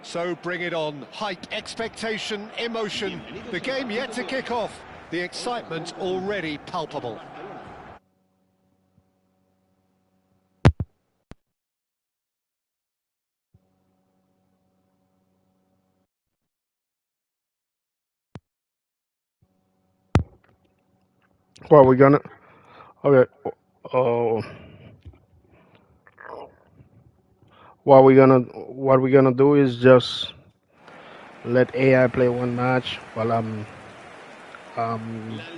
So bring it on. Hype, expectation, emotion. The game yet to kick off. The excitement already palpable. Well, we're gonna. Okay. Oh, what we're gonna do is just let AI play one match while I'm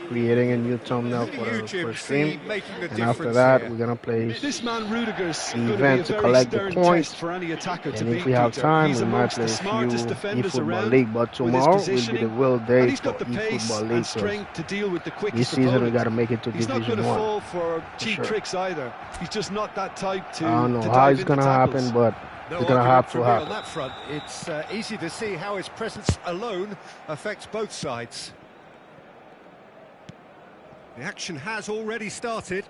creating a new thumbnail Who do for you, the Jim, first stream, see making the and after difference that here? we're gonna play This man Rudiger's the going to be a event to very collect the stern points. test for any attacker to And if beat, we have Peter. time, He's we might amongst play the a few smartest defenders eFootball around League. But with his tomorrow will be the positioning, real day and he's for got the pace eFootball and League because strength to deal with the this quickest season we opponents. gotta make it to He's not going Division to One fall for for cheap sure. tricks either. He's just not that type I don't know to how dive it's into gonna tackles. happen, but No it's gonna argument have for to me on happen. that front. It's easy to see how his presence alone affects both sides. The action has already started.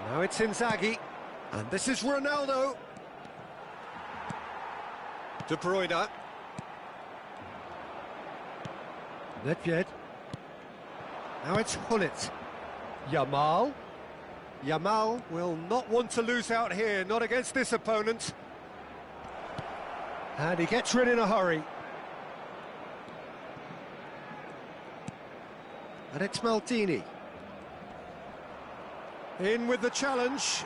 Now it's Inzaghi, and this is Ronaldo. De Bruyne. Nedved. Now it's Hullet. Yamal. Yamal will not want to lose out here, not against this opponent. And he gets rid in a hurry. And it's Maldini. In with the challenge.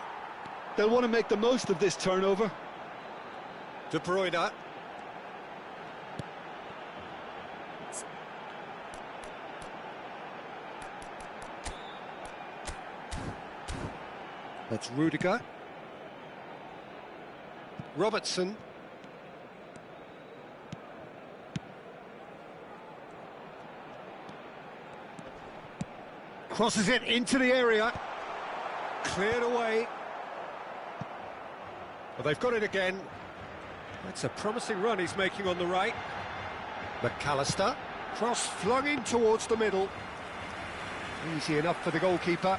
They'll want to make the most of this turnover. De Bruyne. That's Rudiger. Robertson. Crosses it into the area. Cleared away. Well, they've got it again. That's a promising run he's making on the right. McAllister. Cross flung in towards the middle. Easy enough for the goalkeeper.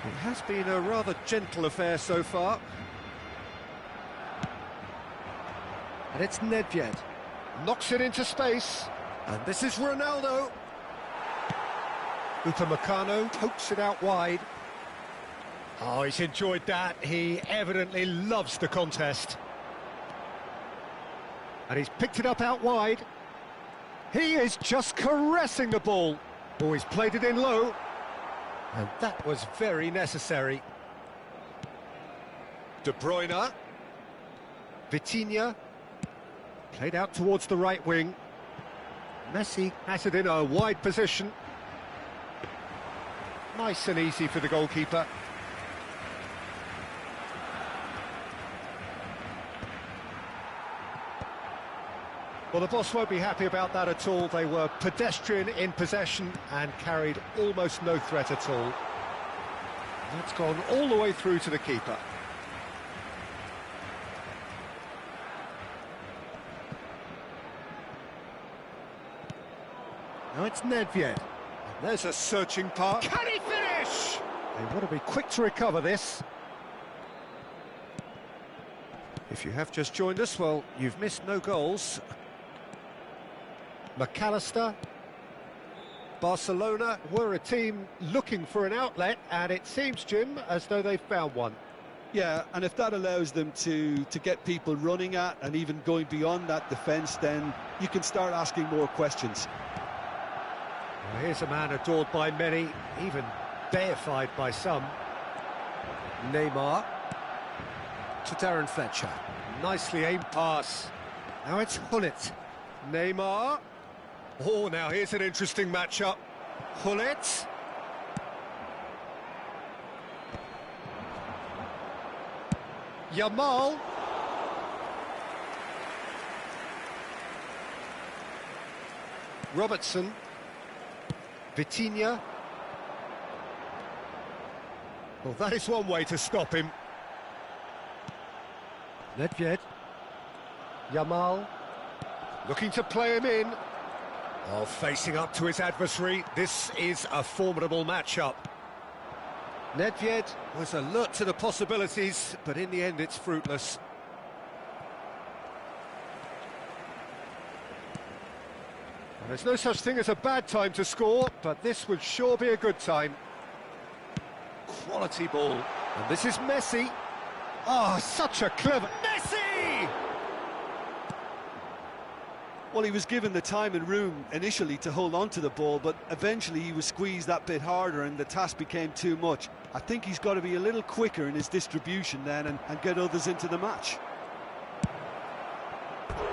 It has been a rather gentle affair so far. And it's Nedved. Knocks it into space. And this is Ronaldo. Upamecano pokes it out wide. Oh, he's enjoyed that. He evidently loves the contest. And he's picked it up out wide. He is just caressing the ball. Oh, he's played it in low. And that was very necessary. De Bruyne. Vitinha. Played out towards the right wing. Messi has it in a wide position. Nice and easy for the goalkeeper. Well, the boss won't be happy about that at all. They were pedestrian in possession and carried almost no threat at all. That's gone all the way through to the keeper. Now it's Nedved. And there's a searching pass. Can he finish? They want to be quick to recover this. If you have just joined us, well, you've missed no goals. McAllister. Barcelona were a team looking for an outlet, and it seems, Jim, as though they've found one. Yeah, and if that allows them to get people running at and even going beyond that defence, then you can start asking more questions. Well, here's a man adored by many, even deified by some. Neymar to Darren Fletcher. Nicely aimed pass. Now it's Hullet. Neymar. Oh, now here's an interesting matchup. Hullet. Yamal. Robertson. Vitinha. Well, that is one way to stop him. Nedved. Yamal. Looking to play him in. Oh, facing up to his adversary. This is a formidable matchup. Nedved was alert to the possibilities, but in the end it's fruitless. There's no such thing as a bad time to score, but this would sure be a good time. Quality ball. And this is Messi. Oh, such a clever... Messi! Well, he was given the time and room initially to hold on to the ball, but eventually he was squeezed that bit harder and the task became too much. I think he's got to be a little quicker in his distribution then and get others into the match.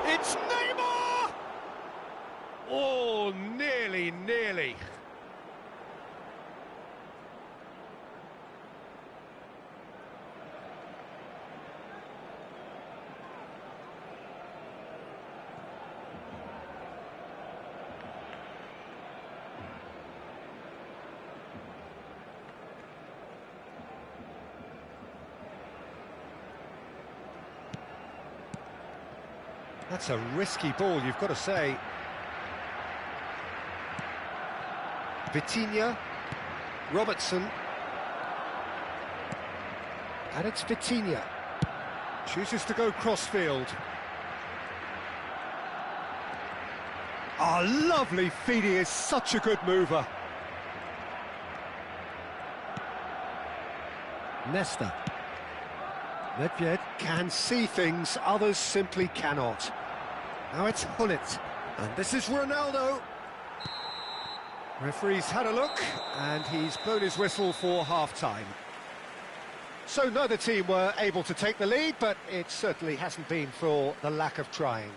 It's Neymar! Oh, nearly. That's a risky ball, you've got to say. Vitinha. Robertson. And it's Vitinha. Chooses to go crossfield. Oh, lovely feed. He is such a good mover. Nesta. Nedved can see things, others simply cannot. Now it's Hullet, and this is Ronaldo. Referee's had a look, and he's blown his whistle for half-time. So neither team were able to take the lead, but it certainly hasn't been for the lack of trying.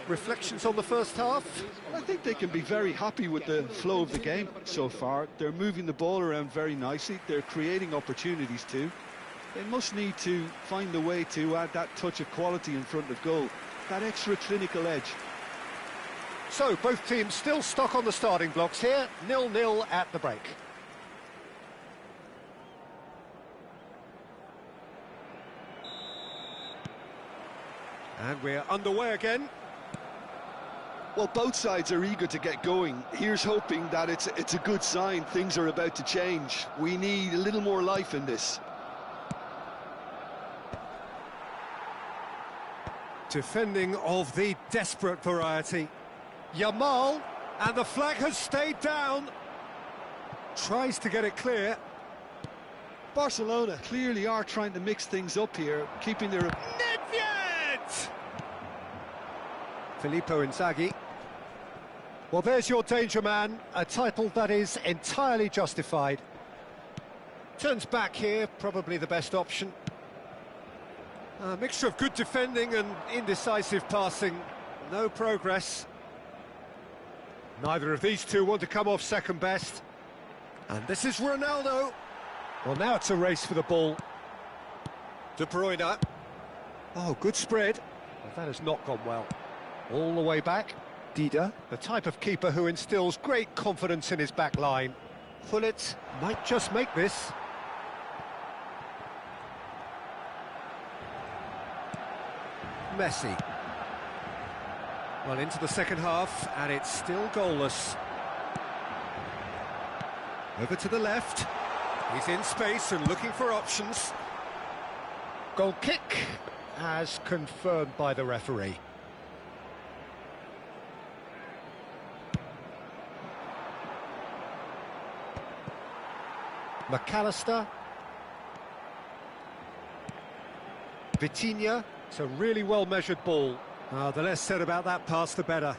Reflections on the first half? I think they can be very happy with the flow of the game so far. They're moving the ball around very nicely, they're creating opportunities too. They must need to find a way to add that touch of quality in front of goal, that extra clinical edge. So, both teams still stuck on the starting blocks here, 0-0 at the break. And we're underway again. Well, both sides are eager to get going. Here's hoping that it's a good sign. Things are about to change. We need a little more life in this. Defending of the desperate variety. Yamal, and the flag has stayed down. Tries to get it clear. Barcelona clearly are trying to mix things up here, keeping their... Nedved! Filippo Inzaghi. Well, there's your danger man, a title that is entirely justified. Turns back here, probably the best option. A mixture of good defending and indecisive passing. No progress. Neither of these two want to come off second best. And this is Ronaldo. Well, now it's a race for the ball. De Bruyne. Oh, good spread. Well, that has not gone well. All the way back. Dida, the type of keeper who instills great confidence in his back line. Gullit might just make this. Messi. Well, into the second half, and it's still goalless. Over to the left. He's in space and looking for options. Goal kick, as confirmed by the referee. McAllister. Vitinha. It's a really well-measured ball. The less said about that pass, the better.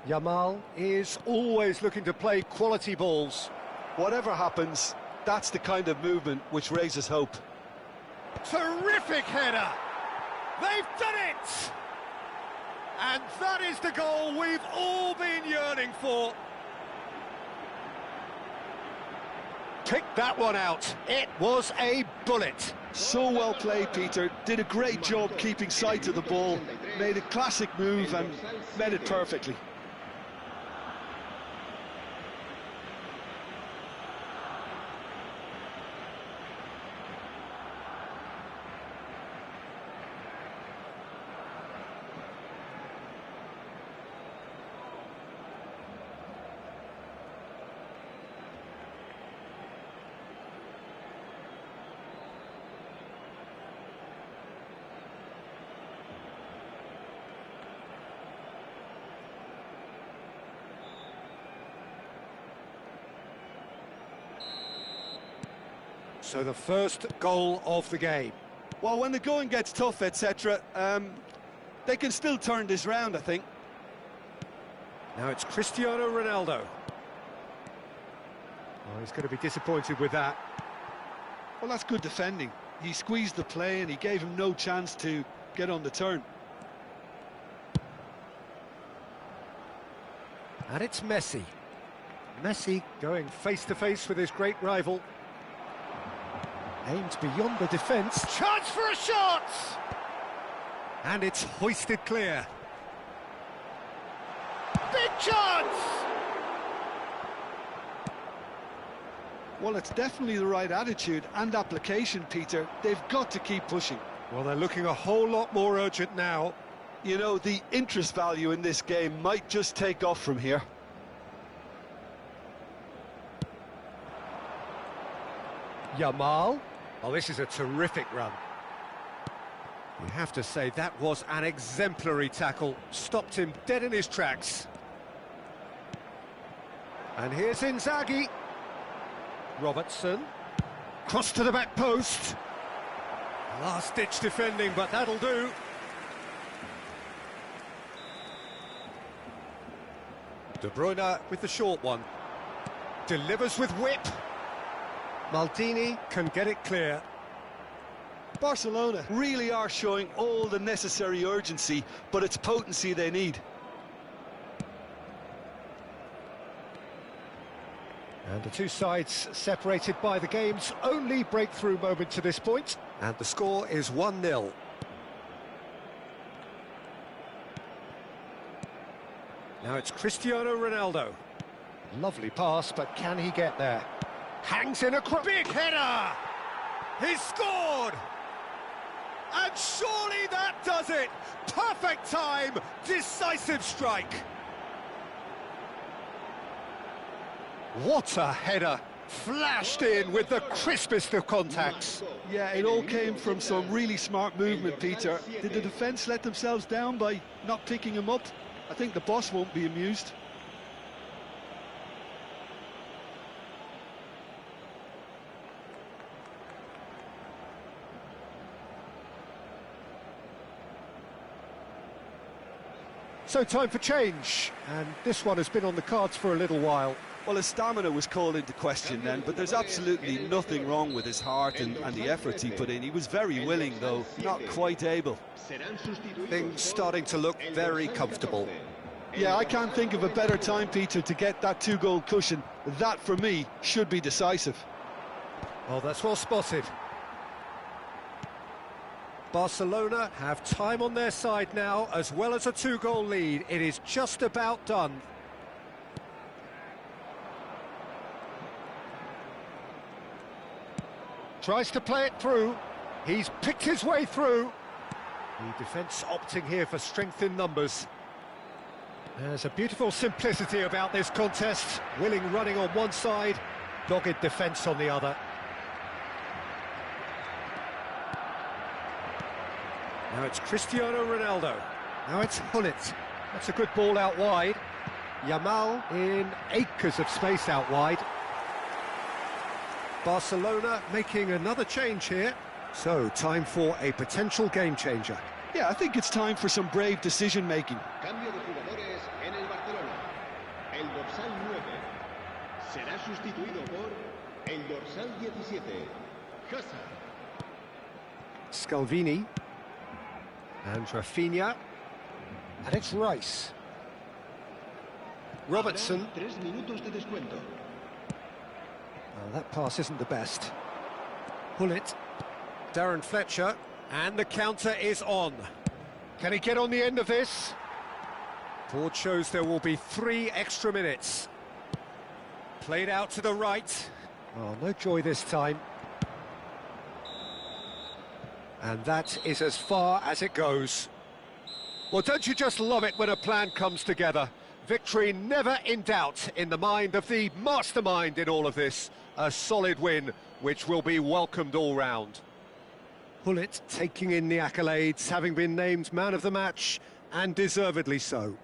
Yamal is always looking to play quality balls. Whatever happens, that's the kind of movement which raises hope. Terrific header! They've done it! And that is the goal we've all been yearning for. Pick that one out. It was a bullet. So well played, Peter. Did a great job keeping sight of the ball. Made a classic move and met it perfectly. So the first goal of the game. Well, when the going gets tough, etc., they can still turn this round, I think. Now it's Cristiano Ronaldo. Oh, he's going to be disappointed with that. Well, that's good defending. He squeezed the play and he gave him no chance to get on the turn. And it's Messi. Messi going face-to-face with his great rival. Aimed beyond the defence. Chance for a shot! And it's hoisted clear. Big chance! Well, it's definitely the right attitude and application, Peter. They've got to keep pushing. Well, they're looking a whole lot more urgent now. You know, the interest value in this game might just take off from here. Yamal. Oh, this is a terrific run. You have to say that was an exemplary tackle. Stopped him dead in his tracks. And here's Inzaghi. Robertson. Cross to the back post. Last-ditch defending, but that'll do. De Bruyne with the short one. Delivers with whip. Maldini can get it clear. Barcelona really are showing all the necessary urgency, but it's potency they need. And the two sides separated by the game's only breakthrough moment to this point. And the score is 1-0. Now it's Cristiano Ronaldo. Lovely pass, but can he get there? Hangs in a big header! He's scored! And surely that does it! Perfect time, decisive strike! What a header! Flashed in with the crispest of contacts. Yeah, it all came from some really smart movement, Peter. Did the defence let themselves down by not picking him up? I think the boss won't be amused. So time for change, and this one has been on the cards for a little while. Well, his stamina was called into question then, but there's absolutely nothing wrong with his heart and the efforts he put in. He was very willing, though, not quite able. Things starting to look very comfortable. Yeah, I can't think of a better time, Peter, to get that two-goal cushion. That, for me, should be decisive. Oh, that's well spotted. Barcelona have time on their side now, as well as a two-goal lead. It is just about done. Tries to play it through. He's picked his way through. The defence opting here for strength in numbers. There's a beautiful simplicity about this contest. Willing running on one side, dogged defence on the other. Now it's Cristiano Ronaldo. Now it's Hullet. That's a good ball out wide. Yamal in acres of space out wide. Barcelona making another change here. So, time for a potential game changer. Yeah, I think it's time for some brave decision-making. Cambio de jugadores en el Barcelona. El dorsal 9 será sustituido por el dorsal 17, Hazard. Scalvini. And Rafinha. And it's Rice. Robertson. 3 minutos de descuento. Oh, that pass isn't the best. Hullet. Darren Fletcher. And the counter is on. Can he get on the end of this? Board shows there will be 3 extra minutes. Played out to the right. Oh, no joy this time. And that is as far as it goes. Well, don't you just love it when a plan comes together? Victory never in doubt in the mind of the mastermind in all of this. A solid win, which will be welcomed all round. Hullet taking in the accolades, having been named man of the match, and deservedly so.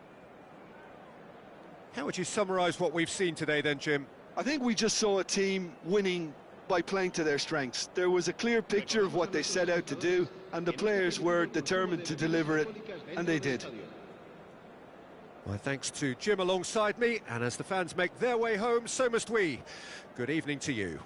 How would you summarise what we've seen today then, Jim? I think we just saw a team winning by playing to their strengths. There was a clear picture of what they set out to do, and the players were determined to deliver it, and they did. My thanks to Jim alongside me, and as the fans make their way home, so must we. Good evening to you.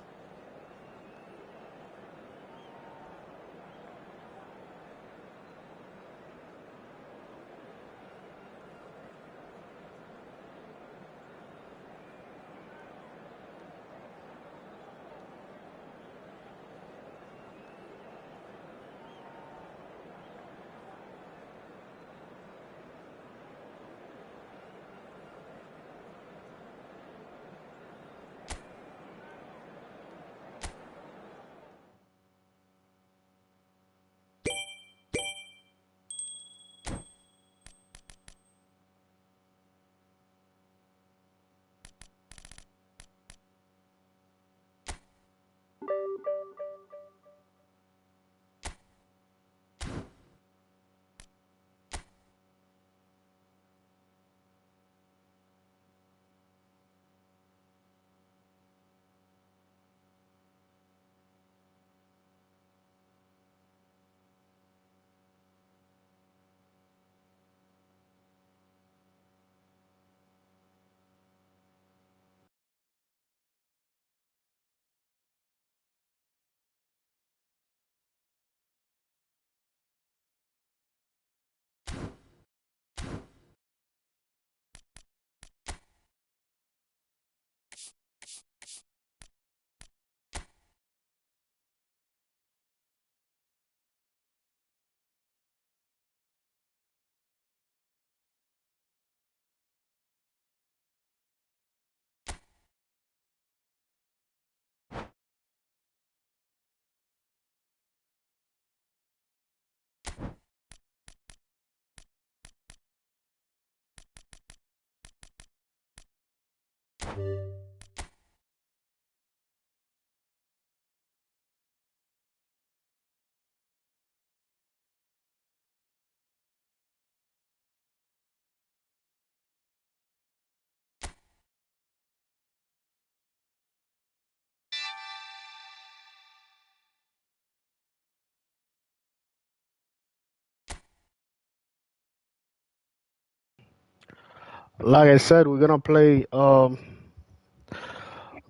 Like I said, we're gonna play the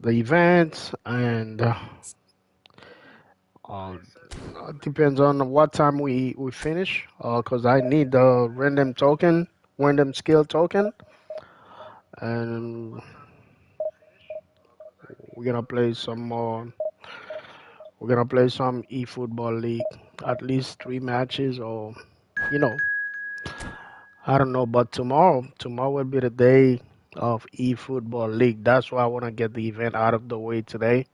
events, and uh, it depends on what time we finish. Cause I need the random skill token, and we're gonna play some more. We're gonna play some eFootball League, at least 3 matches, or you know, I don't know. But tomorrow will be the day of eFootball League. That's why I wanna get the event out of the way today.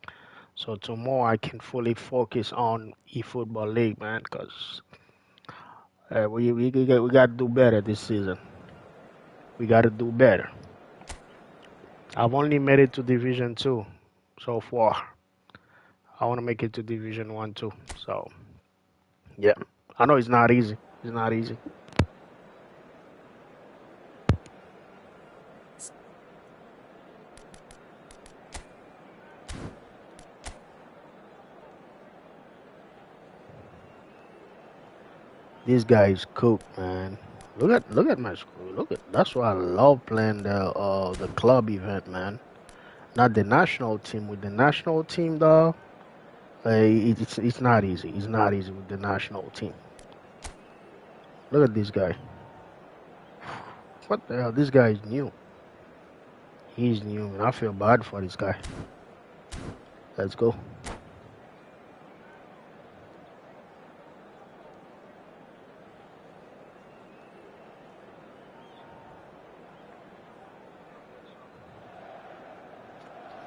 So tomorrow I can fully focus on eFootball League, man, because we got to do better this season. We got to do better. I've only made it to Division 2 so far. I want to make it to Division 1 too. So, yeah. I know it's not easy. It's not easy. These guys cook, man. Look at my school. That's why I love playing the club event, man. Not the national team. With the national team, though, it's not easy. It's not easy with the national team. Look at this guy. What the hell? This guy is new. He's new, and I feel bad for this guy. Let's go.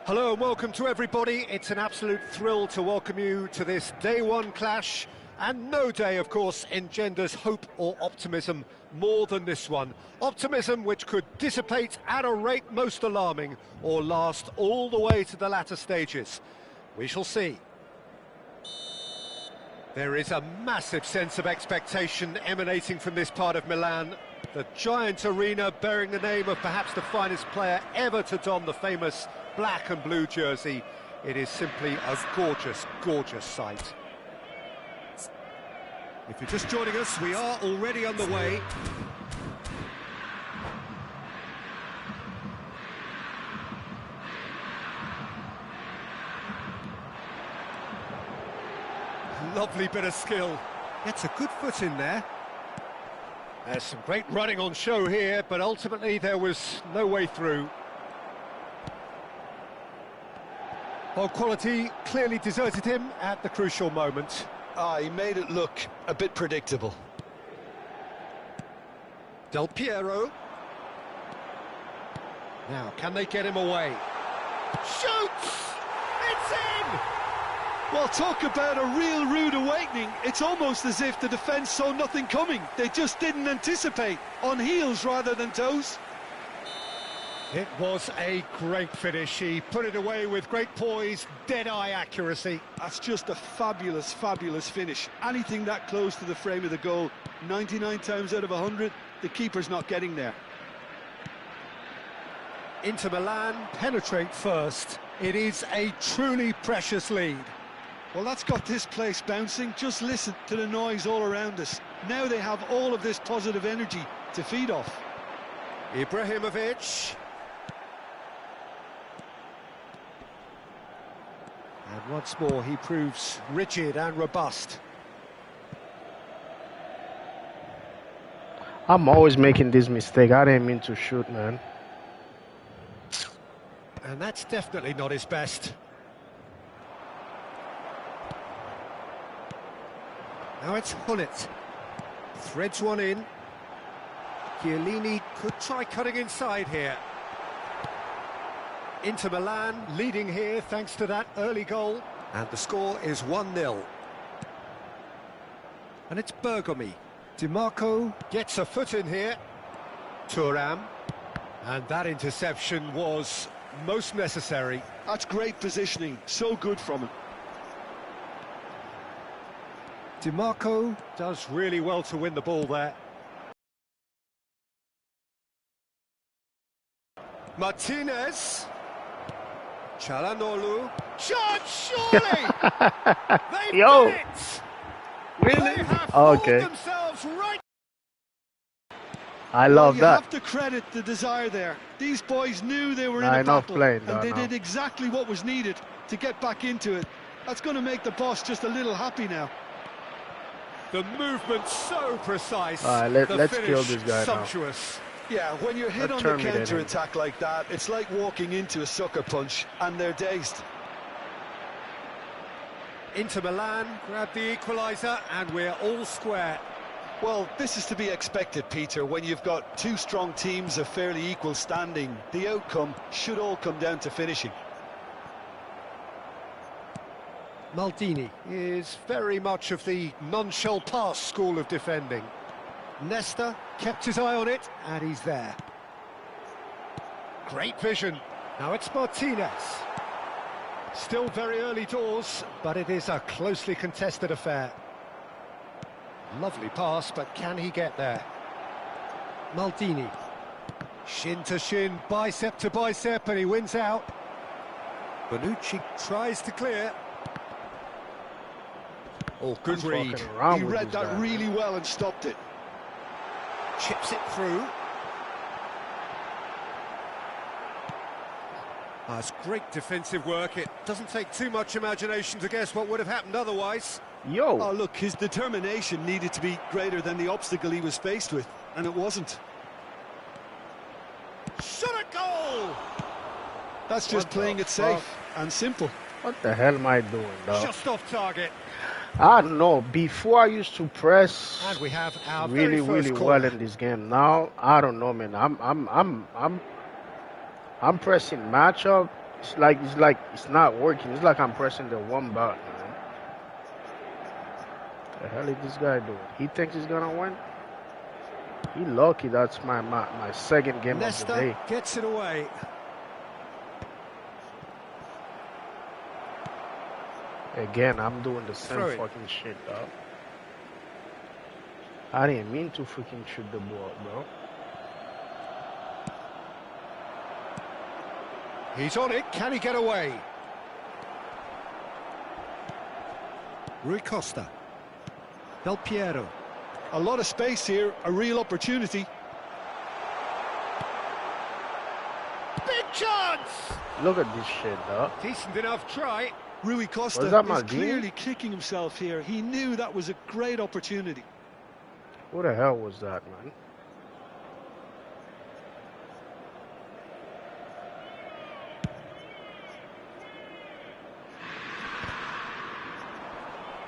Hello and welcome to everybody. It's an absolute thrill to welcome you to this day one clash. And no day, of course, engenders hope or optimism more than this one. Optimism which could dissipate at a rate most alarming or last all the way to the latter stages. We shall see. There is a massive sense of expectation emanating from this part of Milan. The giant arena bearing the name of perhaps the finest player ever to don the famous black and blue jersey. It is simply a gorgeous, gorgeous sight. If you're just joining us, we are already on the way. Lovely bit of skill. Gets a good foot in there. There's some great running on show here, but ultimately there was no way through. Well, quality clearly deserted him at the crucial moment. He made it look a bit predictable. Del Piero. Now, can they get him away? Shoots! It's in! Well, talk about a real rude awakening. It's almost as if the defence saw nothing coming. They just didn't anticipate. On heels rather than toes. It was a great finish. He put it away with great poise, dead-eye accuracy. That's just a fabulous, fabulous finish. Anything that close to the frame of the goal, 99 times out of 100, the keeper's not getting there. Inter Milan penetrate first. It is a truly precious lead. Well, that's got this place bouncing. Just listen to the noise all around us. Now they have all of this positive energy to feed off. Ibrahimovic. And once more, he proves rigid and robust. I'm always making this mistake. I didn't mean to shoot, man. And that's definitely not his best. Now it's Hullet. Threads one in. Chiellini could try cutting inside here. Inter Milan leading here thanks to that early goal. And the score is 1-0. And it's Bergomi. DiMarco gets a foot in here. Thuram. And that interception was most necessary. That's great positioning, so good from him. DiMarco does really well to win the ball there. Martinez. Çalhanoğlu. Chance, surely! They've Yo. done it! Really? They have Okay. fooled themselves right. I love You that. have to credit the desire there. These boys knew they were in Nah, a enough battle, playing, and they now. did exactly what was needed to get back into it. That's going to make the boss just a little happy now. The movement's so precise. Alright, let's kill this guy now. sumptuous. Yeah, when you're hit on the terminate him. counter-attack like that, it's like walking into a sucker punch, and they're dazed. Inter Milan grab the equaliser, and we're all square. Well, this is to be expected, Peter. When you've got two strong teams of fairly equal standing, the outcome should all come down to finishing. Maldini is very much of the non-shell pass school of defending. Nesta kept his eye on it, and he's there. Great vision. Now it's Martinez. Still very early doors, but it is a closely contested affair. Lovely pass, but can he get there? Maldini. Shin to shin, bicep to bicep, and he wins out. Bonucci tries to clear. Oh, good read. He read that really well and stopped it. Chips it through. That's great defensive work. It doesn't take too much imagination to guess what would have happened otherwise. Yo. Oh, look, his determination needed to be greater than the obstacle he was faced with, and it wasn't. Shot a goal! That's just What playing the it safe fuck? and simple. What the hell am I doing, dog? Just off target. I don't know. Before I used to press And we have our really, very first really corner. well in this game. Now I don't know, man. I'm pressing matchup. It's like it's not working. It's like I'm pressing the one button, man. The hell is this guy doing? He thinks he's gonna win. He lucky. That's my second game of the Nesta day. gets it away. Again, I'm doing the same Throw it. fucking shit, dog. I didn't mean to freaking shoot the ball, bro. He's on it. Can he get away? Rui Costa. Del Piero. A lot of space here, a real opportunity. Big chance! Look at this shit, dog. Decent enough try. Rui Costa Was that is Maldini? clearly kicking himself here. He knew that was a great opportunity. Who the hell was that, man?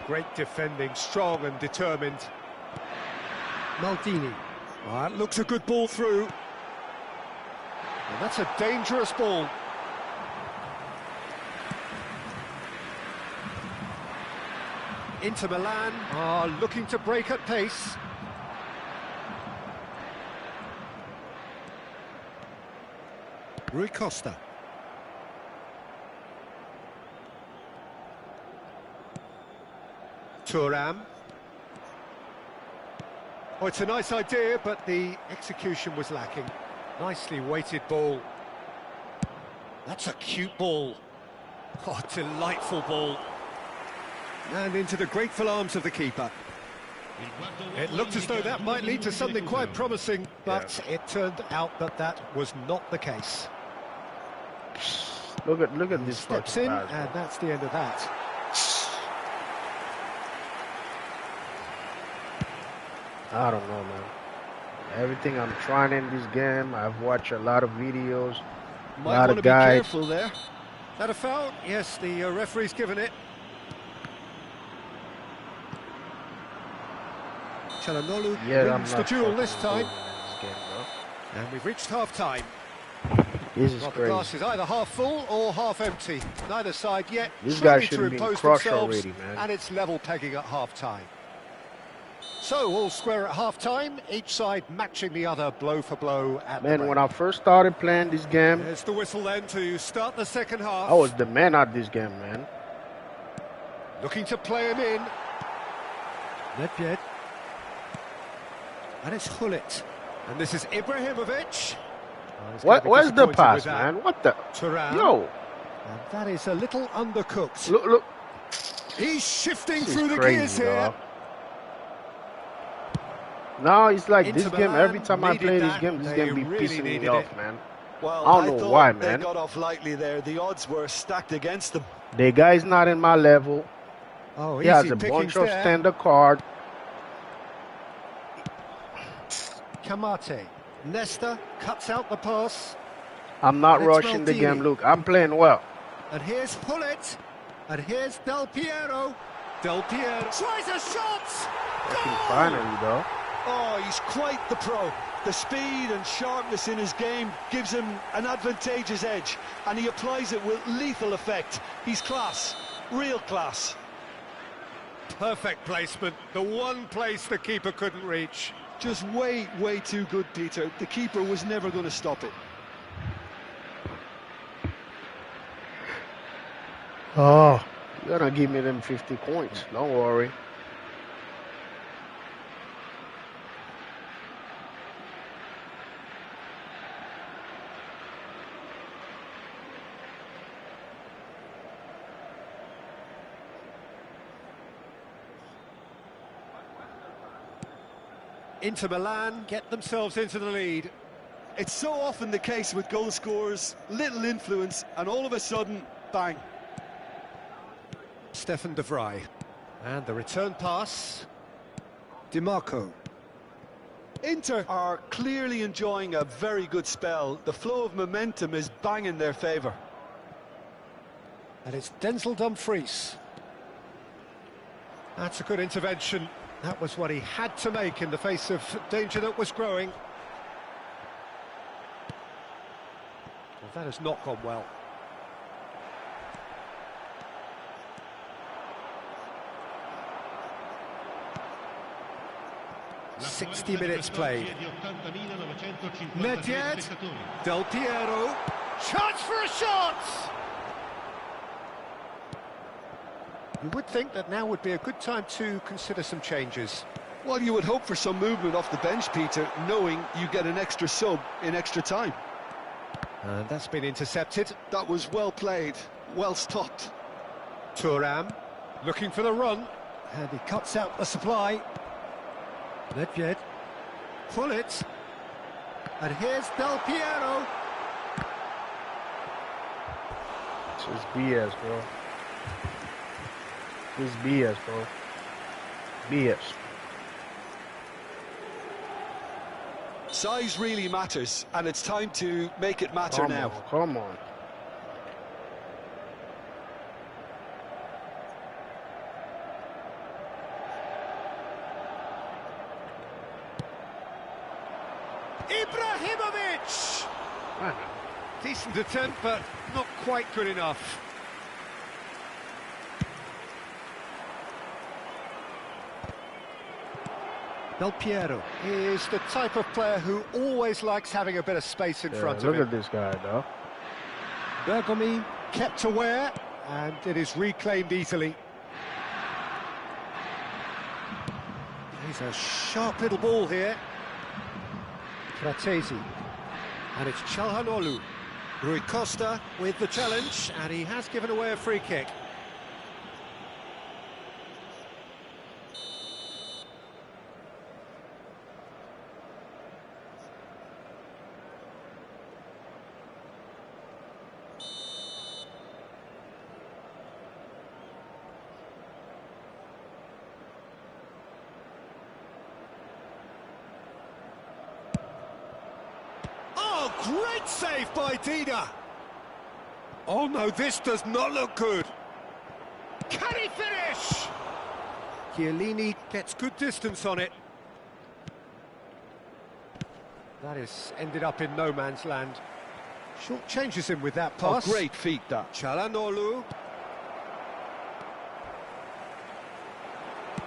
Great defending, strong and determined. Maldini. That looks a good ball through. And that's a dangerous ball. Inter Milan are looking to break at pace. Rui Costa. Thuram. Oh, it's a nice idea, but the execution was lacking. Nicely weighted ball. That's a cute ball. Oh, delightful ball. And into the grateful arms of the keeper. It looked as though that might lead to something quite promising, but it turned out that that was not the case. Look at this Steps fucking in, pass, and bro. that's the end of that. I don't know, man. Everything I'm trying in this game, I've watched a lot of videos, a Might lot want of to be guys. careful there. That a foul? Yes, the referee's given it. Çalhanoğlu Yeah, I'm wins the not duel fucking this time. improving in this game, bro. And we've reached half-time. This is Well, the glass crazy. is either half full or half empty. Neither side yet. This guy struggling should to have been impose crushed themselves, already, man. and it's level pegging at half-time. So, all square at half-time, each side matching the other blow for blow at the Man, break. when I first started playing this game, There's the whistle then to start the second half. I was the man at this game, man. Looking to play him in. Nedved. And it's Hullet. And this is Ibrahimovic. Where's the pass, man? What the? Thuram. Yo. And that is a little undercooked. Look. He's shifting This through is the crazy, gears here. dog. No, it's like Inter this game, Milan every time I needed play this that. game, this They game be really pissing me needed off, it. Well, man. I don't know why, they man. got off lightly there. The odds were stacked against them. The guy's not in my level. Oh, He has easy a bunch pickings of there. standard card. Kamate. Nesta cuts out the pass. I'm not And it's rushing the Maldini. game. Look, I'm playing well. And here's Hullet. And here's Del Piero. Del Piero tries a shot. Fucking Goal! finally, though. Oh, he's quite the pro. The speed and sharpness in his game gives him an advantageous edge, and he applies it with lethal effect. He's class, real class. Perfect placement. The one place the keeper couldn't reach. Just way too good, Peter. The keeper was never going to stop it. Oh, you're gonna give me them 50 points. Don't worry. Inter Milan get themselves into the lead. It's so often the case with goal scorers, little influence, and all of a sudden, bang. Stefan de Vrij. And the return pass. DiMarco. Inter are clearly enjoying a very good spell. The flow of momentum is bang in their favour. And it's Denzel Dumfries. That's a good intervention. That was what he had to make in the face of danger that was growing. Well, that has not gone well. La 60 minutes played. Nedved, Nedved, Del Piero, chance for a shot! You would think that now would be a good time to consider some changes. Well, you would hope for some movement off the bench, Peter, knowing you get an extra sub in extra time. And that's been intercepted. That was well played, well stopped. Thuram looking for the run, and he cuts out the supply. Nedved, pull it, and here's Del Piero. This is BS, bro. This is BS, bro. BS. Size really matters, and it's time to make it matter now. Come on. Ibrahimovic! Well, decent attempt, but not quite good enough. Del Piero is the type of player who always likes having a bit of space in front of Look him. at this guy, though. Bergomi kept aware, and it is reclaimed easily. He's a sharp little ball here. Fratesi. And it's Çalhanoğlu. Rui Costa with the challenge, and he has given away a free kick. Oh, great save by Dida. Oh no, this does not look good. Can he finish? Chiellini gets good distance on it. That has ended up in no man's land. Short changes him with that pass. Oh, great feat, that. Çalhanoğlu.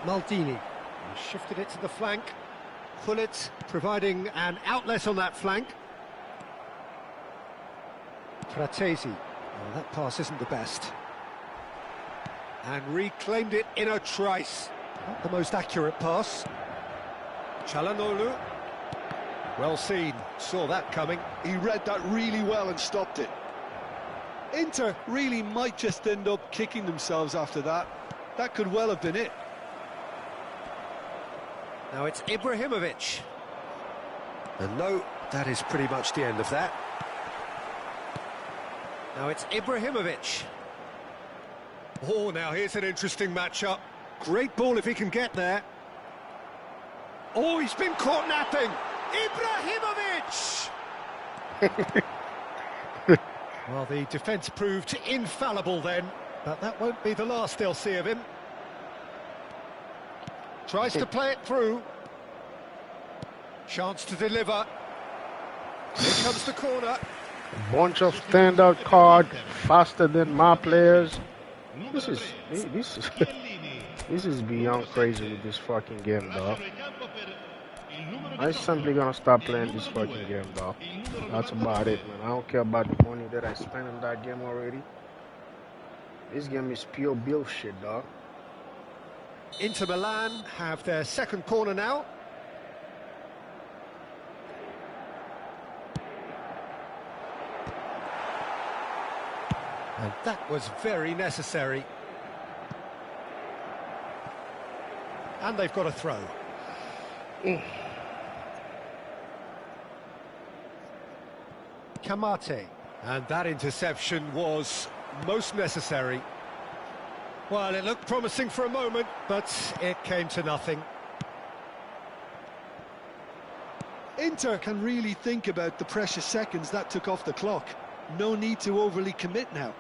Maldini. Shifted it to the flank. Pullet providing an outlet on that flank. Fratesi. Oh, that pass isn't the best. And reclaimed it in a trice. Not the most accurate pass. Çalhanoğlu. Well seen. Saw that coming. He read that really well and stopped it. Inter really might just end up kicking themselves after that. That could well have been it. Now it's Ibrahimovic. And no, that is pretty much the end of that. Now it's Ibrahimovic. Oh, now here's an interesting matchup. Great ball if he can get there. Oh, he's been caught napping. Ibrahimovic! Well, the defence proved infallible then, but that won't be the last they'll see of him. Tries to play it through. Chance to deliver. Here comes the corner. A bunch of standard card, faster than my players. This is beyond crazy with this fucking game, dog. I'm simply gonna stop playing this fucking game, dog. That's about it, man. I don't care about the money that I spent on that game already. This game is pure bullshit, dog. Inter Milan have their second corner now. And that was very necessary. And they've got a throw. Kamate. And that interception was most necessary. Well, it looked promising for a moment, but it came to nothing. Inter can really think about the precious seconds that took off the clock. No need to overly commit now.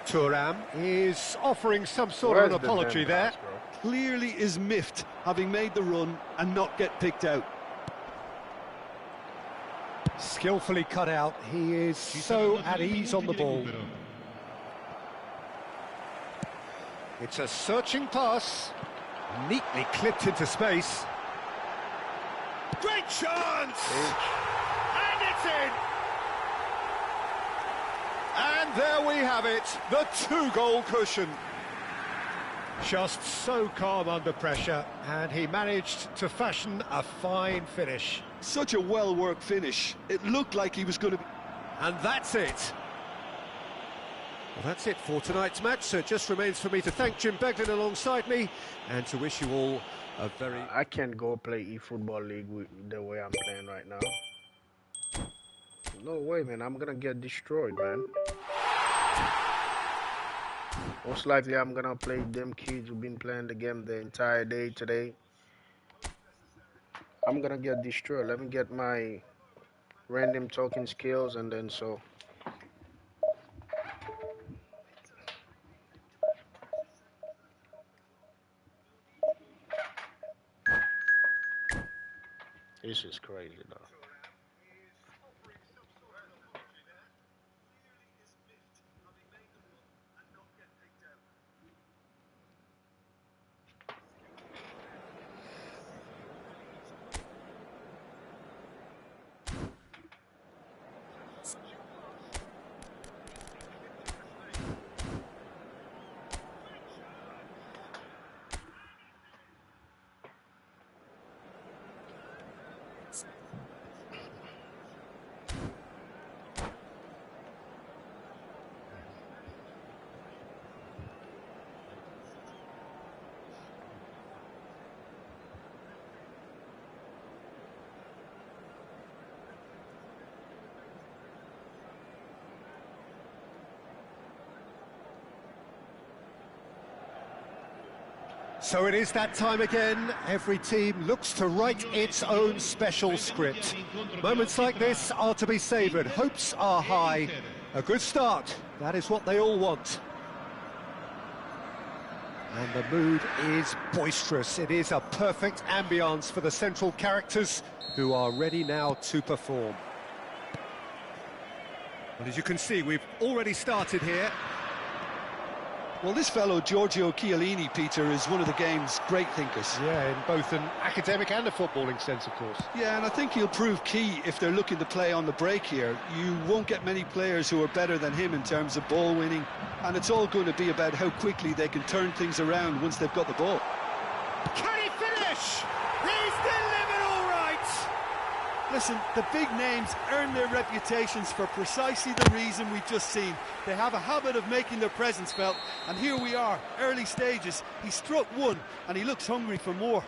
Thuram is offering some sort of an apology there. Clearly is miffed, having made the run and not get picked out. Skillfully cut out. He is so at ease on the ball. It's a searching pass. Neatly clipped into space. Great chance! And it's in! And there we have it, the two-goal cushion. Just so calm under pressure, and he managed to fashion a fine finish. Such a well-worked finish. It looked like he was going to be... And that's it. Well, that's it for tonight's match, so it just remains for me to thank Jim Beglin alongside me and to wish you all a very... I can't go play eFootball League the way I'm playing right now. No way, man. I'm gonna get destroyed, man. Most likely I'm gonna play them kids who've been playing the game the entire day today. I'm gonna get destroyed. Let me get my random token skills and then so. This is crazy, though. So it is that time again. Every team looks to write its own special script. Moments like this are to be savoured. Hopes are high. A good start. That is what they all want. And the mood is boisterous. It is a perfect ambience for the central characters who are ready now to perform. Well, as you can see, we've already started here. Well, this fellow, Giorgio Chiellini, Peter, is one of the game's great thinkers. Yeah, in both an academic and a footballing sense, of course. Yeah, and I think he'll prove key if they're looking to play on the break here. You won't get many players who are better than him in terms of ball winning, and it's all going to be about how quickly they can turn things around once they've got the ball. Can he finish? He's delivered all right! Listen, the big names earn their reputations for precisely the reason we've just seen. They have a habit of making their presence felt, and here we are, early stages. He struck one, and he looks hungry for more.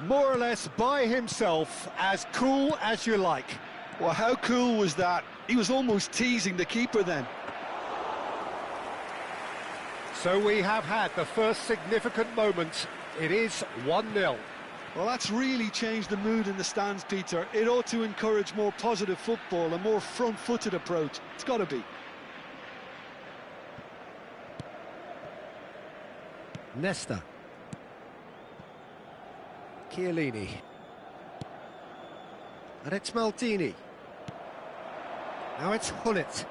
More or less by himself, as cool as you like. Well, how cool was that? He was almost teasing the keeper then. So we have had the first significant moment. It is 1-0. Well, that's really changed the mood in the stands, Peter. It ought to encourage more positive football, a more front-footed approach. It's got to be. Nesta. Chiellini. And it's Maldini. Now it's Hullet.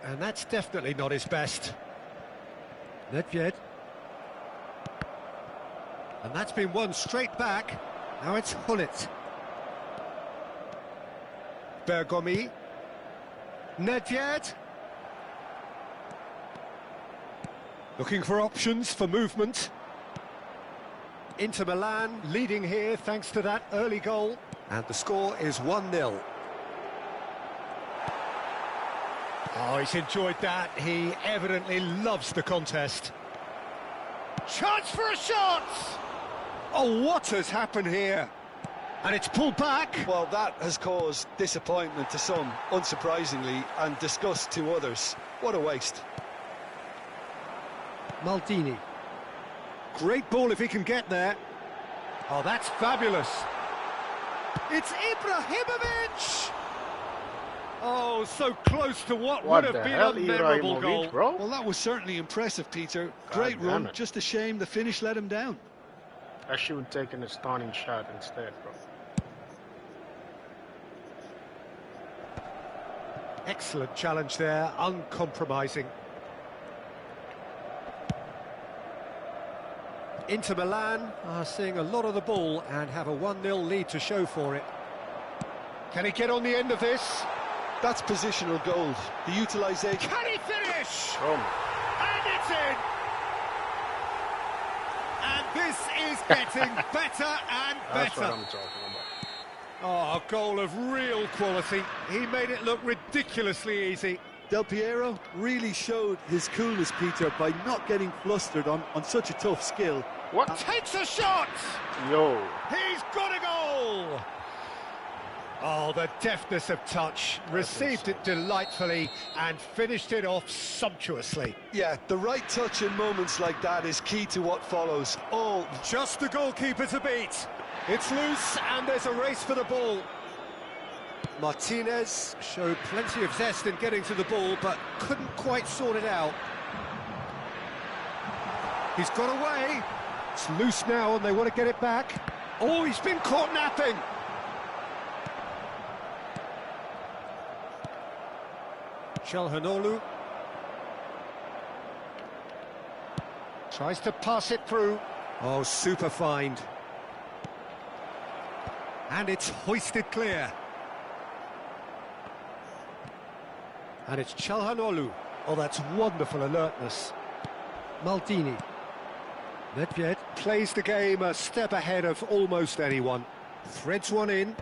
And that's definitely not his best. Nedved. And that's been won straight back. Now it's Hullet. Bergomi. Nedved. Looking for options for movement. Inter Milan leading here thanks to that early goal. And the score is 1-0. Oh, he's enjoyed that. He evidently loves the contest. Chance for a shot! Oh, what has happened here? And it's pulled back. Well, that has caused disappointment to some, unsurprisingly, and disgust to others. What a waste. Maldini. Great ball if he can get there. Oh, that's fabulous. It's Ibrahimovic! Oh, so close to what would have been a memorable goal. Bro? Well, that was certainly impressive, Peter. Great run, just a shame the finish let him down. I should have taken a stunning shot instead, bro. Excellent challenge there, uncompromising. Inter Milan are seeing a lot of the ball and have a 1-0 lead to show for it. Can he get on the end of this? That's positional gold. The utilisation. Can he finish? Oh. And it's in! And this is getting better and better. That's what I'm talking about. Oh, a goal of real quality. He made it look ridiculously easy. Del Piero really showed his coolness, Peter, by not getting flustered on such a tough skill. What? Takes a shot! Yo. He's got a goal! Oh, the deftness of touch. Received it delightfully and finished it off sumptuously. Yeah, the right touch in moments like that is key to what follows. Oh, just the goalkeeper to beat. It's loose and there's a race for the ball. Martinez showed plenty of zest in getting to the ball, but couldn't quite sort it out. He's got away. It's loose now and they want to get it back. Oh, he's been caught napping. Çalhanoğlu tries to pass it through. Oh, super find. And it's hoisted clear. And it's Çalhanoğlu. Oh, that's wonderful alertness. Maldini. Nedved plays the game a step ahead of almost anyone. Threads one in.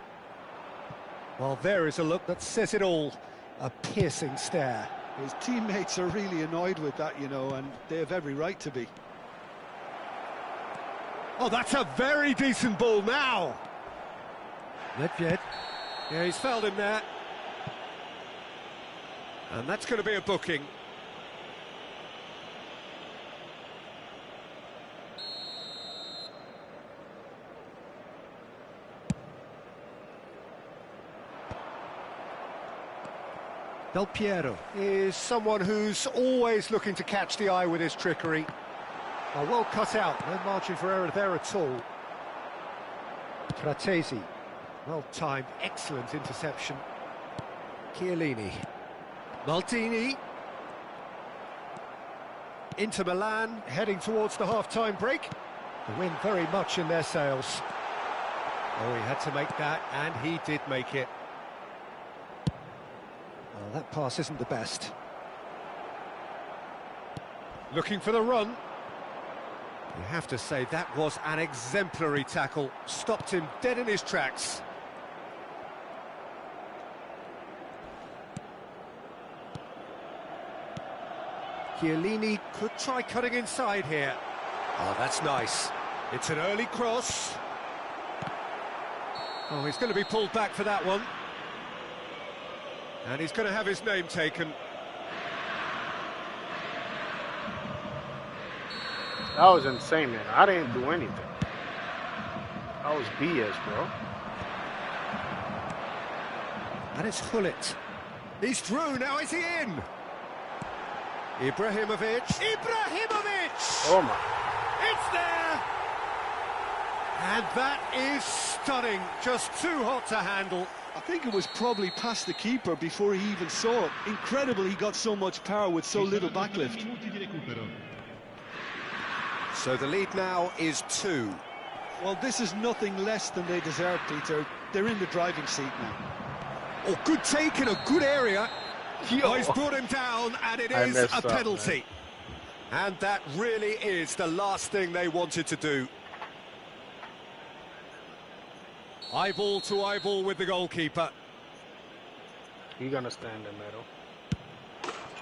Well, there is a look that says it all. A piercing stare. His teammates are really annoyed with that, you know, and they have every right to be. Oh, that's a very decent ball now. Nedved. Yeah, he's fouled him there. And that's going to be a booking. Del Piero is someone who's always looking to catch the eye with his trickery. Oh, well cut out, no margin for error there at all. Fratesi, well timed, excellent interception. Chiellini. Maldini. Inter Milan heading towards the half-time break. The wind very much in their sails. Oh, he had to make that, and he did make it. Well, that pass isn't the best. Looking for the run. You have to say that was an exemplary tackle. Stopped him dead in his tracks. Chiellini could try cutting inside here. Oh, that's nice. It's an early cross. Oh, he's going to be pulled back for that one. And he's going to have his name taken. That was insane, man. I didn't do anything. That was BS, bro. And it's Hullet. He's through, now is he in? Ibrahimovic. Ibrahimovic! Oh, my. It's there! And that is stunning. Just too hot to handle. I think it was probably past the keeper before he even saw it. Incredible he got so much power with so little backlift. So the lead now is 2. Well, this is nothing less than they deserve, Peter. They're in the driving seat now. Oh, good take in a good area. Oh, he's brought him down, and it is a penalty. And that really is the last thing they wanted to do. Eyeball to eyeball with the goalkeeper. You're going to stand in the middle.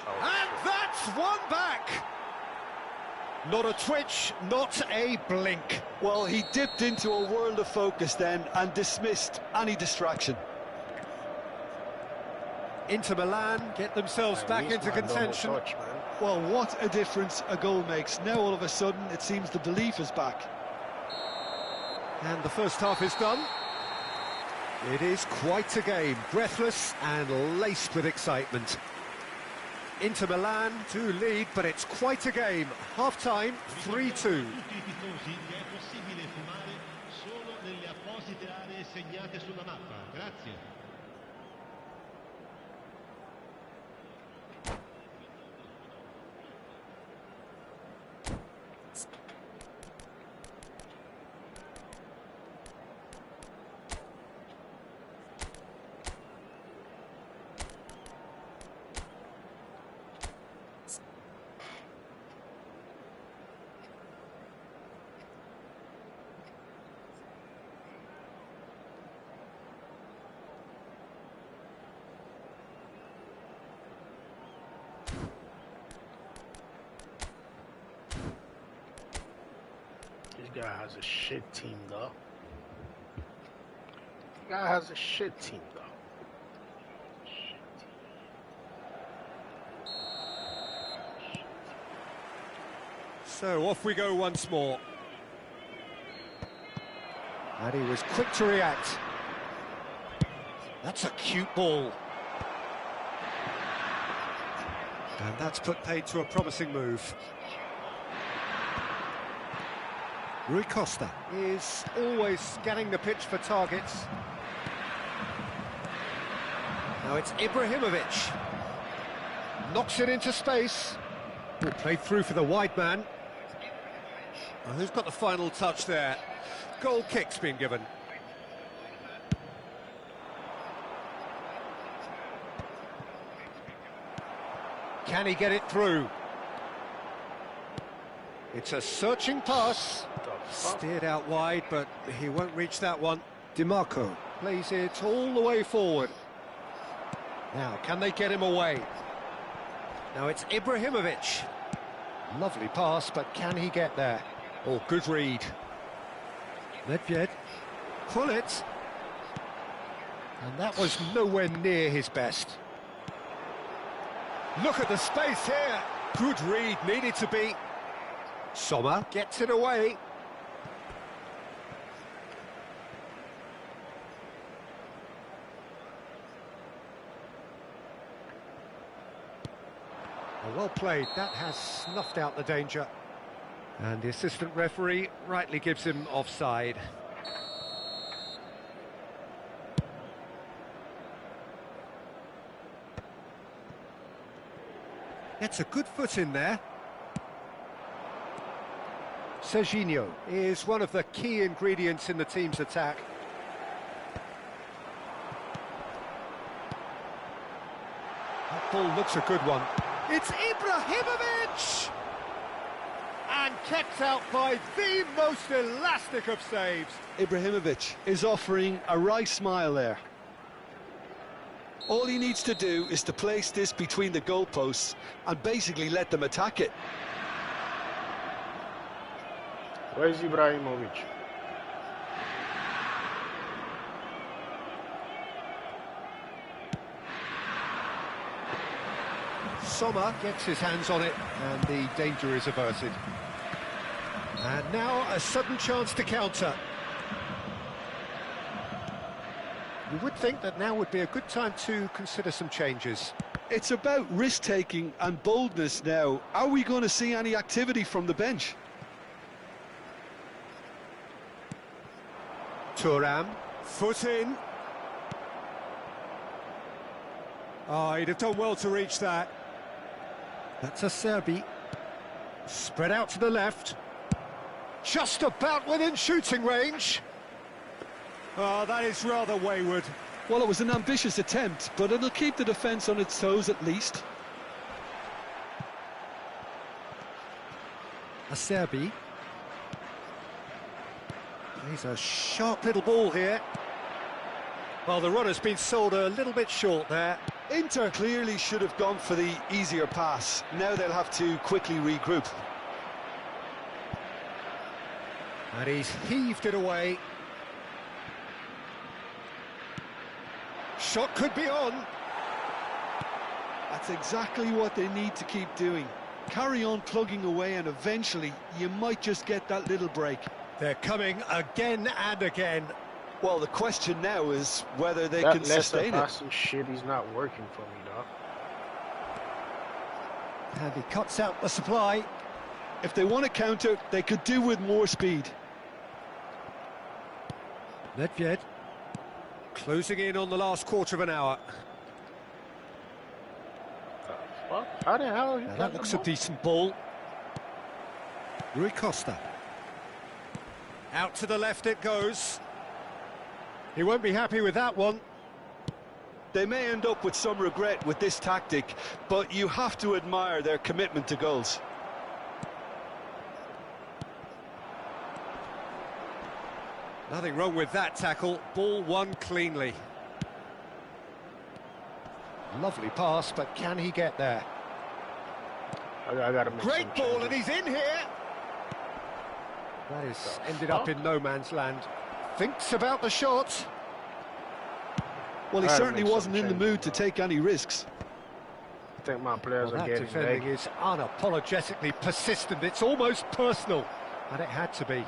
Oh, and that's one back. Not a twitch, not a blink. Well, he dipped into a world of focus then and dismissed any distraction. Inter Milan get themselves back into contention. Touch, well, what a difference a goal makes. Now all of a sudden it seems the belief is back. And the first half is done. It is quite a game, breathless and laced with excitement. Inter Milan to lead, but it's quite a game. Half-time, 3-2. This guy has a shit team, though. This guy has a shit team, though. So off we go once more. And he was quick to react. That's a cute ball. And that's put paid to a promising move. Rui Costa is always scanning the pitch for targets. Now it's Ibrahimovic. Knocks it into space. Oh, played through for the wide man. Well, who's got the final touch there? Goal kick's been given. Can he get it through? It's a searching pass. Steered out wide, but he won't reach that one. DiMarco plays it all the way forward. Now, can they get him away? Now it's Ibrahimovic. Lovely pass, but can he get there? Oh, good read. Nedved. Pull it. And that was nowhere near his best. Look at the space here. Good read, needed to be. Sommer gets it away. Well played, that has snuffed out the danger. And the assistant referee rightly gives him offside. Gets a good foot in there. Serginho is one of the key ingredients in the team's attack. That ball looks a good one. It's Ibrahimovic! And kept out by the most elastic of saves. Ibrahimovic is offering a wry smile there. All he needs to do is to place this between the goalposts and basically let them attack it. Where's Ibrahimovic? Sommer gets his hands on it and the danger is averted. And now a sudden chance to counter. You would think that now would be a good time to consider some changes. It's about risk-taking and boldness now. Are we going to see any activity from the bench? Thuram, foot in. Oh, he'd have done well to reach that. That's a Serbi. Spread out to the left. Just about within shooting range. Oh, that is rather wayward. Well, it was an ambitious attempt, but it'll keep the defence on its toes at least. A Serbi. He's a sharp little ball here. Well, the runner's been sold a little bit short there. Inter clearly should have gone for the easier pass. Now they'll have to quickly regroup. And he's heaved it away. Shot could be on. That's exactly what they need to keep doing. Carry on plugging away and eventually you might just get that little break. They're coming again and again. Well, the question now is whether they can sustain it. That passing shit is not working for me, dog. And he cuts out the supply. If they want to counter, they could do with more speed. Nedved closing in on the last quarter of an hour. What? How the hell? Now that looks a decent ball. Rui Costa. Out to the left it goes. He won't be happy with that one. They may end up with some regret with this tactic, but you have to admire their commitment to goals. Nothing wrong with that tackle. Ball won cleanly. Lovely pass, but can he get there? I gotta make Great some ball, changes. and he's in here. That is ended up in no man's land. Thinks about the shot. Well, he Gotta certainly make some wasn't in the mood to take any risks. I think my players Well, are that getting defending big. is unapologetically persistent. It's almost personal, and it had to be.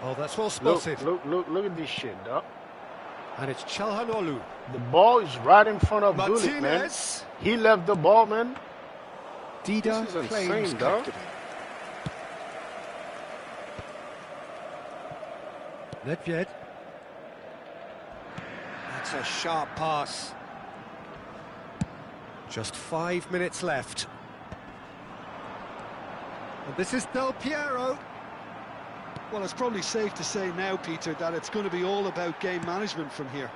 Oh, that's well spotted. Look at this shit, dog. And it's Çalhanoğlu. The ball is right in front of Gullit, man. Martinez. He left the ball, man. Dida This is claims insane, dog. captain. Nedved. That's a sharp pass. Just 5 minutes left. And this is Del Piero. Well, it's probably safe to say now, Peter, that it's going to be all about game management from here.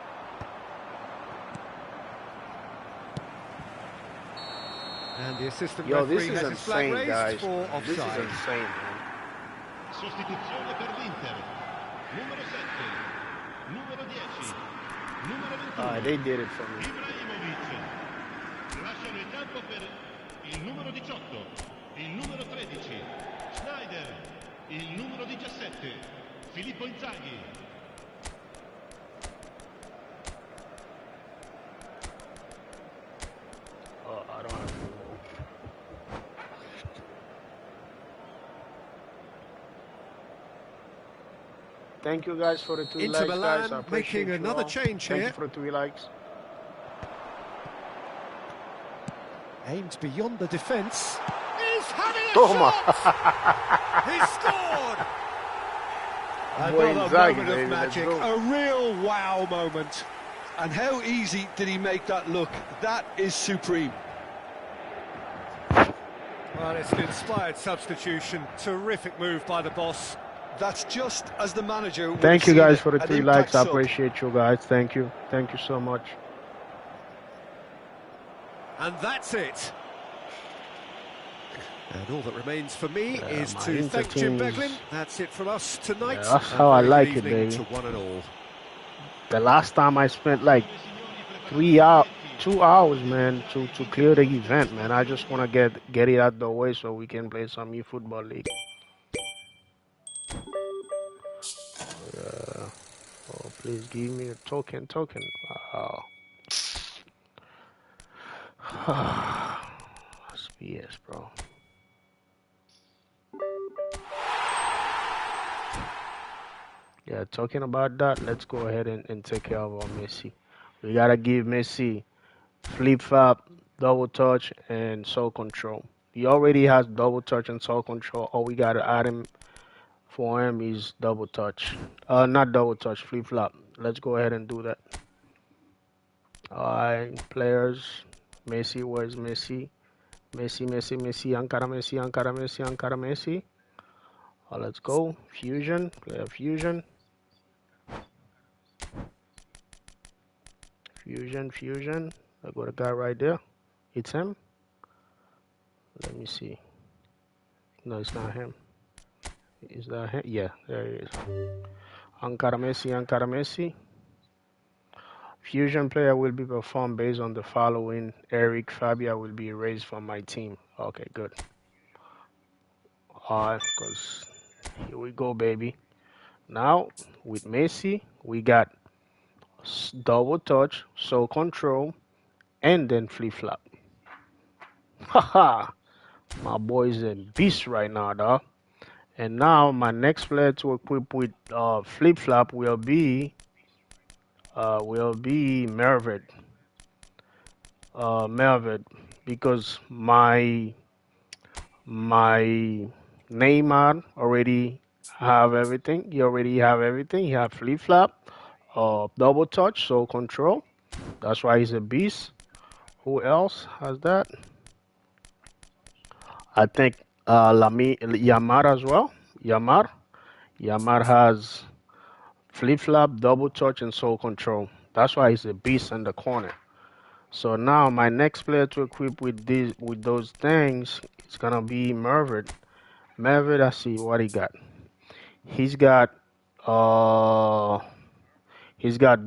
And the assistant Yo, this referee is has his flag insane, raised guys. for This is offside. insane, man. Sostituzione per l'Inter. Numero 7. Numero 10. Numero 21. They did it for me. Ibrahimovic. Lasciano il campo per il numero 18. Il numero 13. Schneider. Il numero 17. Filippo Inzaghi. Oh, I don't have to. Thank you guys for the 3 Inter likes, guys. I Milan appreciate making you another all. change Thank here. you for the 3 likes. Aimed beyond the defence. He's having a Toma. shot! He's scored! Boy, Another Inzaghi, moment baby, of let's magic, go. a real wow moment. And how easy did he make that look? That is supreme. Well, it's an inspired substitution. Terrific move by the boss. That's just as the manager would Thank you have guys seen for the an 3 impact likes. I sub. appreciate you guys. Thank you. Thank you so much. And that's it. And all that remains for me is my to Inter thank Jim team is- Beglin. That's it from us tonight. Yeah, that's A how I very like good it, evening baby. to one and all. The last time I spent like 2 hours, man, to clear the event, man. I just want to get it out the way so we can play some eFootball League. Oh, please give me a token. Wow. That's BS, bro. Yeah, talking about that, let's go ahead and take care of our Messi. We got to give Messi flip-flop, double touch, and soul control. He already has double touch and soul control. All we got to add him for him is double touch. Not double touch, flip-flop. Let's go ahead and do that. All right, players. Messi, where's Messi? Messi, Ankara Messi. Let's go. Fusion, player Fusion. Fusion. I got a guy right there. It's him. Let me see. No, it's not him. Is that him? Yeah, there he is. Ankara Messi. Fusion player will be performed based on the following. Eric Fabia will be erased from my team. Okay, good. Alright, because here we go, baby. Now, with Messi, we got double touch, soul control, and then flip-flop. Haha! My boy's a beast right now, dog. And now, my next player to equip with flip-flop will be Mervid. Because my Neymar already have everything. He already have everything. He have flip-flop, double touch, soul control. That's why he's a beast. Who else has that? I think Yamar as well. Yamar has flip-flop, double touch, and soul control. That's why he's a beast in the corner. So now my next player to equip with those things is gonna be Mervid. Mervid, I see what he got. He's got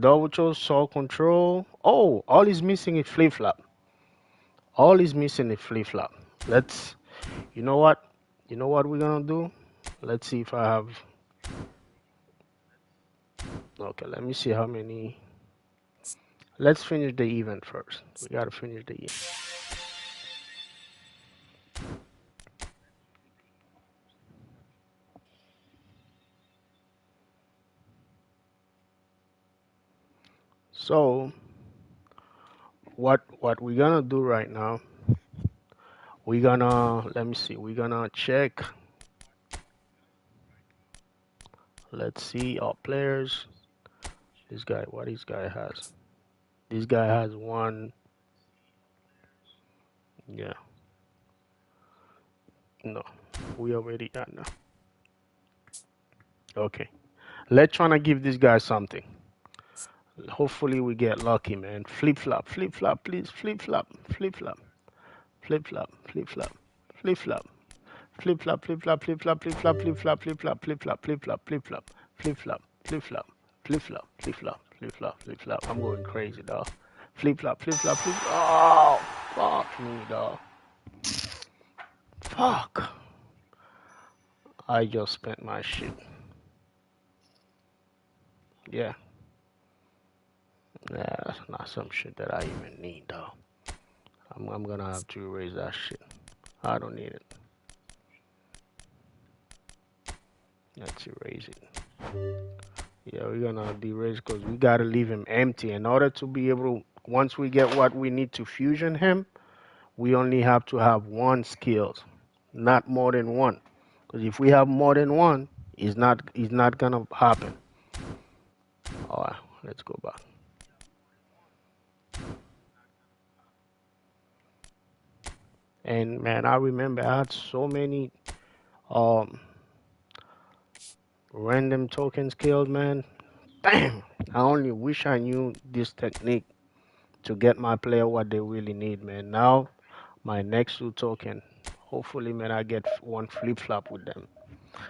double touch, soul control. Oh, all he's missing is flip-flop. Let's. You know what we're gonna do? Let's see if I have. Okay, let me see how many. Let's finish the event first. We gotta finish the event. So, what we're gonna do right now? We're gonna let me see. We're gonna check. Let's see our players. This guy, what this guy has? This guy has one. Yeah. No, we already got now. Okay. Let's try to give this guy something. Hopefully we get lucky, man. Flip-flop, please. Flip-flop. flip flop, flip flop, flip flop, flip flop, flip flop, flip flop, flip flop, flip flop, flip flop, flip flop, flip flop, flip flop, flip flop, flip flop, flip flop, flip flop, flip flop, flip flop. I'm going crazy, dog. Flip flop, flip flop, flip. Oh, fuck me, dog. Fuck. I just spent my shit. Yeah. Yeah, that's not some shit that I even need, though. I'm gonna have to erase that shit. I don't need it. Let's erase it. Yeah, we're gonna erase because we gotta leave him empty. In order to be able to, once we get what we need to fusion him, we only have to have one skills, not more than one. Because if we have more than one, it's not gonna happen. All right, let's go back. And man, I remember I had so many random token skills, man. Damn, I only wish I knew this technique to get my player what they really need, man. Now, my next 2 token, hopefully, man, I get one flip flop with them.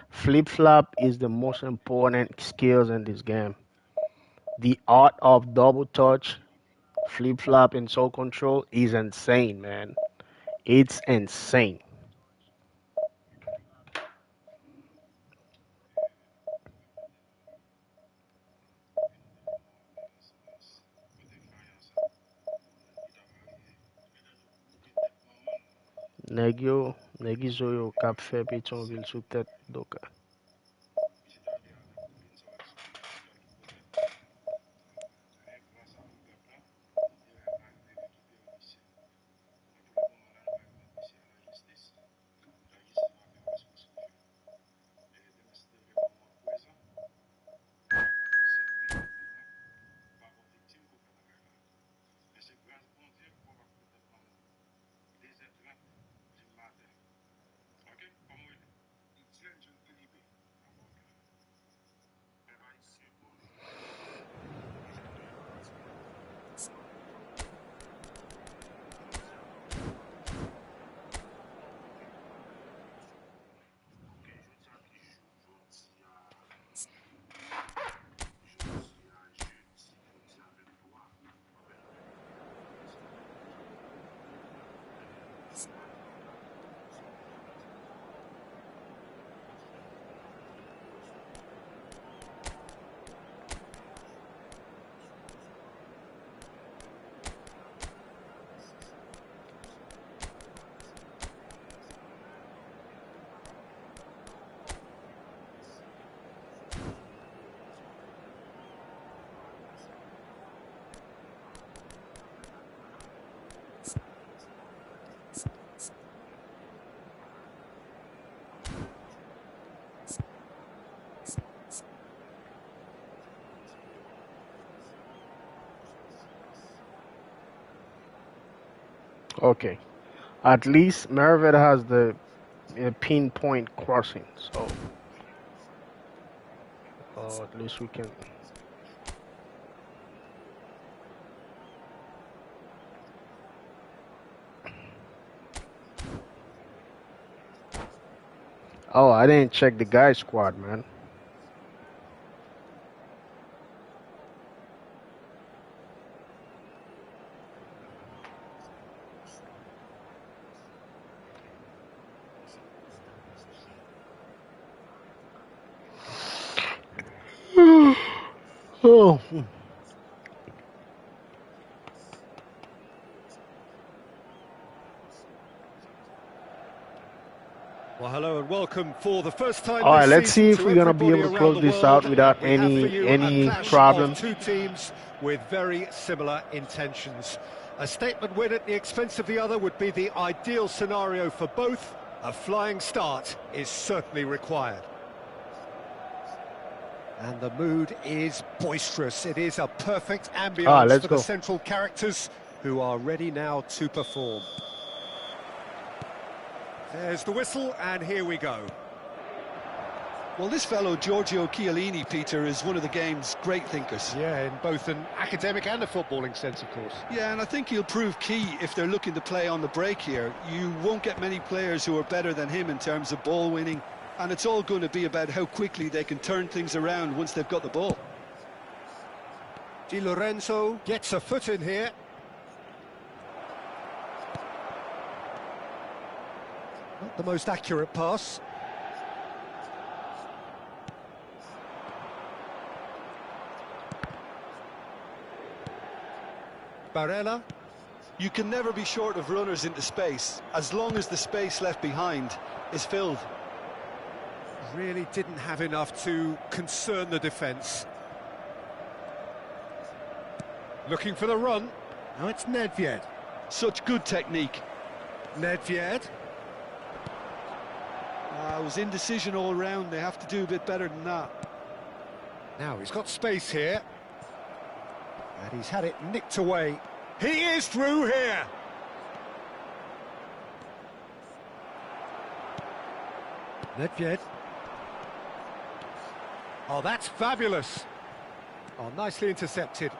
Flip flop is the most important skills in this game. The art of double touch, flip flop, and soul control is insane, man. It's insane. Negi zo yo kap fe Pétionville sou tèt doka. Okay. At least Mervet has the pinpoint crossing, so at least we can. Oh, I didn't check the guy squad, man. Oh. Well, hello and welcome for the first time All right, this let's see season if we're gonna be able to close this out without we have for you any a clash problem. of 2 teams with very similar intentions. A statement win at the expense of the other would be the ideal scenario for both. A flying start is certainly required. And the mood is boisterous. It is a perfect ambience for the central characters who are ready now to perform. There's the whistle, and here we go. Well, this fellow, Giorgio Chiellini, Peter, is one of the game's great thinkers. Yeah, in both an academic and a footballing sense, of course. Yeah, and I think he'll prove key if they're looking to play on the break here. You won't get many players who are better than him in terms of ball winning, and it's all going to be about how quickly they can turn things around once they've got the ball. Di Lorenzo gets a foot in here. Not the most accurate pass. Barella. You can never be short of runners into space, as long as the space left behind is filled. Really didn't have enough to concern the defence. Looking for the run. Now it's Nedved. Such good technique. Nedved. It was indecision all round. They have to do a bit better than that. Now he's got space here. And he's had it nicked away. He is through here. Nedved. Oh, that's fabulous. Oh, nicely intercepted.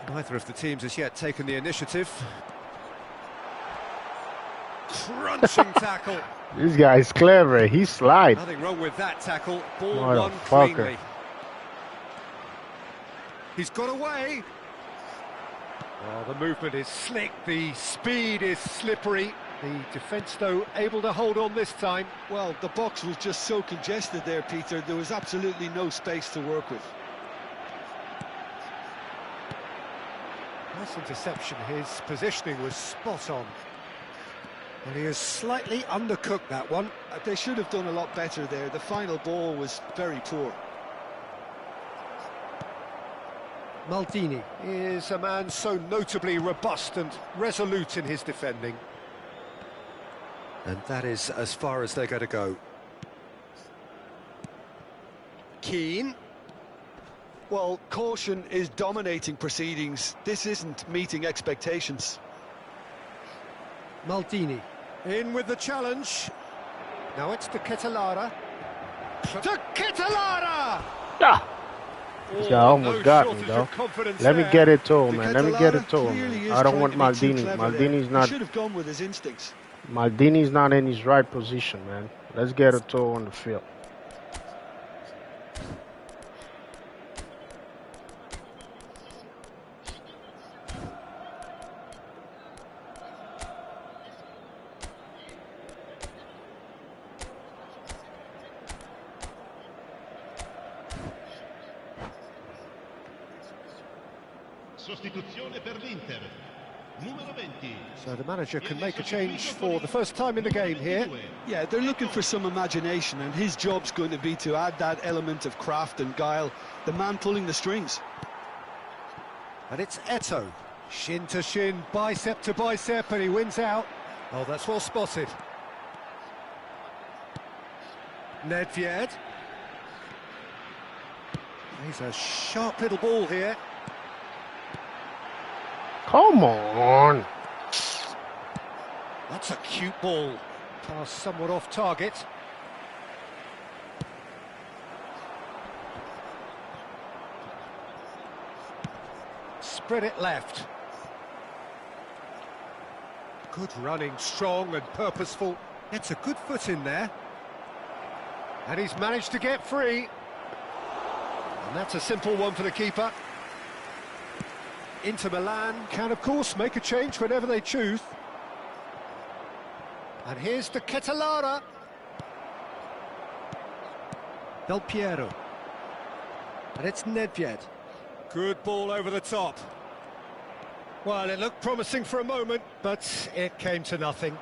Neither of the teams has yet taken the initiative. Crunching tackle. This guy's clever. He slides. Nothing wrong with that tackle. Ball won Motherfucker. cleanly. He's got away. Oh, the movement is slick. The speed is slippery. The defence, though, able to hold on this time. Well, the box was just so congested there, Peter. There was absolutely no space to work with. Nice interception. His positioning was spot on. And he has slightly undercooked that one. They should have done a lot better there. The final ball was very poor. Maldini is a man so notably robust and resolute in his defending. And that is as far as they're going to go. Keane. Well, caution is dominating proceedings. This isn't meeting expectations. Maldini in with the challenge. Now it's to Ketelara. To Ketelara! Ah! This guy almost got me, though. Let me get it to him, man. Let me get it to him. I don't want Maldini. Maldini's not. Should have gone with his instincts. Maldini's not in his right position, man. Let's get it to him on the field. Sostituzione per l'Inter. Numero 20. So the manager can make a change for the first time in the game here. Yeah, they're looking for some imagination, and his job's going to be to add that element of craft and guile, the man pulling the strings. And it's Eto'o. Shin to shin, bicep to bicep, and he wins out. Oh, that's well spotted. Nedved. He's a sharp little ball here. Come on. That's a cute ball. Pass somewhat off target. Spread it left. Good running, strong and purposeful. It's a good foot in there. And he's managed to get free. And that's a simple one for the keeper. Inter Milan can, of course, make a change whenever they choose. And here's the Ketelara. Del Piero. And it's Nedved. Good ball over the top. Well, it looked promising for a moment, but it came to nothing.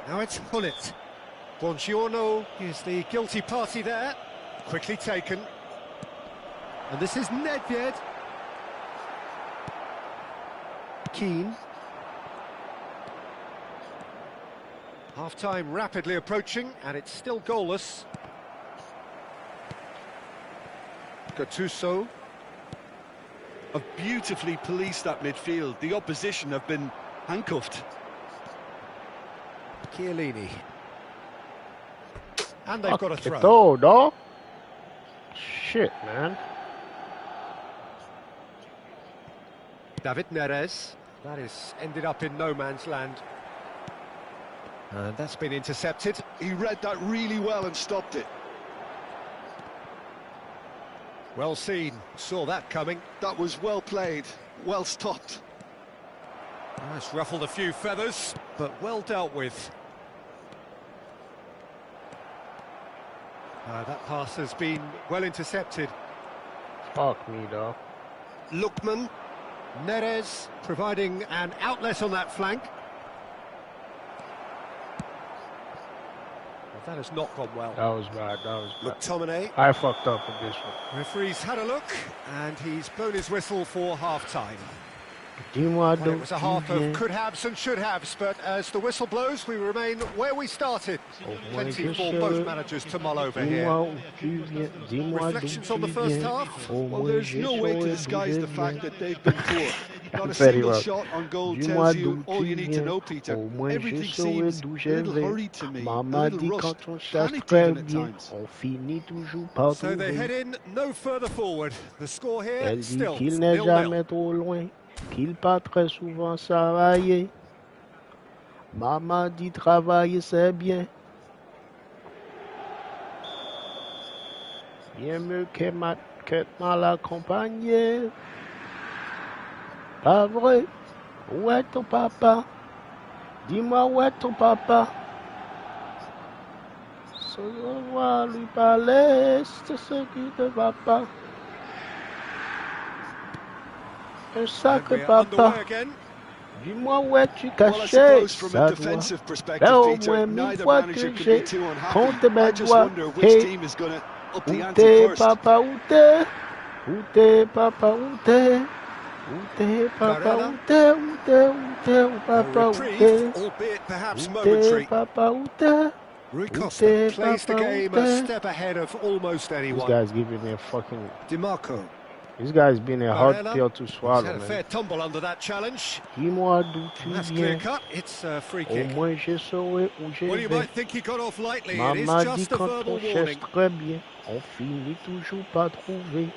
Now it's Hullet. Buongiorno is the guilty party there. Quickly taken. And this is Nedved. Keane. Half-time rapidly approaching, and it's still goalless. Gattuso. Have beautifully policed that midfield. The opposition have been handcuffed. Chiellini. And they've got a throw. Throw, dog. Shit, man. David Neres. That is ended up in no man's land. And that's been intercepted. He read that really well and stopped it. Well seen. Saw that coming. That was well played. Well stopped. That's ruffled a few feathers, but well dealt with. That pass has been well intercepted. Fuck me, dog. Lookman. Neres providing an outlet on that flank. Well, that has not gone well. That was bad. That was bad. McTominay. I fucked up with this one. Referee's had a look, and he's blown his whistle for half-time. Dis-moi Well, it was a half of could-haves and should-haves, but as the whistle blows, we remain where we started. Plenty for both managers to mull over here. Reflections on the first half? Well, there's no way to disguise the fact that they've been poor. Not a single shot on goal tells you all you need to know, Peter. Everything seems a little hurried to me, a little rushed, panicked even at times. So they head in no further forward. The score here Elle dit still qu'il n'est 0-0. jamais trop loin, qu'il pas très souvent travailler. Maman dit travailler c'est bien. Bien mieux que mal accompagné. Pas vrai? Où est ton papa? Dis-moi où est ton papa? Se revoir lui parler, c'est ce qui ne va pas. Un sacré papa. Dis-moi où es-tu caché? Ça doit faire au moins 1000 fois que j'ai compté mes doigts. Hey, où t'es papa, où t'es? Où t'es papa, où t'es? Où t'es papa, où t'es? Où t'es, où t'es, où papa, où t'es? Où t'es papa, où t'es? Rui Costa plays the game a step ahead of almost This anyone. guy's giving me a fucking... DiMarco. This guy's been a hard pill to swallow, He's had a man. fair tumble under that challenge. Dis-moi d'où tu That's clear viens. cut. It's a free Au kick. moins je saurai où je Well, you vais. might think he got off lightly. It is Maman dit just a quand verbal on cherche warning. très bien, on finit toujours par trouver.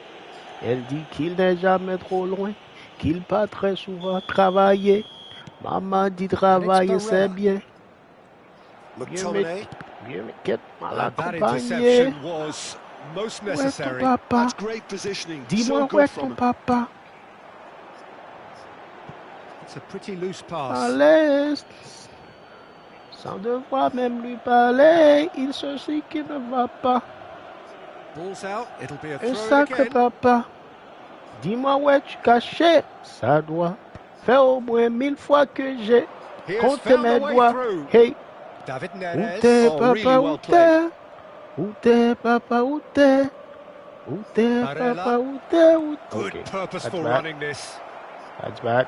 Elle dit qu'il n'est jamais trop loin, qu'il pas très souvent travailler. Maman dit travailler c'est bien. McTominay. Bien mais qu'être mal That accompagné. interception was most Où est ton necessary. papa? That's great positioning. Dis-moi So où good est from ton him. papa? It's a pretty loose pass. À l'est, sans devoir même lui parler, il se sait qu'il ne va pas. Ball's out. It'll be a Un throw sacré again. papa, dis-moi où es-tu caché? Ça doit faire au moins 1000 fois que j'ai He has compté found mes the way doigts. through. Hey, David où Neres. t'es Oh, papa, really où well t'es? Où t'es papa, où t'es? Où t'es Barella. papa, où t'es? Good Okay, purposeful that's bad. running this. That's bad.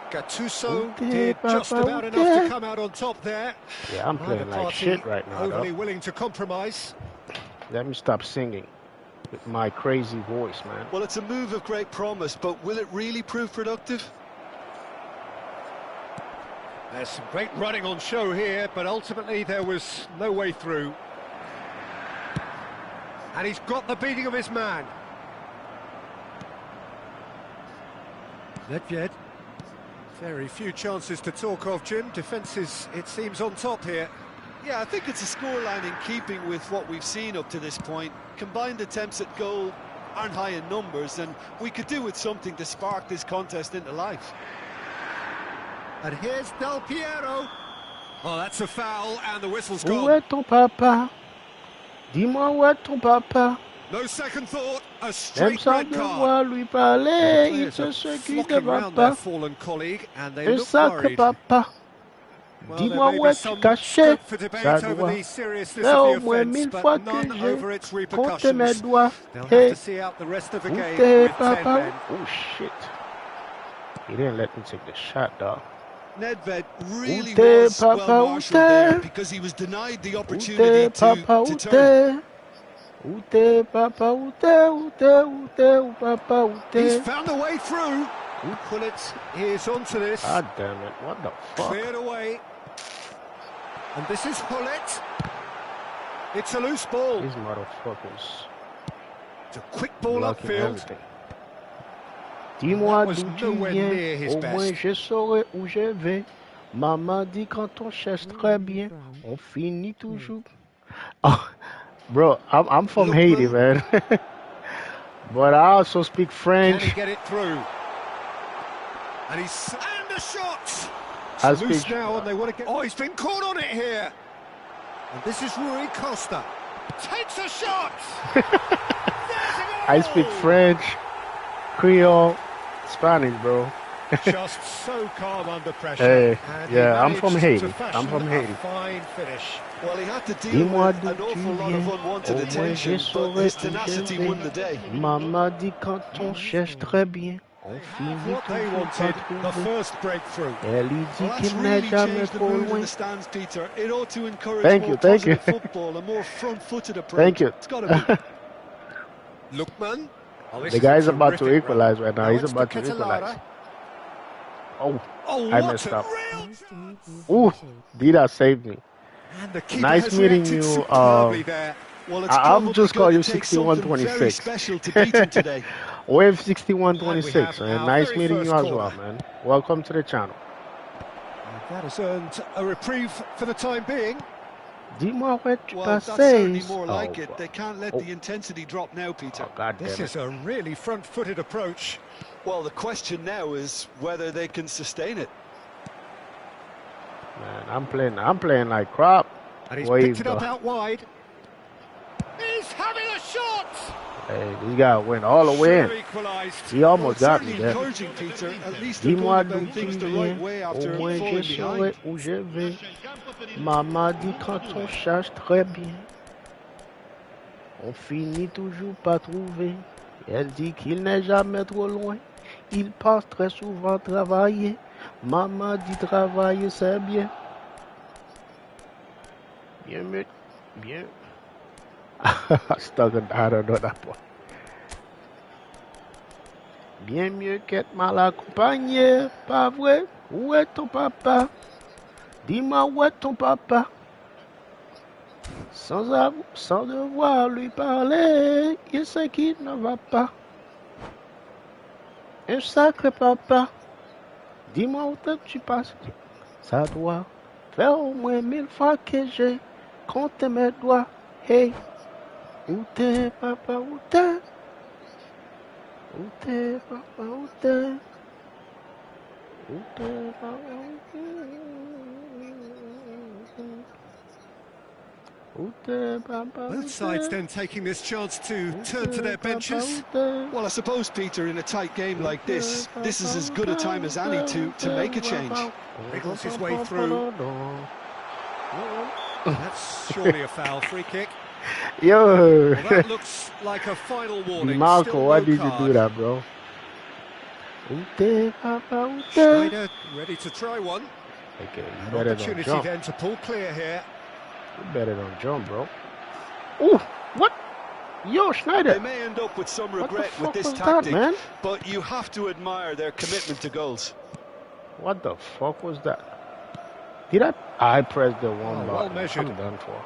Gattuso Ute, did just Papa, about enough to Ute. come out on top there. Yeah, I'm Neither playing like party shit right now, overly though. willing to compromise. Let me stop singing with my crazy voice, man. Well, it's a move of great promise, but will it really prove productive? There's some great running on show here, but ultimately there was no way through. And he's got the beating of his man. Nedved. Very few chances to talk of, Jim. Defence is, it seems, on top here. Yeah, I think it's a scoreline in keeping with what we've seen up to this point. Combined attempts at goal aren't high in numbers, and we could do with something to spark this contest into life. And here's Del Piero. Oh, that's a foul, and the whistle's Où gone. est ton papa? Dis-moi où est ton papa? No second thought, a Même straight sans red card. devoir lui parler, il Players se are ce qui ne flocking va round their pas. fallen colleague, and they Un look sacré worried. papa. Well, Dis-moi there où may be es-tu some caché? scope for debate Ça over doit the seriousness faire au of the moins offence, 1000 but fois que none j'ai over its compté mes repercussions. doigts. They'll have Hey, to see out the rest of the où game t'es with 10 papa? men. Oh shit. He didn't let me take the shot, dog. Nedved really Ute, was Papa, well marshalled there Ute. because he was denied the Où opportunity t'es papa? to Où turn. t'es? Où t'es papa? Où t'es? Où t'es? Où t'es? Où papa? Où He's t'es? found a way through. Pullet is onto this. God damn it, what the fuck? Cleared away. And this is Hullet. It's a loose ball. These motherfuckers. It's a quick ball blocking upfield. everything. Dis-moi was d'où tu nowhere viens, near his au moins best. je saurai où je vais. Maman dit quand on cherche très bien, on finit toujours. Oh, bro, I'm from Haiti, man. But I also speak French. Can he get it through? And the shot. I It's loose speak. now, and they want to get. Oh, he's been caught on it here. And this is Rui Costa. Takes a shot. I speak French, Creole, Spanish, bro. Just so calm under pressure. Hey, And yeah, I'm from managed Haiti. to fashion I'm from Haiti. a fine finish. Well, he had to deal Dis-moi with d'où an tu awful lot of viens, unwanted au moins je attention, but saurai his où je tenacity vais. won the day. Maman dit quand on cherche très bien, on finit What they toujours par wanted, the trouver. first breakthrough. Elle lui dit Well, that's qu'il n'est really jamais changed the trop mood in loin. the stands, Peter. It ought to encourage Thank more you, thank you. positive football, a more front-footed approach. Thank you. It's got to be. Lookman. Oh, this The is a guy's about to terrific run. equalize right now. Now He's it's about to to equalize. Ketelada. Oh, Oh, I what messed a up. real Ooh, Dida saved me. And the keeper Nice has meeting reacted you. superbly there. Well, it's I'll probably just call going you to take something very 6126. special to beat him today. Wave And we 6126. have And our nice very meeting first you as corner. well, man. Welcome to the channel. And that has earned a reprieve for the time being. Dis-moi où tu Well, that's certainly passes. more like it. Oh, They can't let Oh. the intensity drop now, Peter. oh, God This damn is it. a really front-footed approach. Well, the question now is whether they can sustain it. Man, I'm playing like crap. And he's Wave picked it up though. out wide. He's having a shot! Hey, this guy went all the way Should have in. equalised. He almost Well, got it's me certainly there. encouraging, Peter. At least they're Dis-moi going d'où about tu things the right viens, way au after moins je falling saurai behind. où je vais. Lascia il campo per il Maman dit numero quand on 2. cherche très bien, on finit toujours par trouver. Elle dit qu'il n'est jamais trop loin, il passe très souvent travailler. Maman dit travailler c'est bien. Bien mieux, bien. Stuck in, I don't know that one. Bien mieux qu'être mal accompagné, pas vrai? Où est ton papa? Dis-moi où est ton papa? Sans devoir lui parler, il sait qu'il ne va pas. Un sacré papa, dis-moi où tu passes. Ça doit faire au moins 1000 fois que j'ai compté mes doigts. Hey, où t'es papa, où t'es? Où t'es papa, où t'es? Où t'es papa, où t'es? Both sides then taking this chance to turn to their benches. Well, I suppose, Peter, in a tight game like this is as good a time as any to make a change. Wriggles his way through. That's surely a foul. Free kick. Yo, Well, that looks like a final warning. Marco, Still why no did you card. do that, bro? Schneider ready to try one. Okay, you An better don't opportunity jump. then to pull clear here. You better don't jump, bro. Ooh, what? Yo, They Schneider. may end up with some What the regret with fuck this was that, tactic, man? but you have to admire their commitment to goals. What the fuck was that? Did I pressed the one Oh, button. well measured. I'm done for.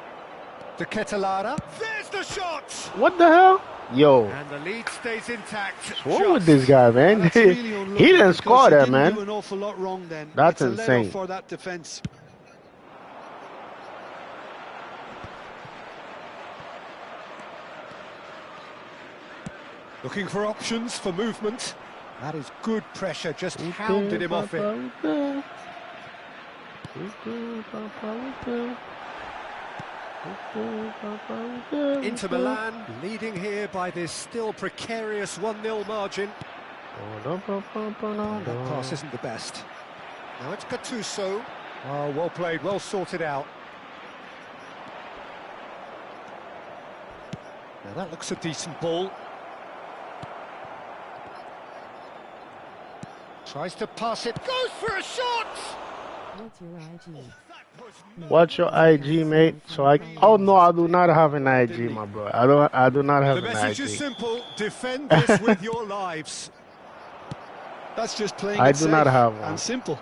To Ketelada. There's the shot! What the hell? Yo, And the lead stays intact. what's wrong with this guy, man? That's really unlucky He didn't because score they there, didn't man. do an awful lot wrong then. That's It's a let-off insane. for that defence. Looking for options for movement. That is good pressure, just hounded him off it. Inter Milan leading here by this still precarious 1-0 margin. That pass isn't the best. Now it's Gattuso. Oh, well played, well sorted out. Now that looks a decent ball. Tries to pass it, goes for a shot! What's your IG? What's your IG, mate? So oh no, I do not have an IG, my bro. I do not have The an message IG. is simple, defend this with your lives. That's just playing I it do not safe have one. and simple.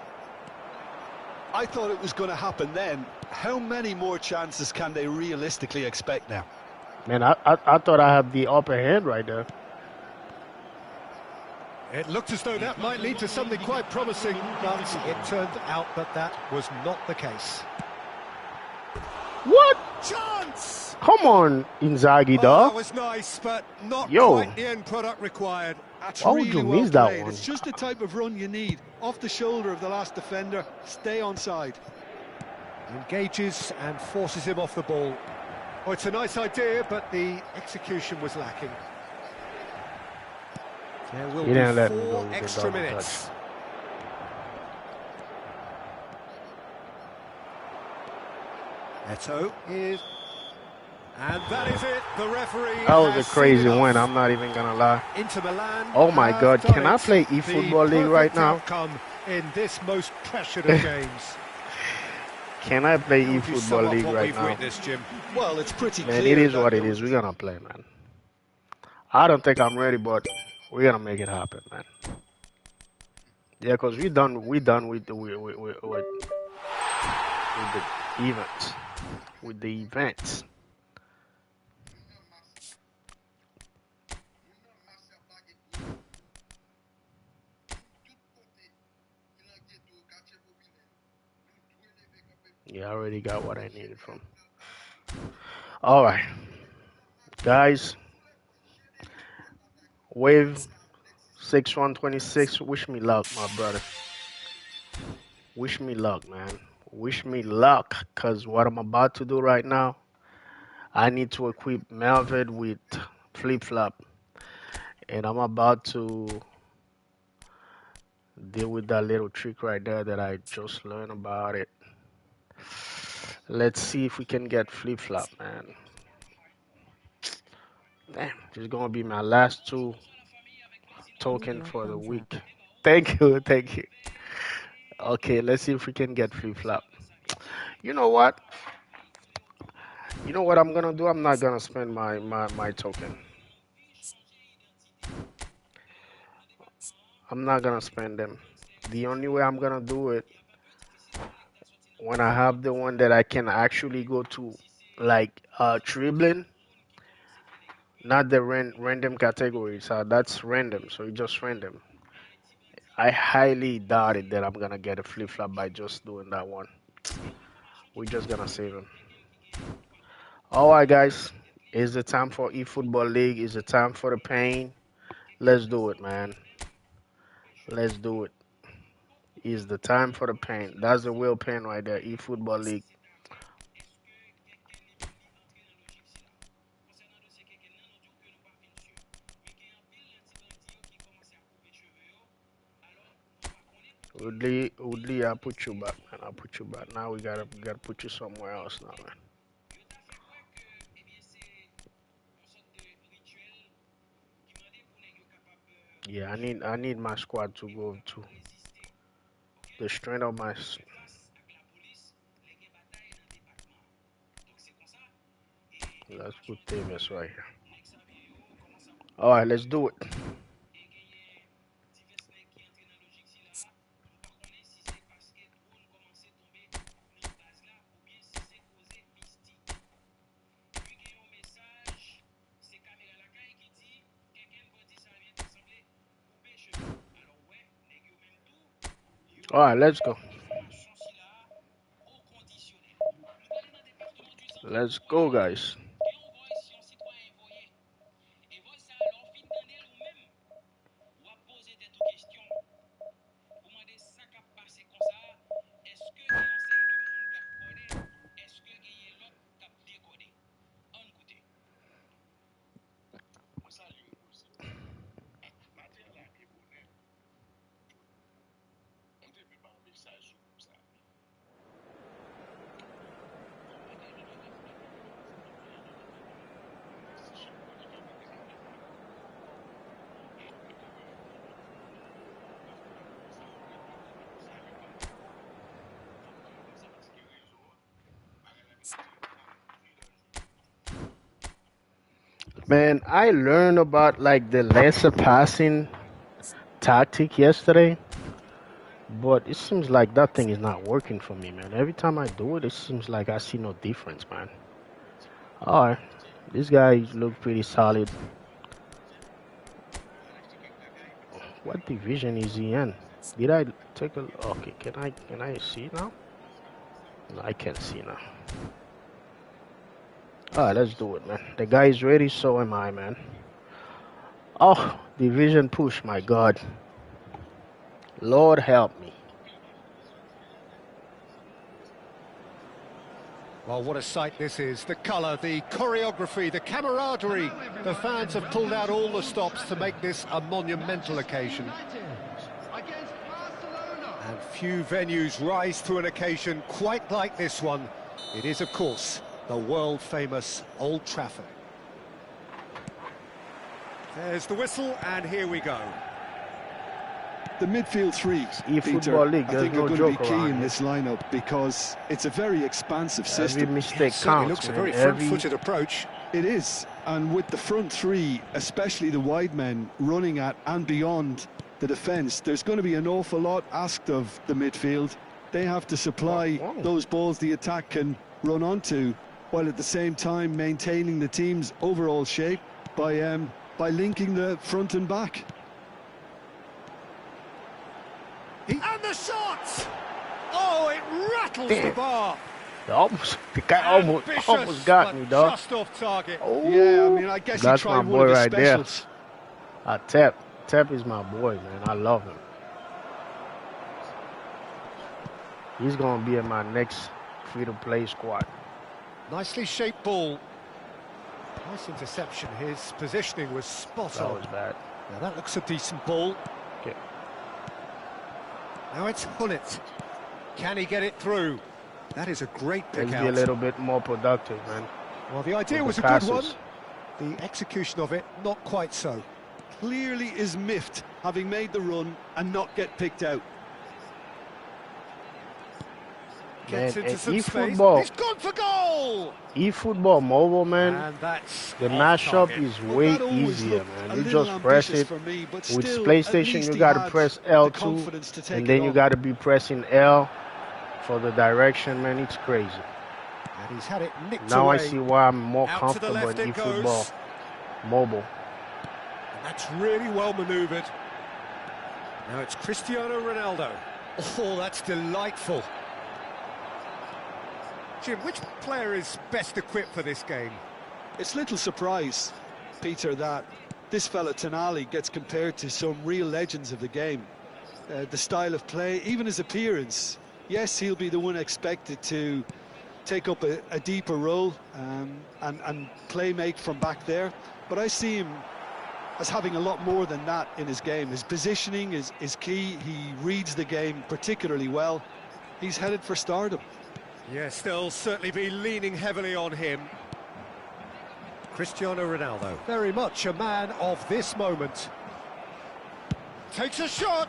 I thought it was going to happen then. How many more chances can they realistically expect now? Man, I thought I had the upper hand right there. It looked as though that might lead to something quite promising, but it turned out that that was not the case. What? Chance! Come on, Inzaghi, Oh, dog. that was nice, but not Yo. quite the end product required. That's Why would really you well miss that played. one? It's just the type of run you need. Off the shoulder of the last defender, stay on side. Engages and forces him off the ball. Oh, it's a nice idea, but the execution was lacking. There will He didn't be let me go 4 with the extra double minutes. Eto is... And that is it. The referee That was a has crazy seen win, enough. I'm not even gonna lie. Inter Milan. Oh my have God, done can I it. play The eFootball League right perfect now? outcome in this most pressured of games. Can I play How would you sum eFootball up League what right we've now? witnessed, Jim? Well, it's pretty Man, clear it is that what it there is. was- We're gonna play, man. I don't think I'm ready, but we're gonna make it happen, man. Yeah, cause we done with the events. With the events. Yeah, I already got what I needed from. All right, guys. Wave 6126. Wish me luck, my brother. Wish me luck, man. Wish me luck, cause what I'm about to do right now, I need to equip Melvin with flip flop, and I'm about to deal with that little trick right there that I just learned about it. Let's see if we can get flip flop, man. Damn, this is gonna be my last 2 token Your for the thumbs week. up. Thank you, thank you. Okay, let's see if we can get flip flop. You know what? You know what I'm gonna do? I'm not gonna spend my token. I'm not gonna spend them. The only way I'm gonna do it when I have the one that I can actually go to, like dribbling, not the random categories. That's random, so it's just random. I highly doubt it that I'm gonna get a flip flop by just doing that one. We're just gonna save him. All right, guys. It's the time for eFootball League. It's the time for the pain. Let's do it, man. Let's do it. It's the time for the pain. That's the real pain right there. eFootball League. Woodley, I put you back, man. I put you back. Now we gotta put you somewhere else now, man. Yeah, I need my squad to go to the strength of my. Let's put Davis right here. All right, let's do it. All right, let's go. Let's go, guys. Man, I learned about like the lesser passing tactic yesterday. But it seems like that thing is not working for me, man. Every time I do it, it seems like I see no difference, man. Alright, this guy looks pretty solid. What division is he in? Did I take a look? Okay, can I see now? No, I can't see now. Alright, let's do it, man. The guy is ready, so am I, man. Oh, division push, my God. Lord help me. Well, what a sight this is. The colour, the choreography, the camaraderie. The fans have pulled out all the stops to make this a monumental occasion. And few venues rise to an occasion quite like this one. It is, of course, the world-famous Old Trafford. There's the whistle, and here we go. The midfield three, eFootball League, I think no are going joke to be key around in here. this lineup because it's a very expansive Every system. mistake Certainly counts, looks a man. very Every front-footed approach. It is, and with the front three, especially the wide men, running at and beyond the defence, there's going to be an awful lot asked of the midfield. They have to supply those balls the attack can run onto, while at the same time maintaining the team's overall shape by linking the front and back. And the shot! Oh, it rattles the bar. the guy almost got me, dog. Just off target. Oh, Yeah, I mean, I guess he that's tried my one boy of his right there. specials. Tep is my boy, man. I love him. He's gonna be in my next free-to-play squad. Nicely shaped ball. Nice interception. His positioning was spot That on. was bad. Now that looks a decent ball. Okay. Now it's Hullet. Can he get it through? That is a great pick Let's out. be a little bit more productive, man. Well, the idea was with a the good one. passes. The execution of it, not quite so. Clearly is miffed, having made the run and not get picked out. Gets Man, into and some space. eFootball. He's gone for goal! eFootball mobile, man. And that's The off mashup target. is Well, way that always easier, looked man. a You little just press ambitious it. for me, but With still, PlayStation, at least you he gotta had press the L2, confidence to take and then it you on. gotta be pressing L for the direction, man. It's crazy. And he's had it nicked Now away. I see why I'm more Out to the comfortable left in it eFootball goes. mobile. And that's really well manoeuvred. Now it's Cristiano Ronaldo. Oh, that's delightful. Jim, which player is best equipped for this game? It's little surprise, Peter, that this fella Tonali gets compared to some real legends of the game. The style of play, even his appearance. Yes, he'll be the one expected to take up a deeper role and play make from back there. But I see him as having a lot more than that in his game. His positioning is key. He reads the game particularly well. He's headed for stardom. Yes, they'll certainly be leaning heavily on him. Cristiano Ronaldo, very much a man of this moment. Takes a shot,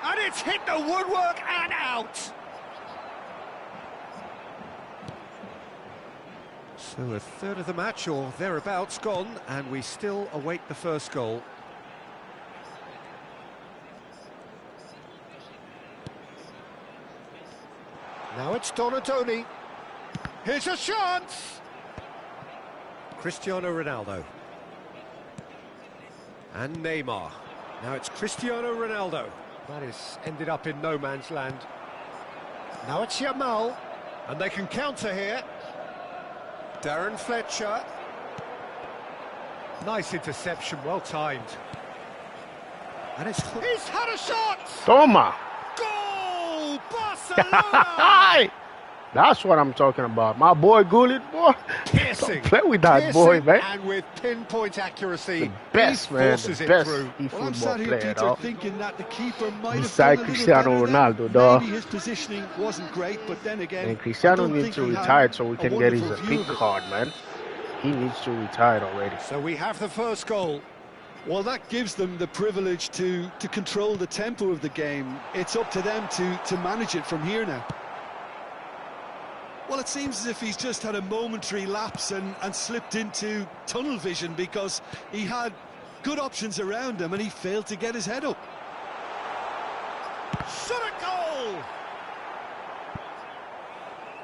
and it's hit the woodwork and out. So a third of the match, or thereabouts, gone, and we still await the first goal. Now it's Donadoni. Here's a chance! Cristiano Ronaldo. And Neymar. Now it's Cristiano Ronaldo. That is ended up in no man's land. Now it's Yamal. And they can counter here. Darren Fletcher. Nice interception, well timed. And it's... He's had a shot! Toma! Goal! Barcelona! That's what I'm talking about. My boy Gullit, boy. Piercing. Don't play with that boy, man. And with pinpoint accuracy, The best, he man. forces The it best through. Well, I'm eFootball sat here, player, Peter, dog. thinking that the keeper might have Beside done a little Cristiano better there. Ronaldo, dog. Maybe his positioning wasn't great, but then again, And Cristiano I don't needs think to he had retire so we a can get his wonderful view pink of it. card, man. He needs to retire already. So we have the first goal. Well, that gives them the privilege to control the tempo of the game. It's up to them to manage it from here now. Well, it seems as if he's just had a momentary lapse and slipped into tunnel vision because he had good options around him and he failed to get his head up. Shot at goal!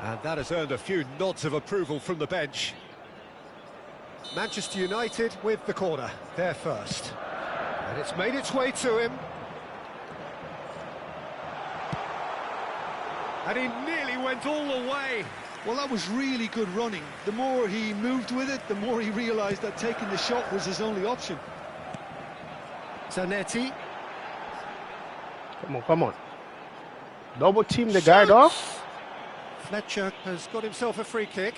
And that has earned a few nods of approval from the bench. Manchester United with the corner, they're first. And it's made its way to him. And he nearly went all the way. Well, that was really good running. The more he moved with it, the more he realised that taking the shot was his only option. Zanetti. Come on, come on. Double team the guy off. Fletcher has got himself a free kick.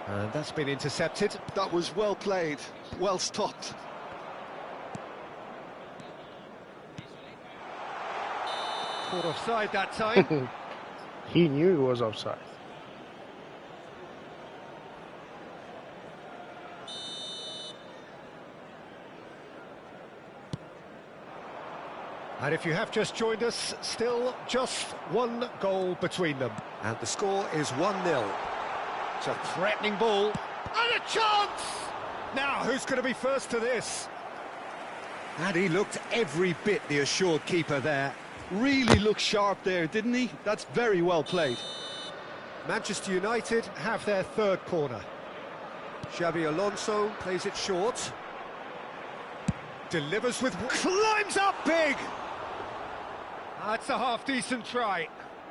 And that's been intercepted. That was well played, well stopped. Caught offside that time. He knew he was offside. And if you have just joined us, still just one goal between them. And the score is 1-0. It's a threatening ball. And a chance! Now, who's going to be first to this? And he looked every bit the assured keeper there. Really looked sharp there, didn't he? That's very well played. Manchester United have their third corner. Xabi Alonso plays it short. Delivers with... climbs up big! That's a half-decent try.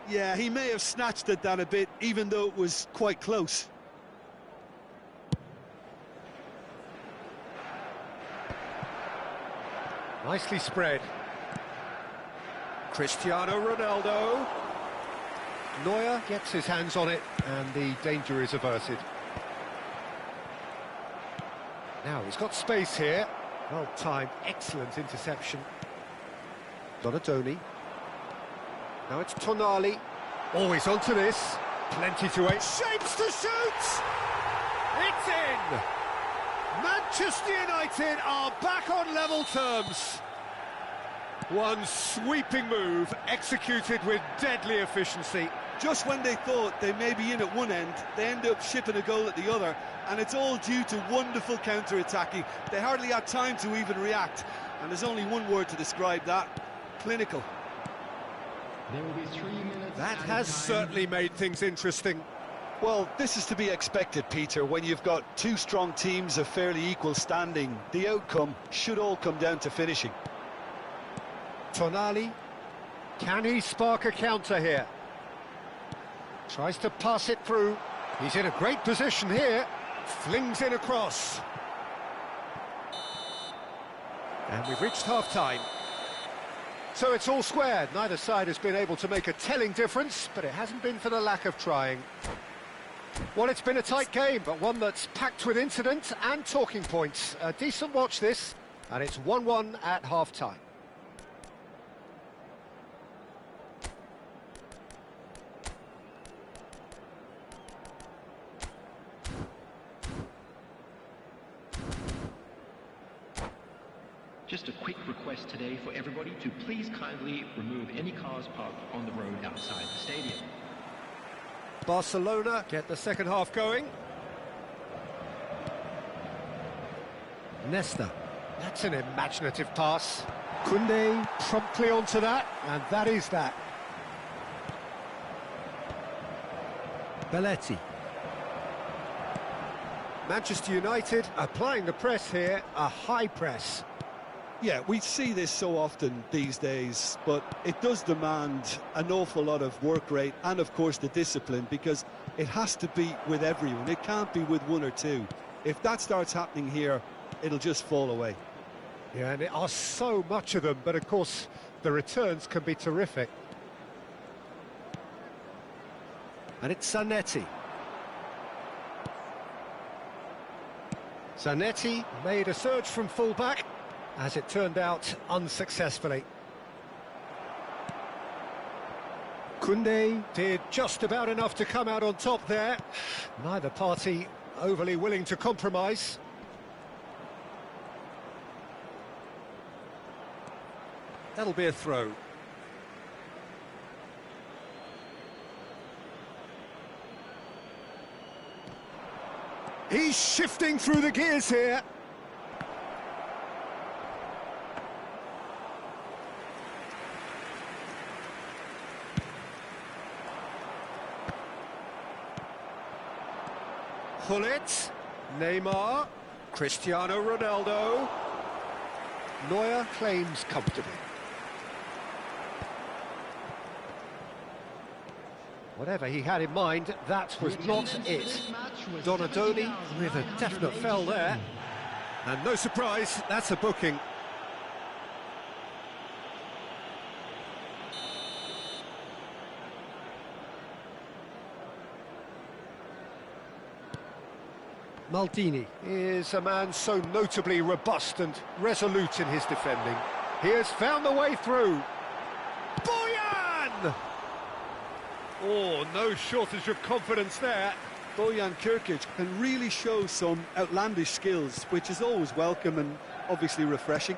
Yeah, he may have snatched at that a bit, even though it was quite close. Nicely spread. Cristiano Ronaldo. Neuer gets his hands on it, and the danger is averted. Now, he's got space here. Well-timed, excellent interception. Donadoni. Now it's Tonali. Always onto this. Plenty to aim. Shapes to shoot! It's in! Manchester United are back on level terms. One sweeping move, executed with deadly efficiency. Just when they thought they may be in at one end, they end up shipping a goal at the other, and it's all due to wonderful counter-attacking. They hardly had time to even react, and there's only one word to describe that: clinical. There will be 3 minutes. That has certainly made things interesting. Well, this is to be expected, Peter, when you've got two strong teams of fairly equal standing. The outcome should all come down to finishing. Tonali, can he spark a counter here? Tries to pass it through. He's in a great position here. Flings in across. And we've reached half-time. So it's all squared. Neither side has been able to make a telling difference, but it hasn't been for the lack of trying. Well, it's been a tight game, but one that's packed with incident and talking points. A decent watch this, and it's 1-1 at half-time. Just a quick request today for everybody to please kindly remove any cars parked on the road outside the stadium. Barcelona get the second half going. Nesta, that's an imaginative pass. Koundé promptly onto that, and that is that. Belletti. Manchester United applying the press here, a high press. Yeah, we see this so often these days, but it does demand an awful lot of work rate and, of course, the discipline, because it has to be with everyone. It can't be with one or two. If that starts happening here, it'll just fall away. Yeah, and there are so much of them, but, of course, the returns can be terrific. And it's Zanetti. Zanetti made a surge from full-back. As it turned out, unsuccessfully. Koundé did just about enough to come out on top there. Neither party overly willing to compromise. That'll be a throw. He's shifting through the gears here. Gullit, Neymar, Cristiano Ronaldo. Neuer claims comfortably. Whatever he had in mind, that was not it. Donadoni with a definite fell there. And no surprise, that's a booking. Maldini is a man so notably robust and resolute in his defending. He has found the way through. Bojan! Oh, no shortage of confidence there. Bojan Kirkic can really show some outlandish skills, which is always welcome and obviously refreshing.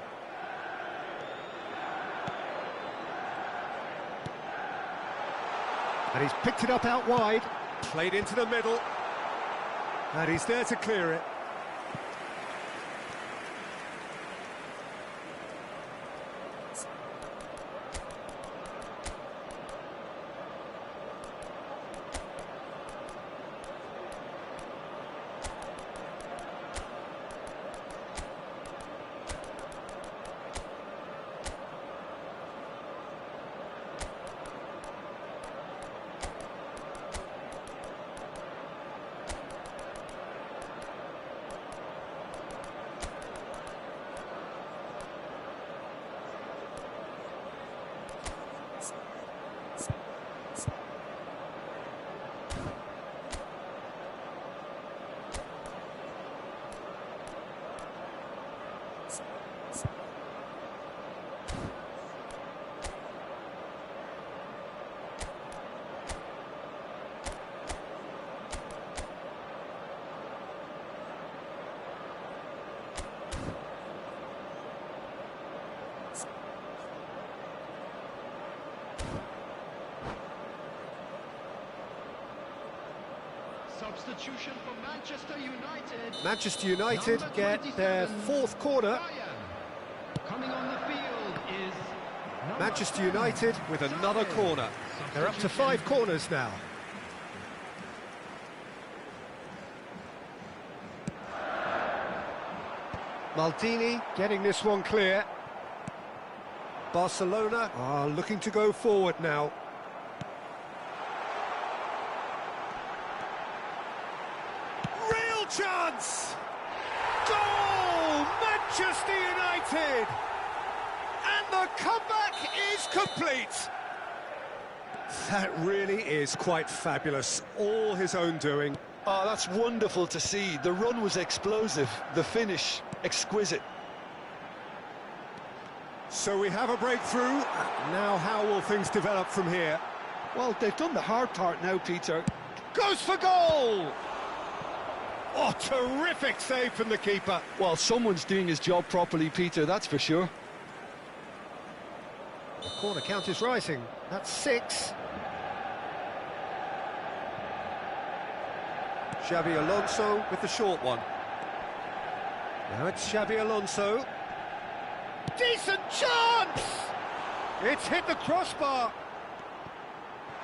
And he's picked it up out wide, played into the middle, and he's there to clear it. Substitution for Manchester United. Manchester United get their fourth corner. Coming on the field is Manchester United with another corner. They're up to 5 corners now. Maldini getting this one clear. Barcelona are looking to go forward now. Real chance! Goal! Manchester United! And the comeback is complete! That really is quite fabulous. All his own doing. Oh, that's wonderful to see. The run was explosive, the finish exquisite. So we have a breakthrough. Now how will things develop from here? Well, they've done the hard part now, Peter. Goes for goal! Oh, terrific save from the keeper. Well, someone's doing his job properly, Peter, that's for sure. The corner count is rising. That's 6. Xabi Alonso with the short one. Now it's Xabi Alonso. Decent chance! It's hit the crossbar.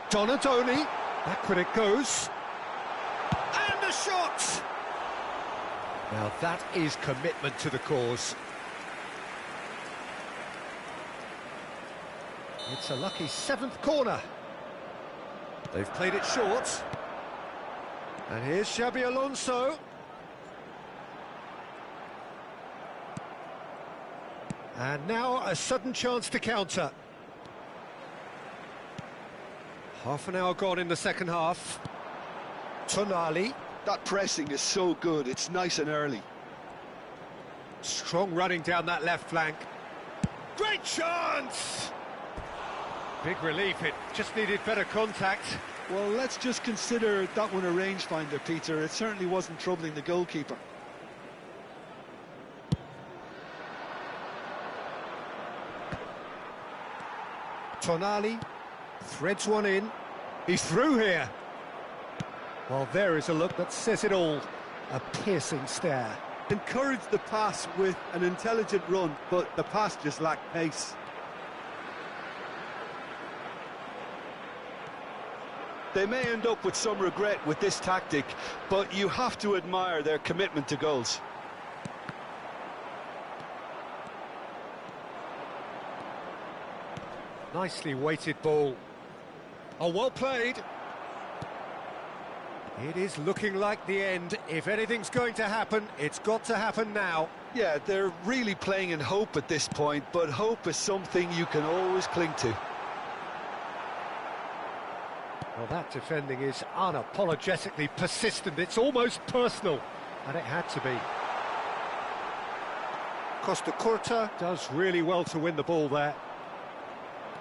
Donadoni. Backward it goes. And the shot! Now that is commitment to the cause. It's a lucky 7th corner. They've played it short. And here's Xabi Alonso. And now a sudden chance to counter. Half an hour gone in the second half. Tonali. That pressing is so good, it's nice and early. Strong running down that left flank. Great chance! Big relief, it just needed better contact. Well, let's just consider that one a rangefinder, Peter. It certainly wasn't troubling the goalkeeper. Tonali threads one in. He's through here. Well, there is a look that says it all. A piercing stare. Encouraged the pass with an intelligent run, but the pass just lacked pace. They may end up with some regret with this tactic, but you have to admire their commitment to goals. Nicely weighted ball. Oh, well played. It is looking like the end. If anything's going to happen, it's got to happen now. Yeah, they're really playing in hope at this point, but hope is something you can always cling to. Well, that defending is unapologetically persistent. It's almost personal, and it had to be. Costa Curta does really well to win the ball there.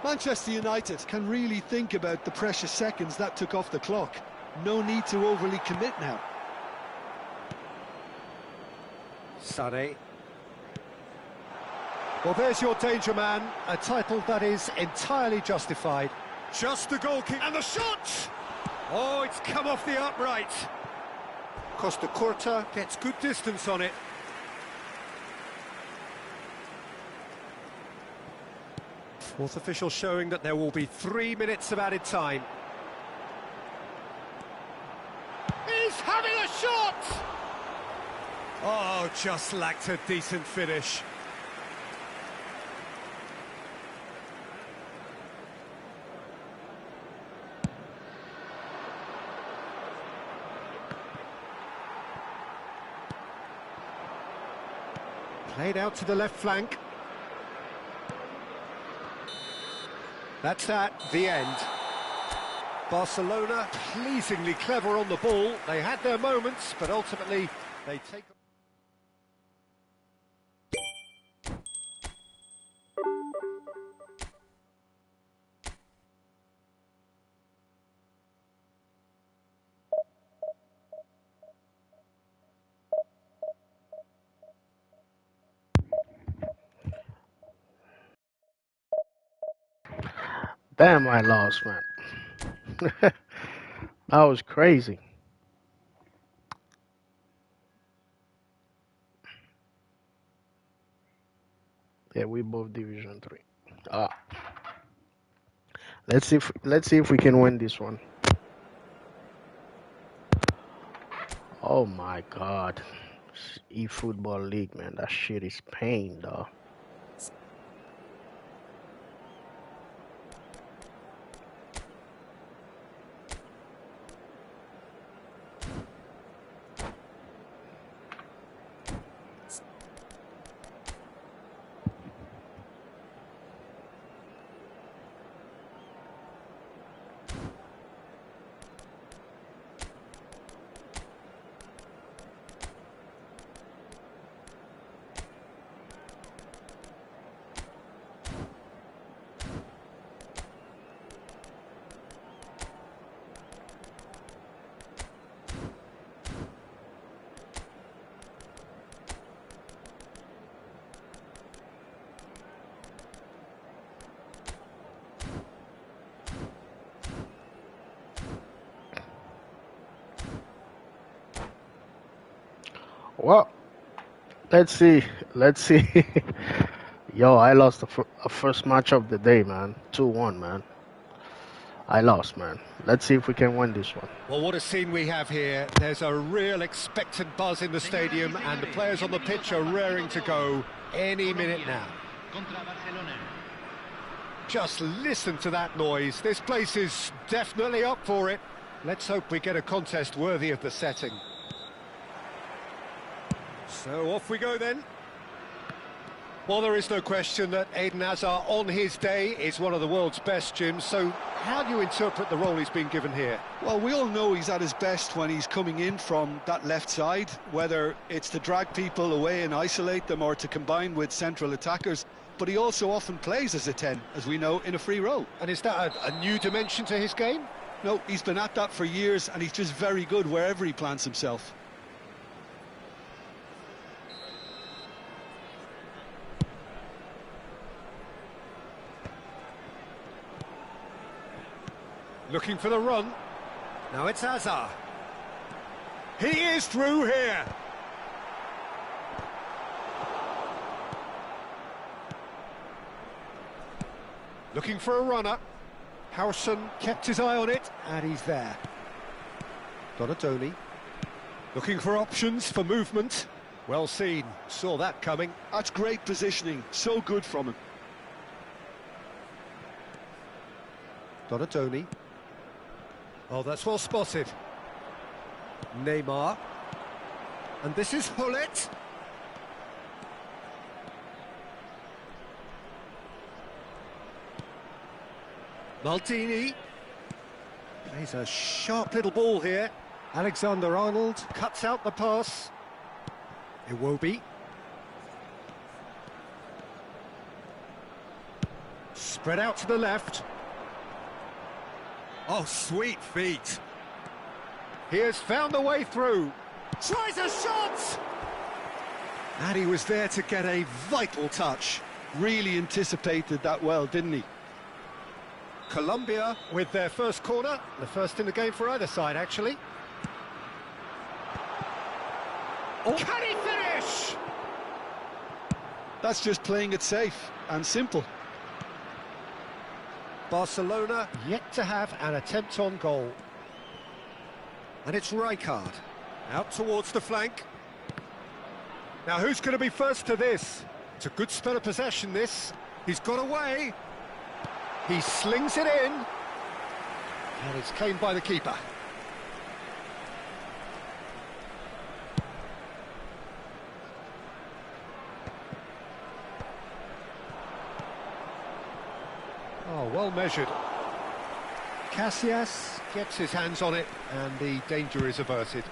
Manchester United can really think about the precious seconds that took off the clock. No need to overly commit now. Sané. Well, there's your danger man, a title that is entirely justified. Just the goalkeeper, and the shot! Oh, it's come off the upright. Costa Curta gets good distance on it. Fourth official showing that there will be 3 minutes of added time. He's having a shot! Oh, just lacked a decent finish. Played out to the left flank. That's that, the end. Barcelona pleasingly clever on the ball. They had their moments, but ultimately they take... Damn, I lost, man. That was crazy. Yeah, we both Division 3. Let's see if we can win this one. Oh my God, eFootball League, man, that shit is pain, though. Well, let's see. Yo, I lost the first match of the day, man. 2-1, man. I lost, man. Let's see if we can win this one. Well, what a scene we have here. There's a real expectant buzz in the stadium, and the players on the pitch are raring to go any minute now. Just listen to that noise. This place is definitely up for it. Let's hope we get a contest worthy of the setting. So off we go then. Well, there is no question that Eden Hazard on his day is one of the world's best, Jim. So how do you interpret the role he's been given here? Well, we all know he's at his best when he's coming in from that left side, whether it's to drag people away and isolate them or to combine with central attackers. But he also often plays as a 10, as we know, in a free role. And is that a new dimension to his game? No, he's been at that for years, and he's just very good wherever he plants himself. Looking for the run. Now it's Hazard. He is through here. Looking for a runner. Howson kept his eye on it, and he's there. Donatoni. Looking for options for movement. Well seen. Saw that coming. That's great positioning. So good from him. Donatoni. Oh, that's well spotted. Neymar. And this is Hullet. Maldini. Plays a sharp little ball here. Alexander-Arnold cuts out the pass. Iwobi. Spread out to the left. Oh, sweet feet. He has found the way through. Tries a shot! And he was there to get a vital touch. Really anticipated that well, didn't he? Colombia with their first corner. The first in the game for either side, actually. Oh. Can he finish? That's just playing it safe and simple. Barcelona yet to have an attempt on goal. And it's Rijkaard. Out towards the flank. Now who's going to be first to this? It's a good spell of possession, this. He's got away. He slings it in. And it's claimed by the keeper. Oh, well measured. Casillas gets his hands on it, and the danger is averted.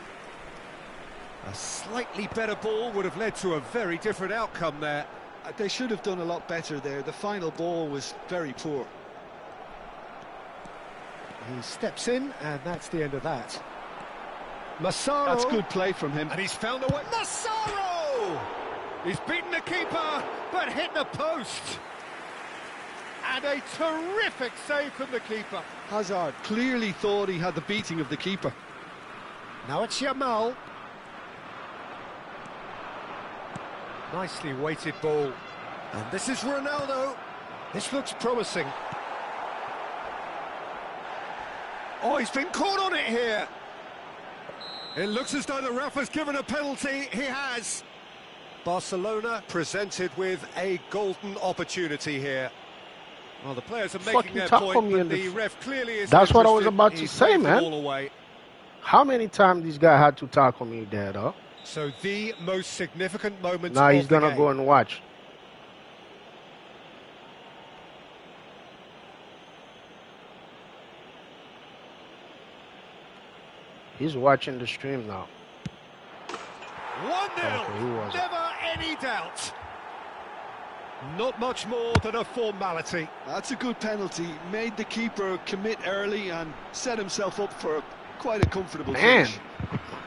A slightly better ball would have led to a very different outcome there. They should have done a lot better there. The final ball was very poor. He steps in, and that's the end of that. Massaro. That's good play from him. And he's found a way. Massaro! He's beaten the keeper, but hit the post. And a terrific save from the keeper. Hazard clearly thought he had the beating of the keeper. Now it's Yamal. Nicely weighted ball. And this is Ronaldo. This looks promising. Oh, he's been caught on it here. It looks as though the ref has given a penalty. He has. Barcelona presented with a golden opportunity here. Well, the players are making their point, but the ref clearly is. That's what I was about to say, man. Away. How many times this guy had to tackle me there, though? So the most significant moment. Now he's gonna go and watch. He's watching the stream now. 1-0. Never any doubt. Not much more than a formality. That's a good penalty. Made the keeper commit early and set himself up for quite a comfortable finish.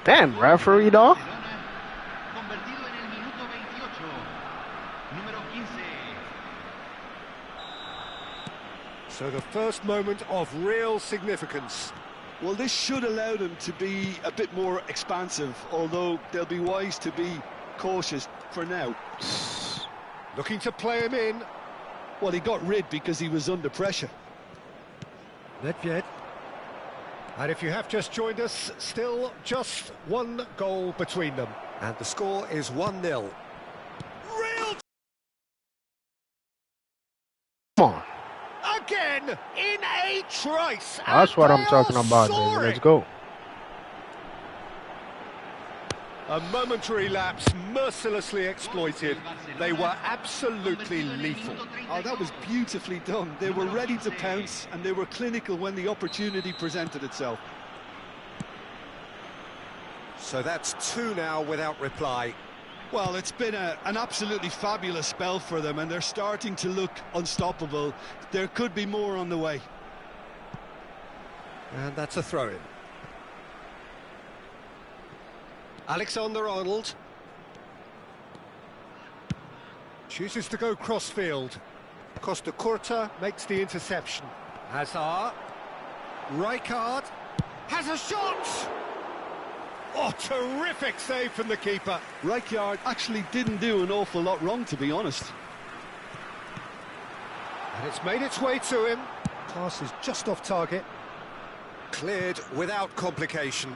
Damn, referee, though. So the first moment of real significance. Well, this should allow them to be a bit more expansive, although they'll be wise to be cautious for now. Looking to play him in. Well, he got rid because he was under pressure. Nedved. And if you have just joined us, still just one goal between them. And the score is 1-0. Real. Come on. Again, in a trice. That's what I'm talking about, baby. Let's go. A momentary lapse, mercilessly exploited. They were absolutely lethal. Oh, that was beautifully done. They were ready to pounce, and they were clinical when the opportunity presented itself. So that's 2 now without reply. Well, it's been an absolutely fabulous spell for them, and they're starting to look unstoppable. There could be more on the way. And that's a throw-in. Alexander-Arnold chooses to go cross-field. Costa Curta makes the interception. Hazard. Rijkaard has a shot! Oh, terrific save from the keeper. Rijkaard actually didn't do an awful lot wrong, to be honest. And it's made its way to him. Pass is just off target. Cleared without complication.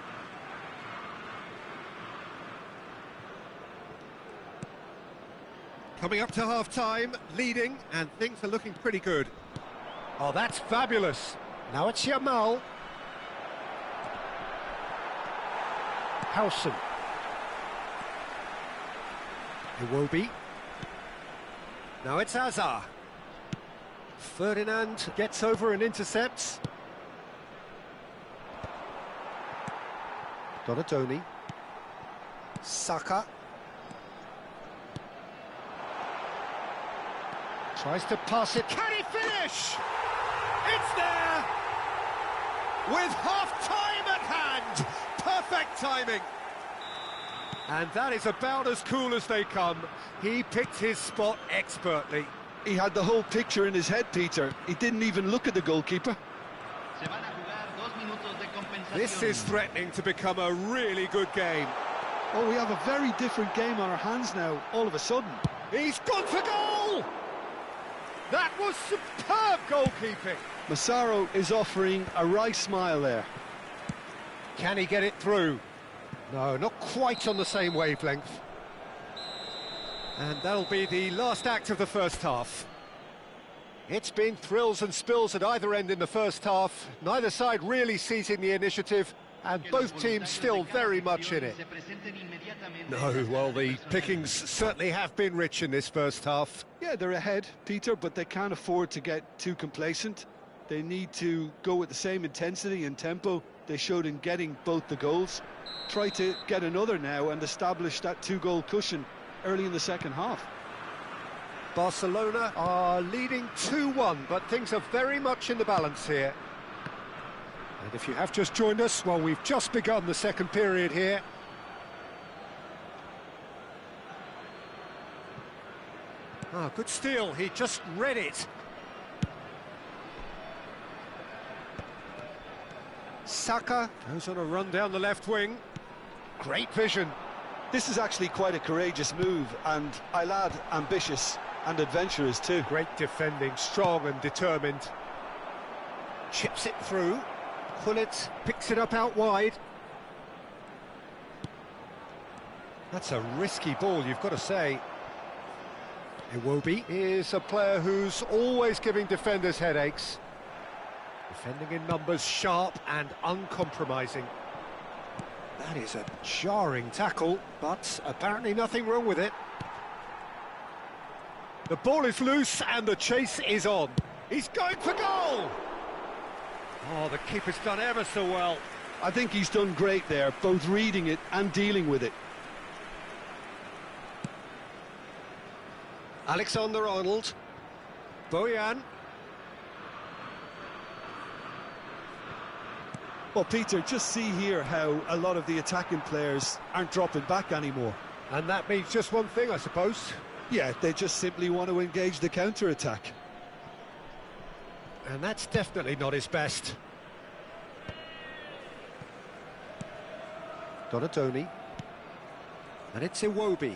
Coming up to half-time, leading, and things are looking pretty good. Oh, that's fabulous. Now it's Yamal. Howson. Iwobi. Now it's Azar. Ferdinand gets over and intercepts. Donatoni. Saka. Tries to pass it. Can he finish? It's there! With half-time at hand! Perfect timing! And that is about as cool as they come. He picked his spot expertly. He had the whole picture in his head, Peter. He didn't even look at the goalkeeper. This is threatening to become a really good game. Oh, we have a very different game on our hands now, all of a sudden. He's gone for goal! That was superb goalkeeping. Massaro is offering a wry smile there. Can he get it through? No, not quite on the same wavelength. And that'll be the last act of the first half. It's been thrills and spills at either end in the first half. Neither side really seizing the initiative, and both teams still very much in it. No, well, the pickings certainly have been rich in this first half. Yeah, they're ahead, Peter, but they can't afford to get too complacent. They need to go with the same intensity and tempo they showed in getting both the goals. Try to get another now and establish that two-goal cushion early in the second half. Barcelona are leading 2-1, but things are very much in the balance here. And if you have just joined us, well, we've just begun the second period here. Ah, good steal, he just read it. Saka goes on a run down the left wing. Great vision. This is actually quite a courageous move, and Aylad ambitious and adventurous too. Great defending, strong and determined. Chips it through. Pullet picks it up out wide. That's a risky ball, you've got to say. Iwobi is a player who's always giving defenders headaches. Defending in numbers, sharp and uncompromising. That is a jarring tackle, but apparently nothing wrong with it. The ball is loose and the chase is on. He's going for goal! Oh, the keeper's done ever so well. I think he's done great there, both reading it and dealing with it. Alexander-Arnold. Bojan. Well, Peter, just see here how a lot of the attacking players aren't dropping back anymore. And that means just one thing, I suppose. Yeah, they just simply want to engage the counter-attack. And that's definitely not his best. Donatoni. And it's Iwobi.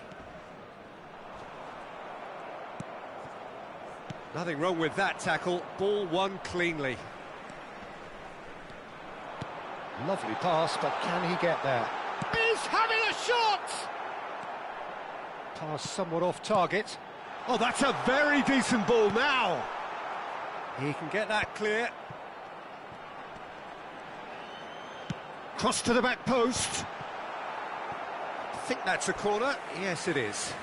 Nothing wrong with that tackle. Ball won cleanly. Lovely pass, but can he get there? He's having a shot! Pass somewhat off target. Oh, that's a very decent ball now. He can get that clear. Cross to the back post. I think that's a corner. Yes, it is.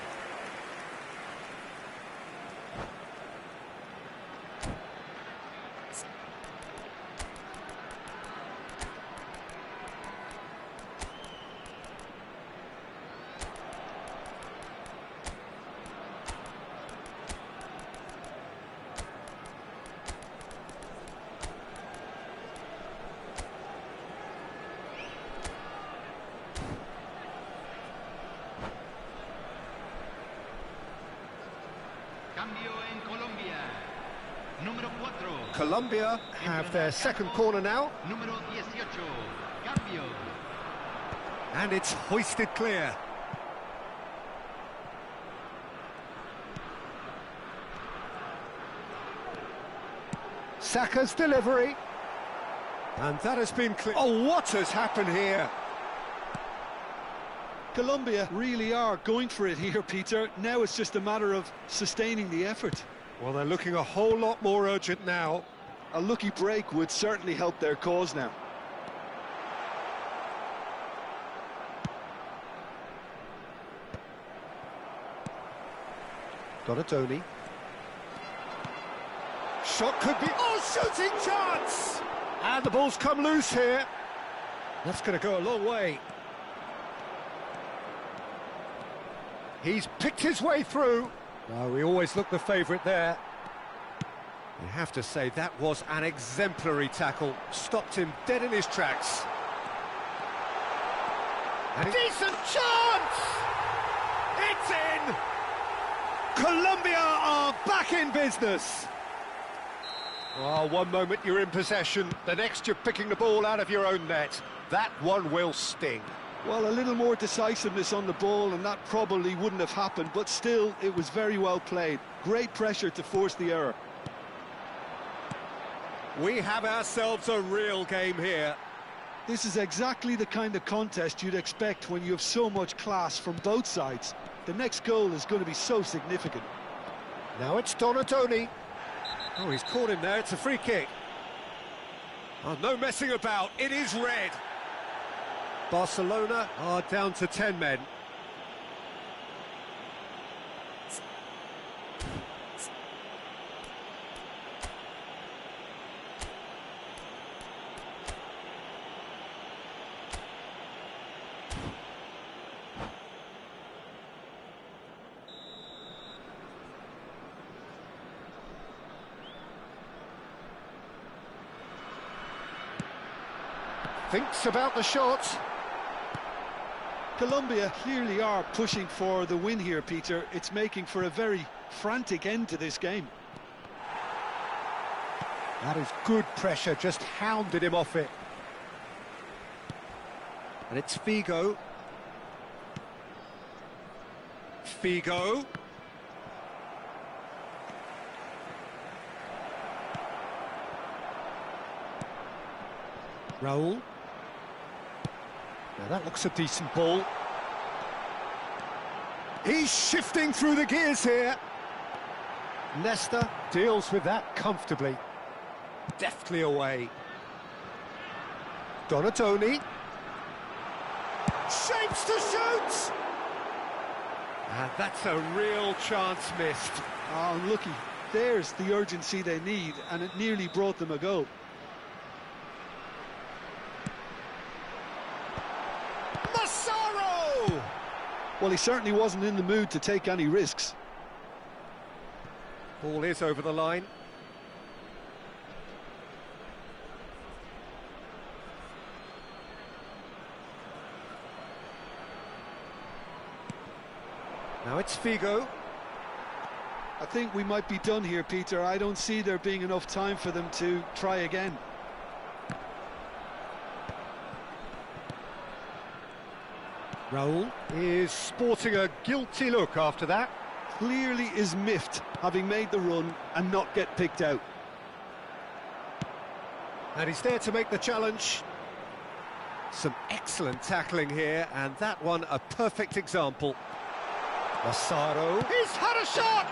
Colombia have their second corner now. And it's hoisted clear. Saka's delivery. And that has been clear. Oh, what has happened here? Colombia really are going for it here, Peter. Now it's just a matter of sustaining the effort. Well, they're looking a whole lot more urgent now. A lucky break would certainly help their cause now. Donatoni. Shot could be... Oh, shooting chance! And the ball's come loose here. That's going to go a long way. He's picked his way through. Oh, we always look the favourite there. You have to say that was an exemplary tackle. Stopped him dead in his tracks. And decent chance! It's in! Colombia are back in business. Oh, one moment you're in possession, the next you're picking the ball out of your own net. That one will sting. Well, a little more decisiveness on the ball and that probably wouldn't have happened, but still, it was very well played. Great pressure to force the error. We have ourselves a real game here. This is exactly the kind of contest you'd expect when you have so much class from both sides. The next goal is going to be so significant. Now it's Donatoni. Oh, he's caught him there, it's a free kick. Oh, no messing about, it is red. Barcelona are down to 10 men. Thinks about the shot. Colombia clearly are pushing for the win here, Peter. It's making for a very frantic end to this game. That is good pressure, just hounded him off it. And it's Figo. Figo. Raul. Now that looks a decent ball. He's shifting through the gears here. Nesta deals with that comfortably. Deftly away. Donatoni. Shapes to shoot! And that's a real chance missed. Oh, unlucky. There's the urgency they need, and it nearly brought them a goal. Well, he certainly wasn't in the mood to take any risks. Ball is over the line. Now it's Figo. I think we might be done here, Peter. I don't see there being enough time for them to try again. Raul is sporting a guilty look after that. Clearly is miffed, having made the run and not get picked out. And he's there to make the challenge. Some excellent tackling here, and that one a perfect example. Massaro. He's had a shot!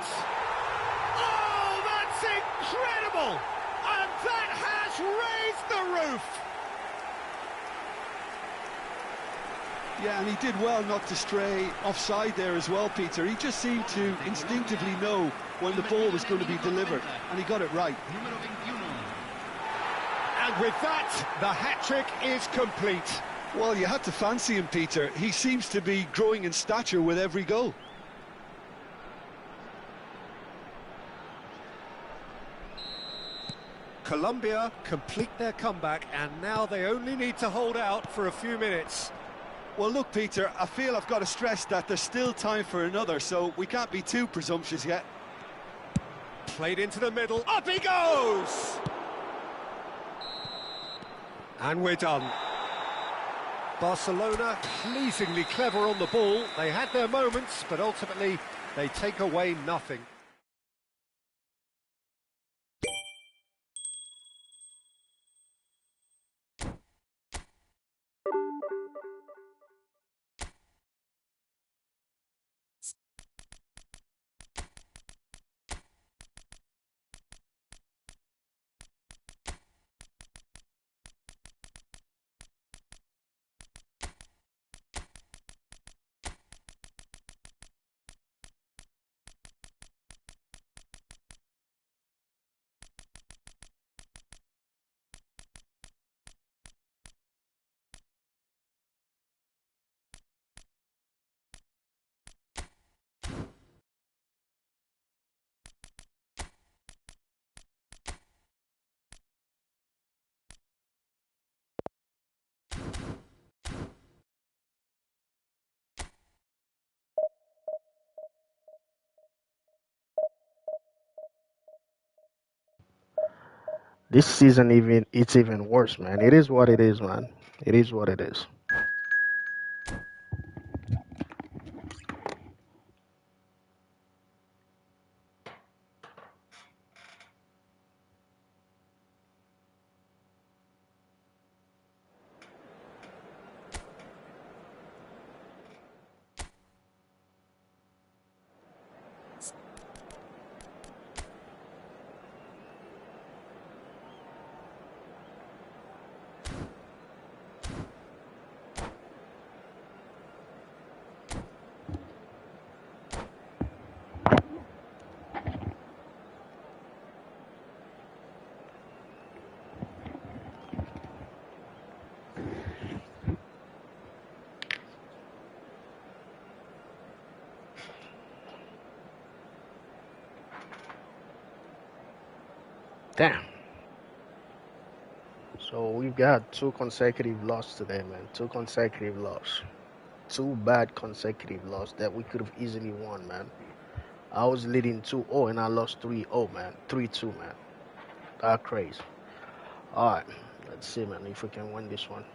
Oh, that's incredible! And that has raised the roof! Yeah, and he did well not to stray offside there as well, Peter. He just seemed to instinctively know when the ball was going to be delivered, and he got it right. And with that, the hat-trick is complete. Well, you had to fancy him, Peter. He seems to be growing in stature with every goal. Colombia complete their comeback, and now they only need to hold out for a few minutes. Well, look, Peter, I feel I've got to stress that there's still time for another, so we can't be too presumptuous yet. Played into the middle, up he goes! And we're done. Barcelona pleasingly clever on the ball. They had their moments, but ultimately they take away nothing. This season it's even worse, man. It is what it is, man. It is what it is. Damn. So we've got 2 consecutive losses today, man. 2 consecutive losses. 2 bad consecutive losses that we could have easily won, man. I was leading 2-0 and I lost 3-0, man. 3-2, man. That's crazy. Alright, let's see, man, if we can win this one.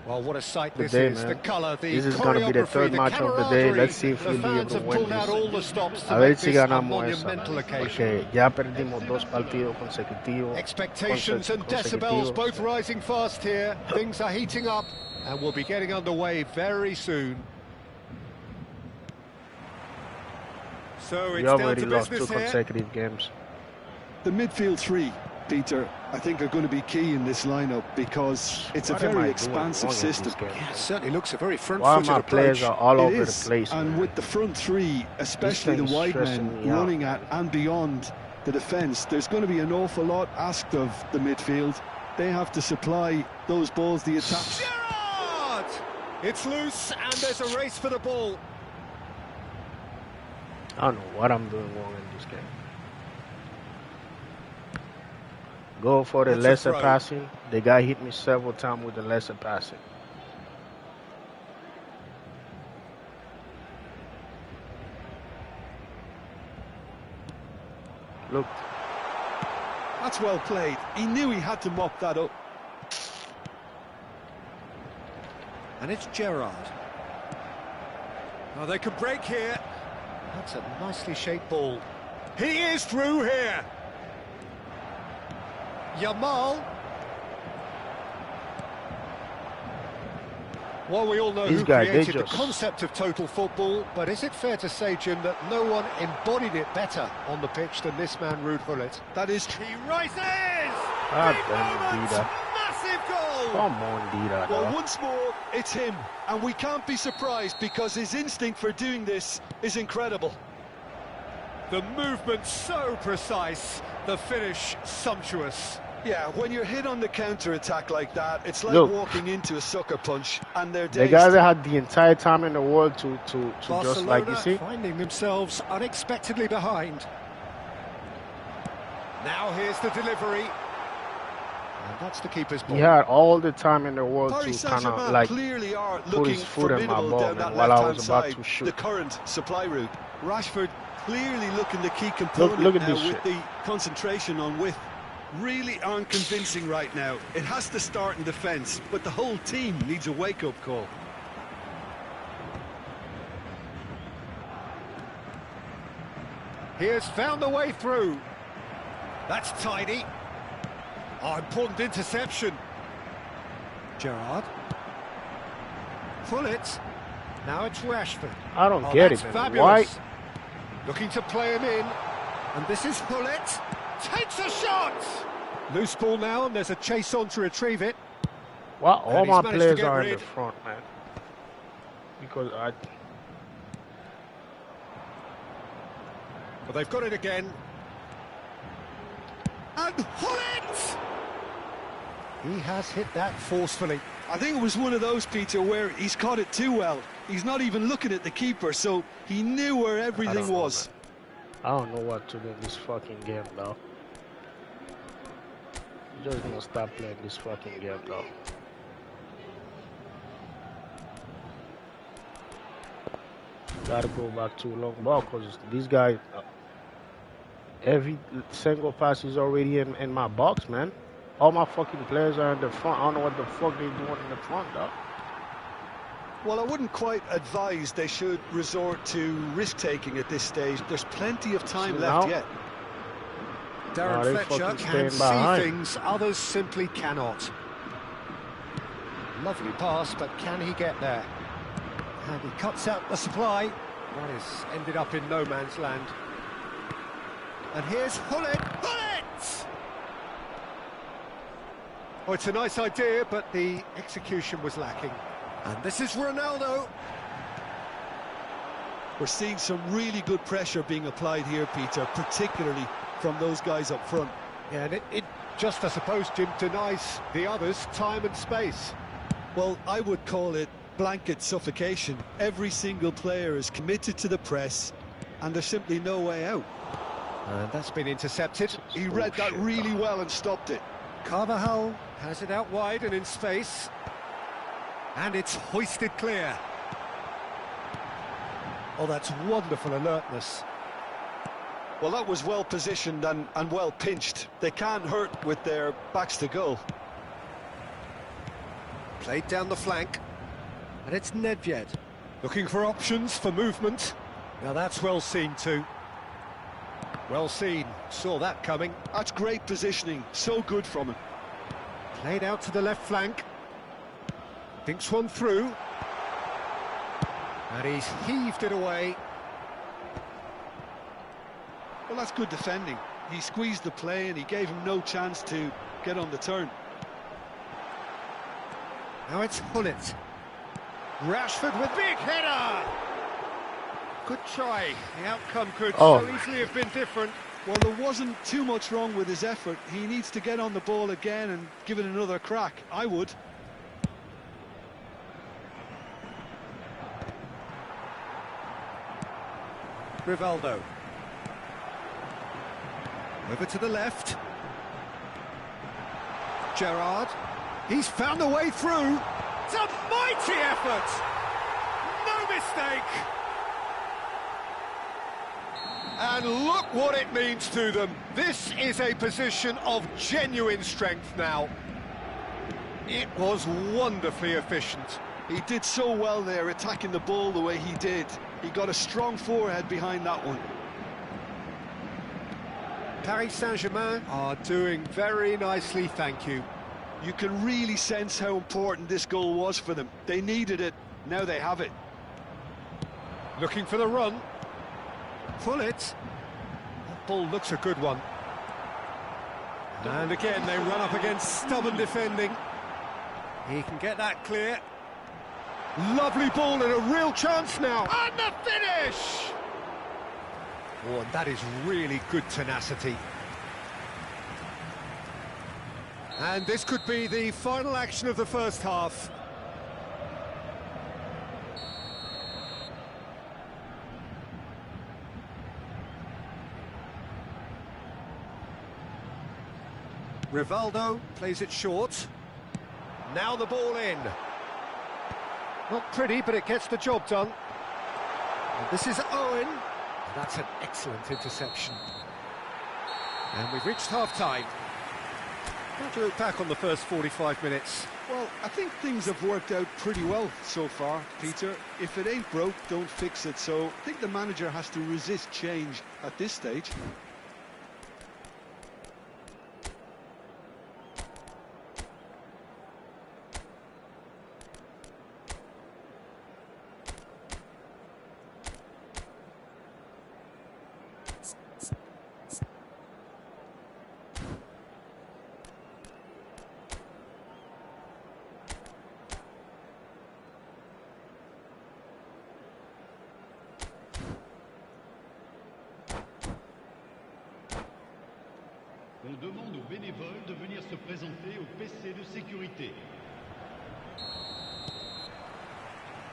Well, what a sight this Day, is. Man. The colour, the This is going to be the 3rd match of the day. Let's see if we'll be able to win this. A ver si ganamos esa. Porque ya perdimos 2 partidos consecutivos. Expectations and decibels both rising fast here. Things are heating up and we'll be getting underway very soon. So it's down to business here. 2 consecutive games. The midfield 3, Peter, I think are going to be key in this lineup because it's a very expansive system. Yeah, it certainly looks a very front-footed approach. Players are all over the place, and man. with the front 3, especially the wide men running at and beyond the defence, there's going to be an awful lot asked of the midfield. They have to supply those balls, the attack. Gerrard! It's loose and there's a race for the ball. I don't know what I'm doing wrong in this game. Go for the That's a lesser throw. passing. The guy hit me several times with the lesser passing. Look. That's well played. He knew he had to mop that up. And it's Gerrard. Oh, they could break here. That's a nicely shaped ball. He is through here. Yamal. Well, we all know These who guys, created the just... concept of total football, but is it fair to say, Jim, that no one embodied it better on the pitch than this man, Ruud Gullit? That is true. He rises! Ah, Big damn, moment! Dida. Massive goal! Come on, Dida. Well, once more, it's him. And we can't be surprised because his instinct for doing this is incredible. The movement so precise, the finish sumptuous. Yeah, when you're hit on the counter-attack like that, it's like Look. walking into a sucker punch, and they're The dazed. guys that had the entire time in the world to just like you see. Finding themselves unexpectedly behind. Now here's the delivery. And that's the keeper's ball. He had all the time in the world Paris to kind of Saint-Germain like clearly are put looking his foot in my formidable ball, down man, that while I left-hand was about side, to shoot. the current supply route. Rashford clearly looking the key component Look at now this with shit. the concentration on width. Really aren't convincing right now. It has to start in defence, but the whole team needs a wake-up call. He has found the way through. That's tidy. Oh, important interception. Gerrard. Gullit. Now it's Rashford. I don't get it, that's man. fabulous. Why? Looking to play him in. And this is Gullit. Takes a shot! Loose ball now, and there's a chase on to retrieve it. Why all And he's my managed to players get are in rid. the front, man? Because I... But they've got it again. And Gullit! He has hit that forcefully. I think it was one of those, Peter, where he's caught it too well. He's not even looking at the keeper, so he knew where everything was. Man. I don't know what to do in this fucking game, though. I'm just gonna stop playing this fucking game, though. Gotta go back to a long ball, because these guys, every single pass is already in my box, man. All my fucking players are in the front. I don't know what the fuck they're doing in the front, though. Well, I wouldn't quite advise they should resort to risk-taking at this stage. There's plenty of time left yet. Darren they Fletcher fucking can staying see behind. things others simply cannot. Lovely pass, but can he get there? And he cuts out the supply. That is ended up in no man's land. And here's Gullit. Gullit! Oh, it's a nice idea, but the execution was lacking. And this is Ronaldo. We're seeing some really good pressure being applied here, Peter, particularly from those guys up front. Yeah, and it just, I suppose, Jim, denies the others time and space. Well, I would call it blanket suffocation. Every single player is committed to the press, and there's simply no way out. And that's been intercepted. He read that really well and stopped it. Carvajal has it out wide and in space. And it's hoisted clear. Oh, that's wonderful alertness. Well, that was well positioned and well pinched. They can't hurt with their backs to goal. Played down the flank. And it's Nedved. Looking for options for movement. Now that's well seen too. Well seen. Saw that coming. That's great positioning. So good from him. Played out to the left flank. Thinks one through. And he's heaved it away. Well, that's good defending. He squeezed the play and he gave him no chance to get on the turn. Now it's Gullit. Rashford with big header! Good try. The outcome could so easily have been different. Well, there wasn't too much wrong with his effort. He needs to get on the ball again and give it another crack. I would. Rivaldo. Over to the left. Gerrard. He's found a way through. It's a mighty effort! No mistake! And look what it means to them. This is a position of genuine strength now. It was wonderfully efficient. He did so well there, attacking the ball the way he did. He got a strong forehead behind that one. Paris Saint-Germain are doing very nicely, thank you. You can really sense how important this goal was for them. They needed it, now they have it. Looking for the run. Pull it. That ball looks a good one. And again, they run up against stubborn defending. He can get that clear. Lovely ball and a real chance now. And the finish! Oh, and that is really good tenacity. And this could be the final action of the first half. Rivaldo plays it short. Now the ball in. Not pretty, but it gets the job done. And this is Owen. That's an excellent interception. And we've reached half-time. How do you look back on the first 45 minutes? Well, I think things have worked out pretty well so far, Peter. If it ain't broke, don't fix it. So I think the manager has to resist change at this stage. On demande aux bénévoles de venir se présenter au PC de sécurité.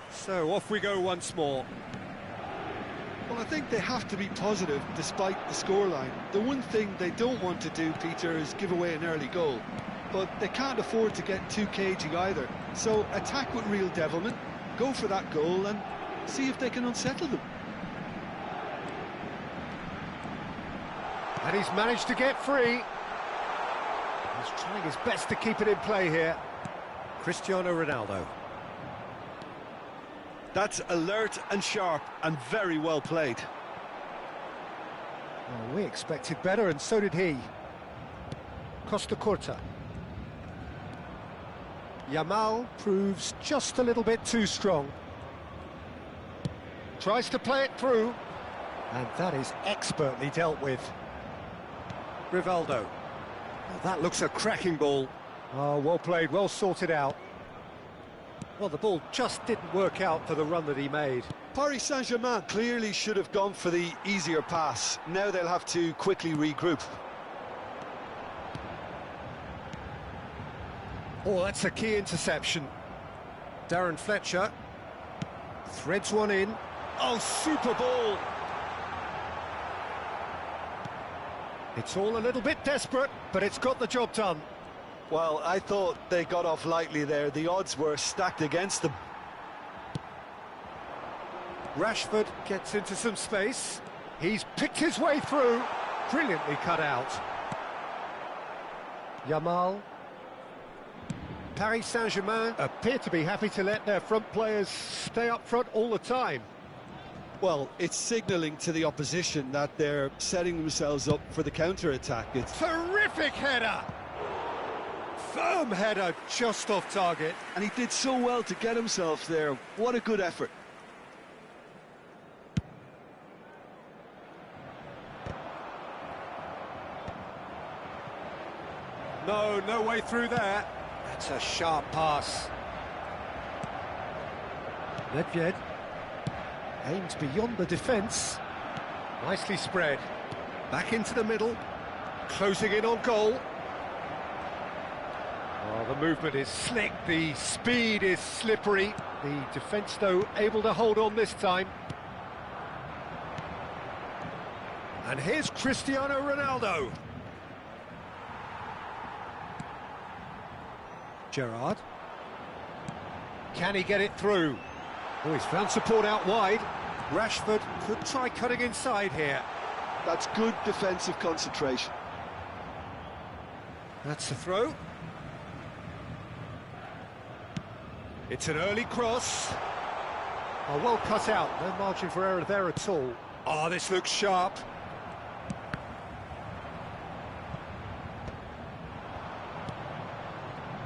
So off we go once more. Well, I think they have to be positive despite the scoreline. The one thing they don't want to do, Peter, is give away an early goal. But they can't afford to get too cagey either. So attack with real devilment, go for that goal and see if they can unsettle them. And he's managed to get free. He's trying his best to keep it in play here. Cristiano Ronaldo. That's alert and sharp and very well played. Well, we expected better, and so did he. Costa Curta. Yamal proves just a little bit too strong. Tries to play it through. And that is expertly dealt with. Rivaldo. Well, that looks a cracking ball. Oh, well played, well sorted out. Well, the ball just didn't work out for the run that he made. Paris Saint-Germain clearly should have gone for the easier pass. Now they'll have to quickly regroup. Oh, that's a key interception. Darren Fletcher threads one in. Oh, super ball! It's all a little bit desperate, but it's got the job done. Well, I thought they got off lightly there. The odds were stacked against them. Rashford gets into some space. He's picked his way through. Brilliantly cut out. Yamal. Paris Saint-Germain appear to be happy to let their front players stay up front all the time. Well, it's signalling to the opposition that they're setting themselves up for the counter-attack. It's terrific header! Firm header just off target. And he did so well to get himself there. What a good effort. No way through there. That's a sharp pass. Nedved aims beyond the defence. Nicely spread. Back into the middle. Closing in on goal. Oh, the movement is slick. The speed is slippery. The defence, though, able to hold on this time. And here's Cristiano Ronaldo. Gerrard. Can he get it through? Oh, he's found support out wide. Rashford could try cutting inside here. That's good defensive concentration. That's the throw. It's an early cross. Oh, well cut out. No margin for error there at all. Oh, this looks sharp.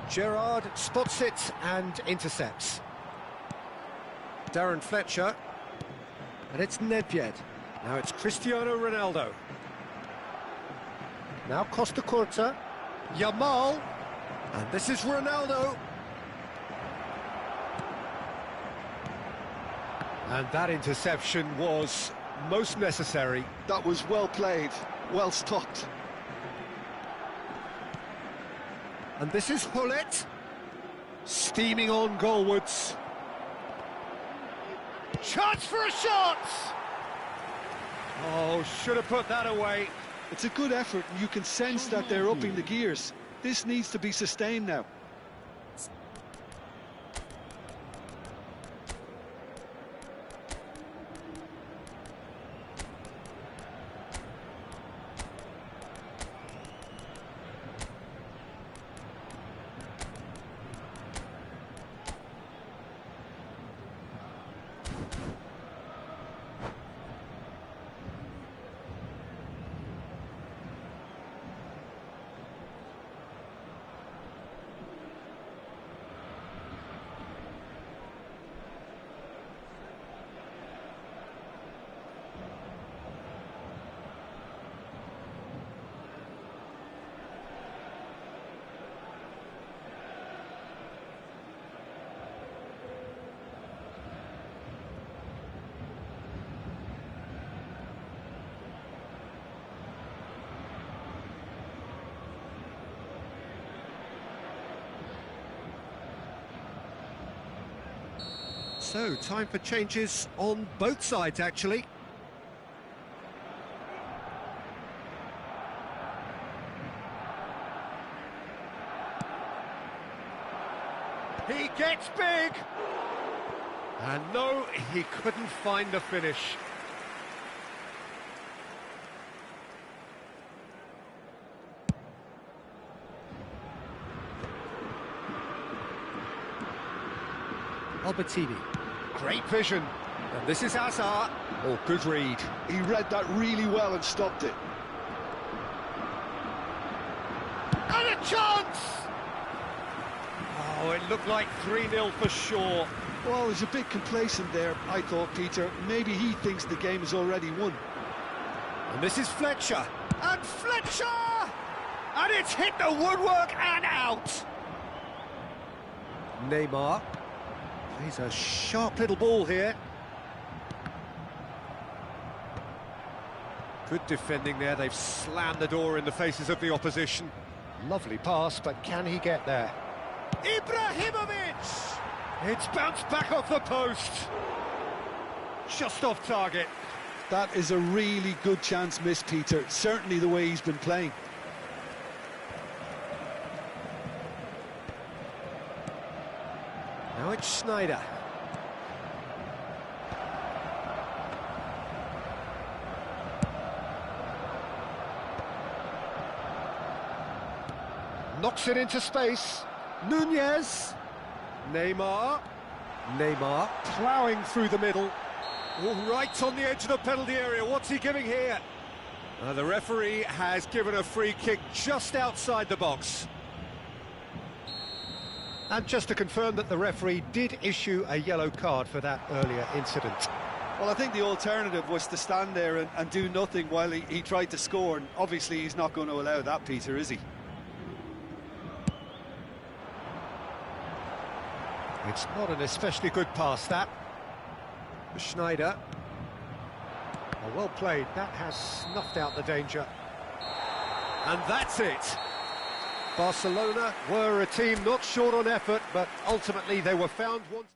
Gerrard spots it and intercepts. Darren Fletcher. And it's Nedved. Now it's Cristiano Ronaldo. Now Costa Curta. Yamal. And this is Ronaldo. And that interception was most necessary. That was well played, well stopped. And this is Hullet. Steaming on goalwards. Chance for a shot! Oh, should have put that away. It's a good effort, and you can sense that they're upping the gears. This needs to be sustained now. So, time for changes on both sides, actually. He gets big! And no, he couldn't find the finish. Albertini. Great vision. And this is Hazard. Oh, good read. He read that really well and stopped it. And a chance! Oh, it looked like 3-0 for sure. Well, he's a bit complacent there, I thought, Peter. Maybe he thinks the game is already won. And this is Fletcher. And Fletcher! And it's hit the woodwork and out. Neymar. He's a sharp little ball here. Good defending there. They've slammed the door in the faces of the opposition. Lovely pass, but can he get there? Ibrahimovic! It's bounced back off the post. Just off target. That is a really good chance missed, Peter. Certainly the way he's been playing. Now it's Schneider. Knocks it into space. Nunez. Neymar. Neymar ploughing through the middle. Oh, right on the edge of the penalty area. What's he giving here? The referee has given a free kick just outside the box. And just to confirm that the referee did issue a yellow card for that earlier incident. Well, I think the alternative was to stand there and do nothing while he tried to score, and obviously he's not going to allow that, Peter, is he? It's not an especially good pass, that. Schneider. Oh, well played. That has snuffed out the danger. And that's it. Barcelona were a team not short on effort, but ultimately they were found once.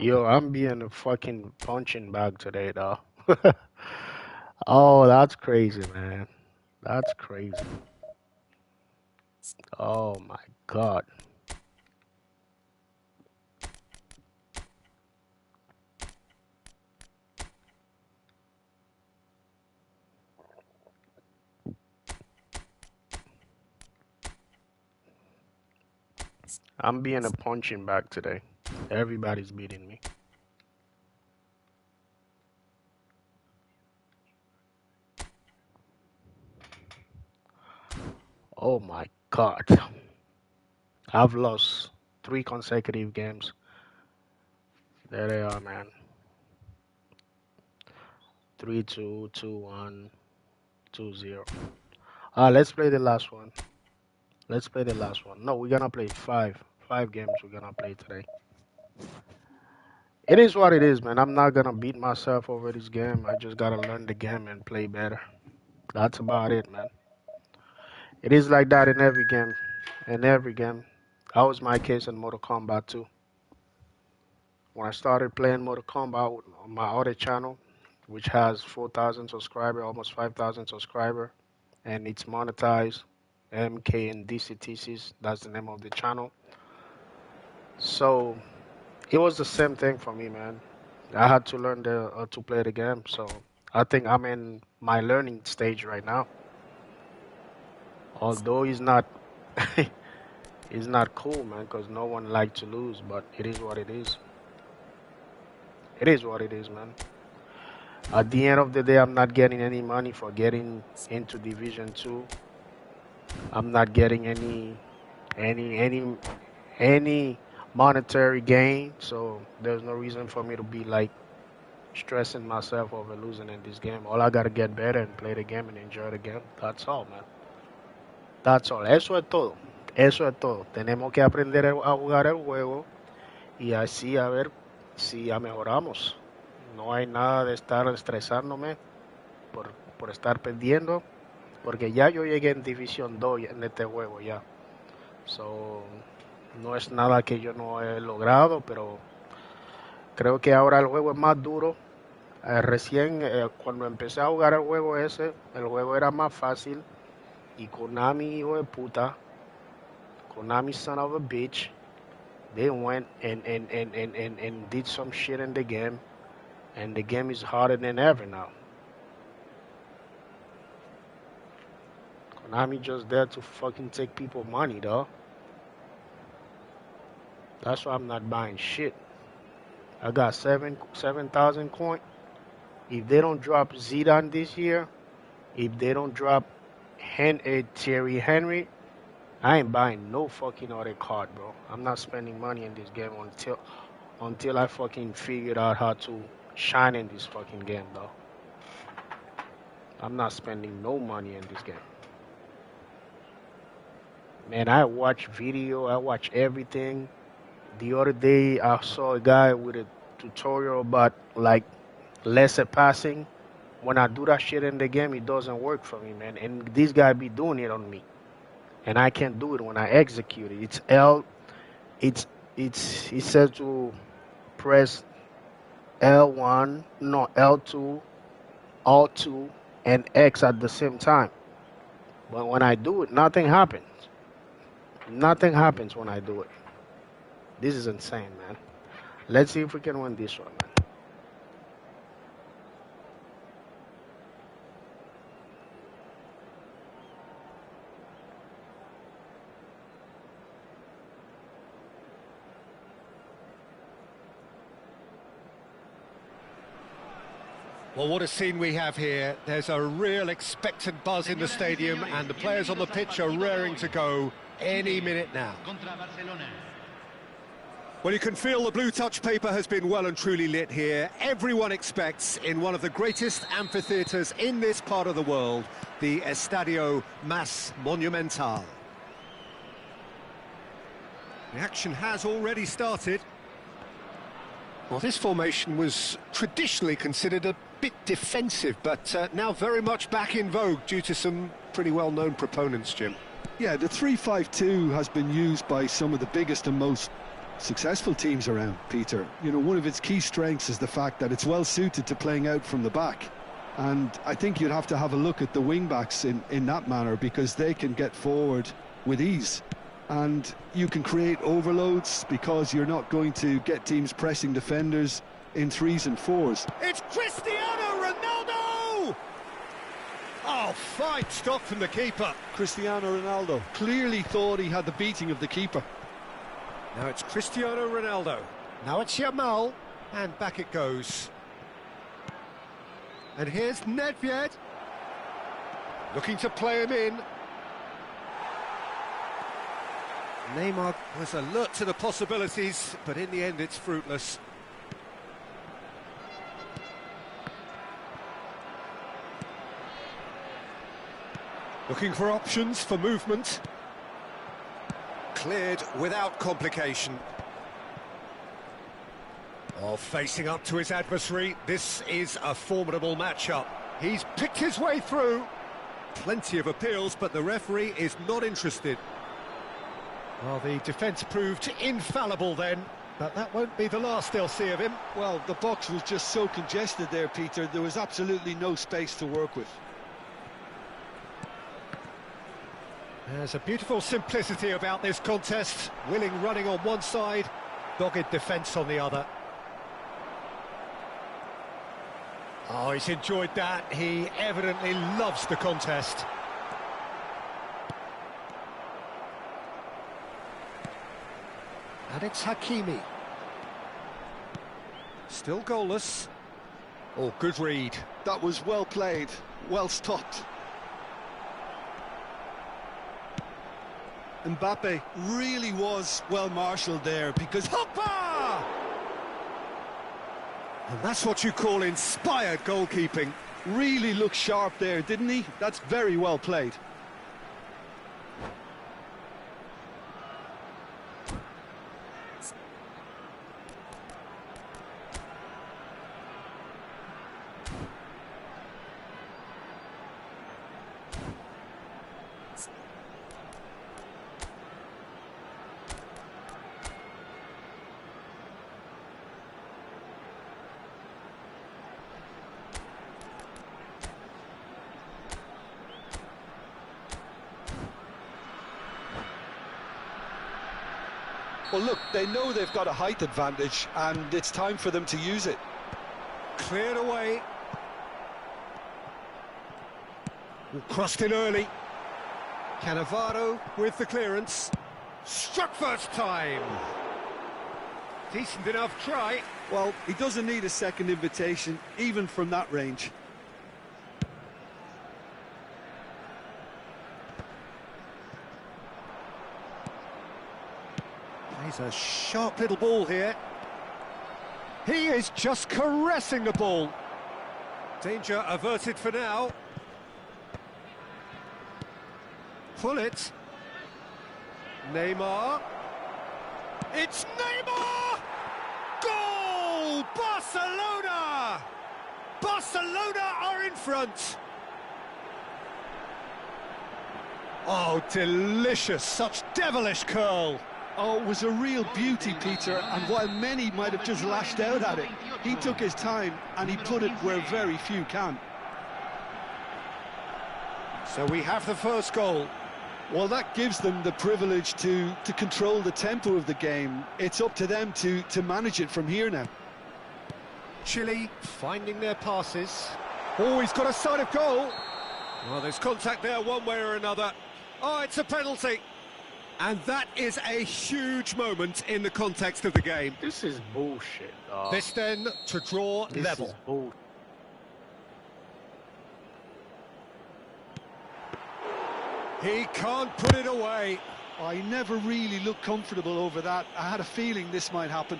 Yo, I'm being a fucking punching bag today, though. Oh, that's crazy, man. That's crazy. Oh my God. I'm being a punching bag today. Everybody's beating me. Oh my God. I've lost 3 consecutive games. There they are, man. 3-2, 2-1, 2-0. Let's play the last one. Let's play the last one. No, we're gonna play five games we're gonna play today. It is what it is, man. I'm not gonna beat myself over this game. I just gotta learn the game and play better. That's about it, man. It is like that in every game. In every game. That was my case in Mortal Kombat too. When I started playing Mortal Kombat on my other channel, which has 4,000 subscribers, almost 5,000 subscribers, and it's monetized, MK and DCTCs, that's the name of the channel. So it was the same thing for me, man. I had to learn to play the game, so I think I'm in my learning stage right now. Although it's not, it's not cool, man, because no one likes to lose, but it is what it is. It is what it is, man. At the end of the day, I'm not getting any money for getting into Division 2. I'm not getting any monetary gain, so there's no reason for me to be like stressing myself over losing in this game. All I gotta get better and play the game and enjoy the game. That's all, man. That's all. Eso es todo. Eso es todo. Tenemos que aprender a jugar el juego y así a ver si ya mejoramos. No hay nada de estar estresándome por estar perdiendo, porque ya yo llegué en División 2 en este juego ya. So, no es nada que yo no he logrado, pero creo que ahora el juego es más duro. Recién, cuando empecé a jugar el juego era más fácil. Y Konami, hijo de puta, Konami, son of a bitch, they went and did some shit in the game, and the game is harder than ever now. Konami just there to fucking take people money, though. That's why I'm not buying shit. I got 7,000 coins. If they don't drop Zidane this year, if they don't drop Thierry Henry, I ain't buying no fucking other card, bro. I'm not spending money in this game until I fucking figured out how to shine in this fucking game, though. I'm not spending no money in this game. Man, I watch video, I watch everything. The other day, I saw a guy with a tutorial about, like, lesser passing. When I do that shit in the game, it doesn't work for me, man. And this guy be doing it on me. And I can't do it when I execute it. It's L, it says to press L1, no, L2, Alt2, and X at the same time. But when I do it, nothing happens. Nothing happens when I do it. This is insane, man. Let's see if we can win this one, man. Well, what a scene we have here. There's a real expectant buzz in the stadium, and the players on the pitch are raring to go any minute now. Well, you can feel the blue touch paper has been well and truly lit here. Everyone expects, in one of the greatest amphitheatres in this part of the world, the Estadio Mas Monumental. The action has already started. Well, this formation was traditionally considered a bit defensive, but now very much back in vogue due to some pretty well-known proponents, Jim. Yeah, the 3-5-2 has been used by some of the biggest and most successful teams around, Peter. You know, one of its key strengths is the fact that it's well suited to playing out from the back. And I think you'd have to have a look at the wing-backs in that manner, because they can get forward with ease. And you can create overloads because you're not going to get teams pressing defenders in 3s and 4s. It's Cristiano Ronaldo! Oh, fine stop from the keeper. Cristiano Ronaldo clearly thought he had the beating of the keeper. Now it's Cristiano Ronaldo. Now it's Yamal. And back it goes. And here's Nedved. Looking to play him in. Neymar was alert to the possibilities, but in the end it's fruitless. Looking for options for movement. Cleared without complication. Oh, facing up to his adversary, this is a formidable matchup. He's picked his way through. Plenty of appeals, but the referee is not interested. Well, the defence proved infallible then, but that won't be the last they'll see of him. Well, the box was just so congested there, Peter. There was absolutely no space to work with. There's a beautiful simplicity about this contest. Willing running on one side, dogged defence on the other. Oh, he's enjoyed that. He evidently loves the contest. And it's Hakimi. Still goalless. Oh, good read. That was well played, well stopped. Mbappe really was well marshalled there, because Hoppa! And that's what you call inspired goalkeeping. Really looked sharp there, didn't he? That's very well played. Well, look, they know they've got a height advantage, and it's time for them to use it. Cleared away. Crossed in early. Cannavaro with the clearance. Struck first time. Decent enough try. Well, he doesn't need a second invitation, even from that range. He's a sharp little ball here. He is just caressing the ball. Danger averted for now. Pull it. Neymar. It's Neymar! Goal! Barcelona! Barcelona are in front. Oh, delicious. Such devilish curl. Oh, it was a real beauty, Peter, and while many might have just lashed out at it, he took his time and he put it where very few can. So we have the first goal. Well, that gives them the privilege to control the tempo of the game. It's up to them to manage it from here now. Chile finding their passes. Oh, he's got a side of goal. Well, there's contact there one way or another. Oh, it's a penalty. And that is a huge moment in the context of the game. This is bullshit, dog. This then to draw This level. is bullshit. He can't put it away. I never really looked comfortable over that. I had a feeling this might happen.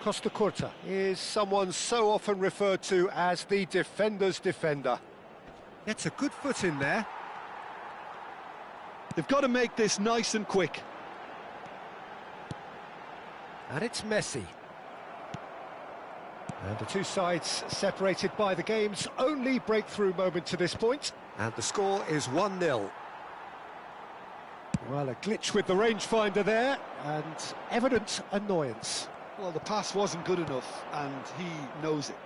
Costa Curta is someone so often referred to as the defender's defender. Gets a good foot in there. They've got to make this nice and quick. And it's Messi. And the two sides separated by the game's only breakthrough moment to this point. And the score is 1-0. Well, a glitch with the rangefinder there, and evident annoyance. Well, the pass wasn't good enough, and he knows it.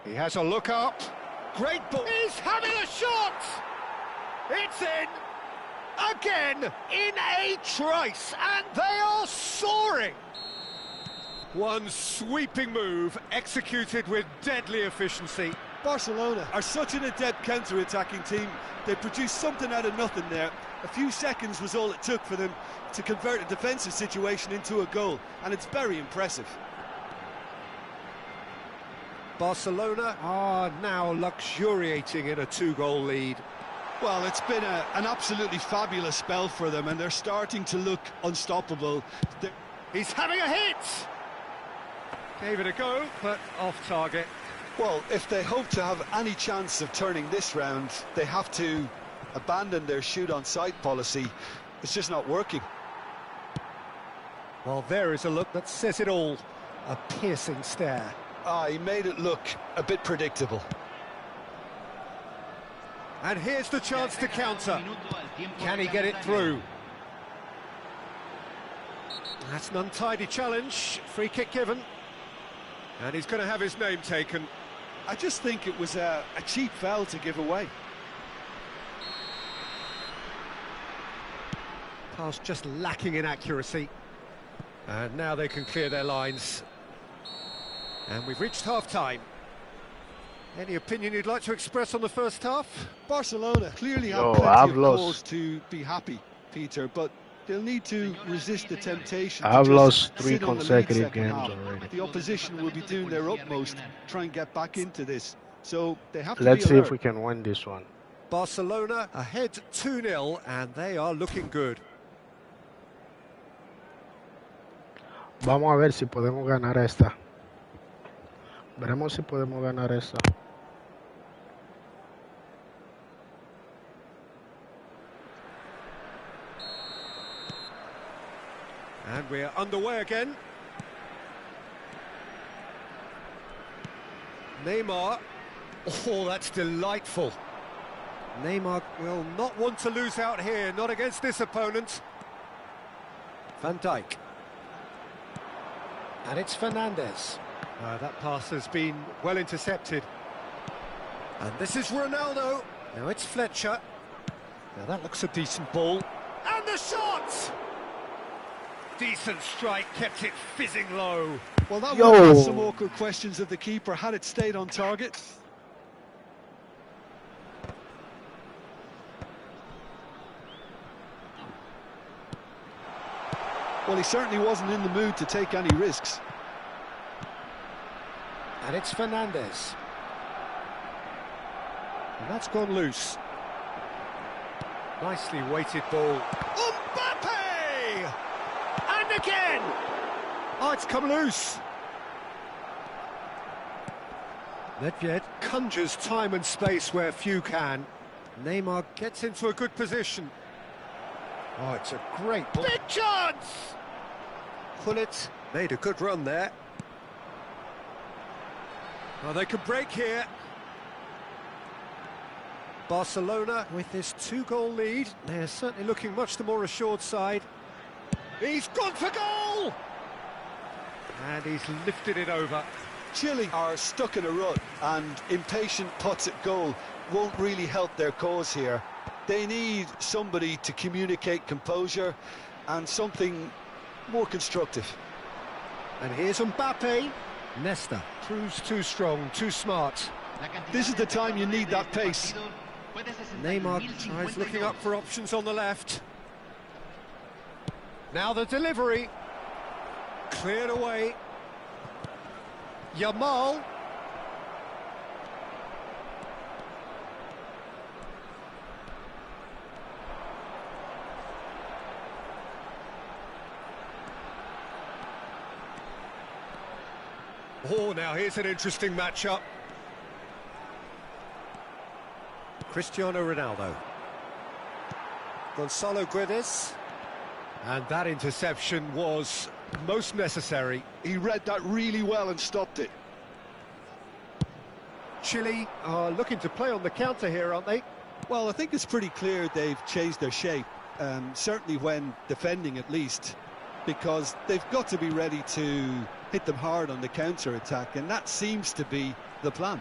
He has a look up. Great ball. He's having a shot! It's in! Again, in a trice, and they are soaring! One sweeping move, executed with deadly efficiency. Barcelona are such an adept counter-attacking team. They produced something out of nothing there. A few seconds was all it took for them to convert a defensive situation into a goal, and it's very impressive. Barcelona are now luxuriating in a 2-goal lead. Well, it's been an absolutely fabulous spell for them, and they're starting to look unstoppable. He's having a hit! Gave it a go, but off target. Well, if they hope to have any chance of turning this round, they have to abandon their shoot-on-sight policy. It's just not working. Well, there is a look that says it all. A piercing stare. He made it look a bit predictable. And here's the chance to counter. Can he get it through? That's an untidy challenge. Free kick given. And he's going to have his name taken. I just think it was a cheap foul to give away. Pass just lacking in accuracy. And now they can clear their lines. And we've reached half-time. Any opinion you'd like to express on the first half? Barcelona clearly have plenty of cause to be happy, Peter, but they'll need to resist the temptation. I've lost 3 consecutive games already. The opposition will be doing their utmost to try and get back into this. So they have to Let's be see alert. if we can win this one. Barcelona ahead 2-0, and they are looking good. Vamos a ver si podemos ganar esta. Veremos si podemos ganar esta. And we're underway again. Neymar. Oh, that's delightful. Neymar will not want to lose out here, not against this opponent. Van Dijk. And it's Fernandes. That pass has been well intercepted. And this is Ronaldo. Now it's Fletcher. Now that looks a decent ball. And the shot! Decent strike, kept it fizzing low. Well, that would have some awkward questions of the keeper had it stayed on target. Well, he certainly wasn't in the mood to take any risks. And it's Fernandes. And that's gone loose. Nicely weighted ball. Mbappe! And again! Oh, it's come loose. Nedved conjures time and space where few can. Neymar gets into a good position. Oh, it's a great ball. Big chance! Gullit made a good run there. Well, they could break here. Barcelona with this 2-goal lead. They're certainly looking much the more assured side. He's gone for goal! And he's lifted it over. Chile are stuck in a rut, and impatient putts at goal won't really help their cause here. They need somebody to communicate composure and something more constructive. And here's Mbappe. Nesta proves too strong, too smart. This is the time you need that pace. Neymar tries looking up for options on the left. Now the delivery. Cleared away. Yamal. Oh, now here's an interesting matchup. Cristiano Ronaldo. Gonzalo Guedes. And that interception was most necessary. He read that really well and stopped it. Chile are looking to play on the counter here, aren't they? Well, I think it's pretty clear they've changed their shape, certainly when defending at least, because they've got to be ready to hit them hard on the counter-attack, and that seems to be the plan.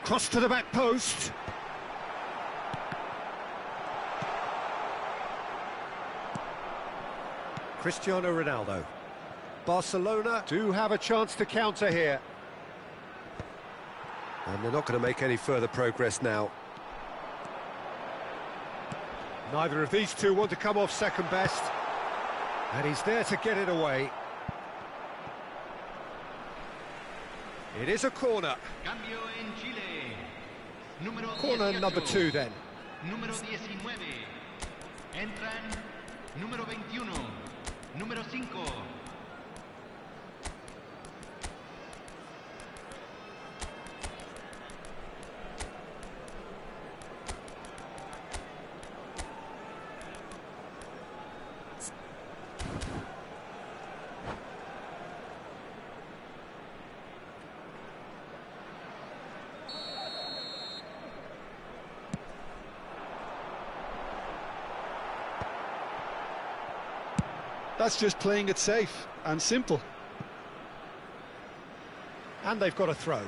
Cross to the back post. Cristiano Ronaldo. Barcelona do have a chance to counter here. And they're not going to make any further progress now. Neither of these two want to come off second best. And he's there to get it away. It is a corner. Cambio en Chile. Número Corner 18. number 2 then. Número 19. Entran número 21. Número 5. That's just playing it safe and simple. And they've got a throw.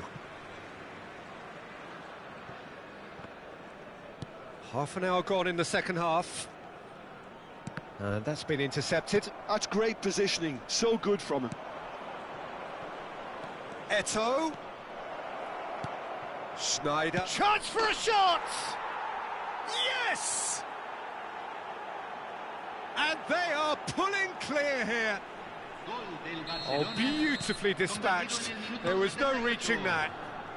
Half an hour gone in the second half. And that's been intercepted. That's great positioning, so good from him. Eto'o. Schneider. Chance for a shot! Yes! And they are pulling clear here. Oh, beautifully dispatched. There was no reaching that.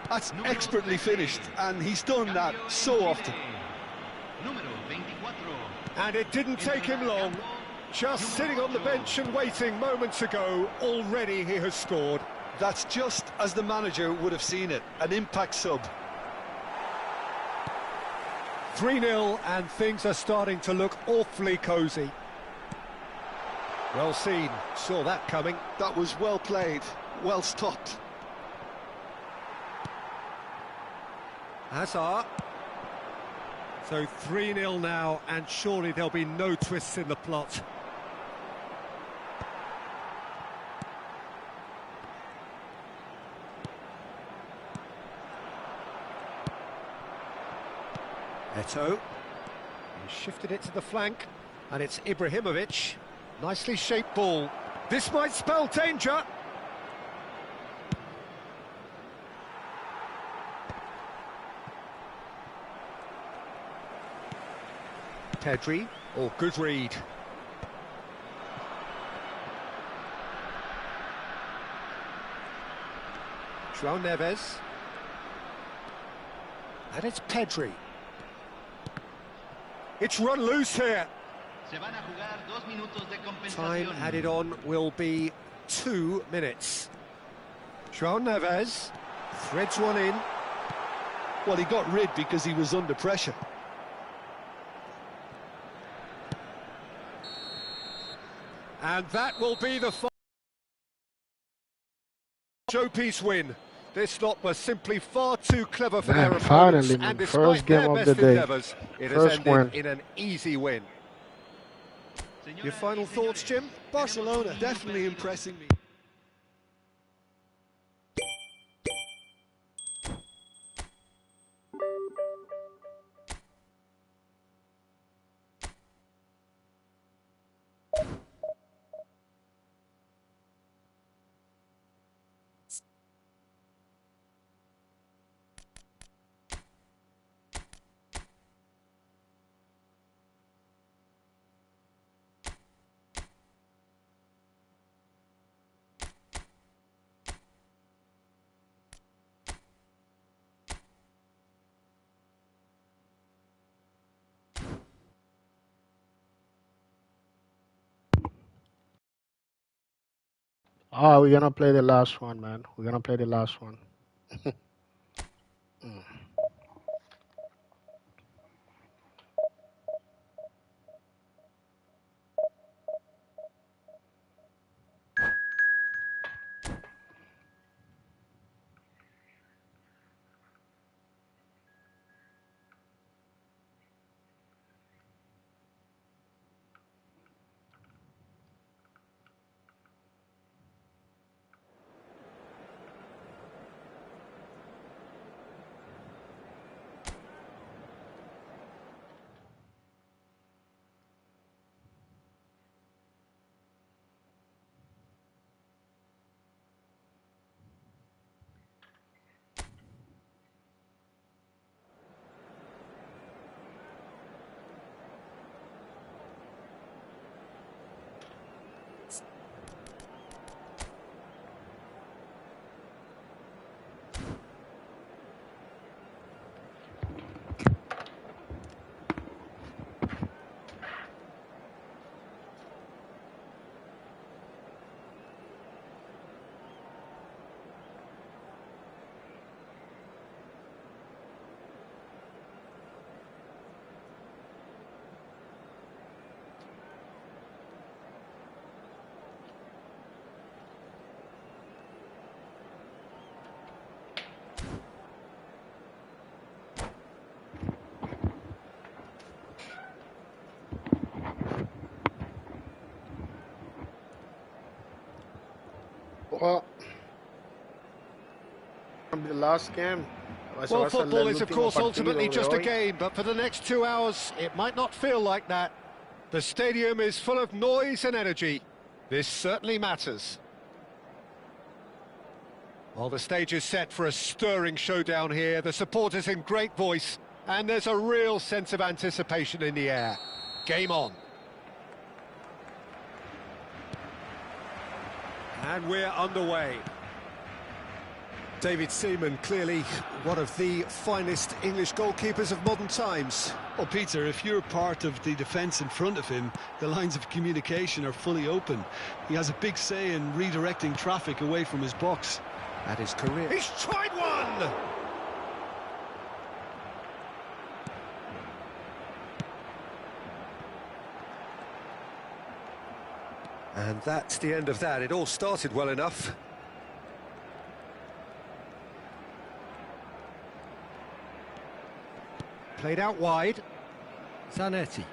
That's expertly finished, and he's done that so often. And it didn't take him long. Just sitting on the bench and waiting moments ago, already he has scored. That's just as the manager would have seen it, an impact sub. 3-0, and things are starting to look awfully cosy. Well seen, saw that coming. That was well played, well stopped. Hazard. So 3-0 now, and surely there'll be no twists in the plot. Eto'o. He shifted it to the flank, and it's Ibrahimovic. Nicely shaped ball. This might spell danger. Pedri. Oh, good read. João Neves. And it's Pedri. It's run loose here. Time added on will be 2 minutes. João Neves threads one in. Well, he got rid because he was under pressure. And that will be the showpiece win. This lot was simply far too clever for their opponents. Finally, man. And despite First game their of best the day. endeavours, it has First ended win. in an easy win. Your final thoughts, Jim? Barcelona definitely impressing me. Oh, we're gonna play the last one, man. We're gonna play the last one. Well, it'll be the last game. Well, football is, of course, ultimately just a game, but for the next 2 hours, it might not feel like that. The stadium is full of noise and energy. This certainly matters. Well, the stage is set for a stirring showdown here. The supporters in great voice, and there's a real sense of anticipation in the air. Game on. And we're underway. David Seaman, clearly one of the finest English goalkeepers of modern times. Well, Peter, if you're part of the defence in front of him, the lines of communication are fully open. He has a big say in redirecting traffic away from his box. At his career. He's tried one! And that's the end of that. It all started well enough. Played out wide. Zanetti.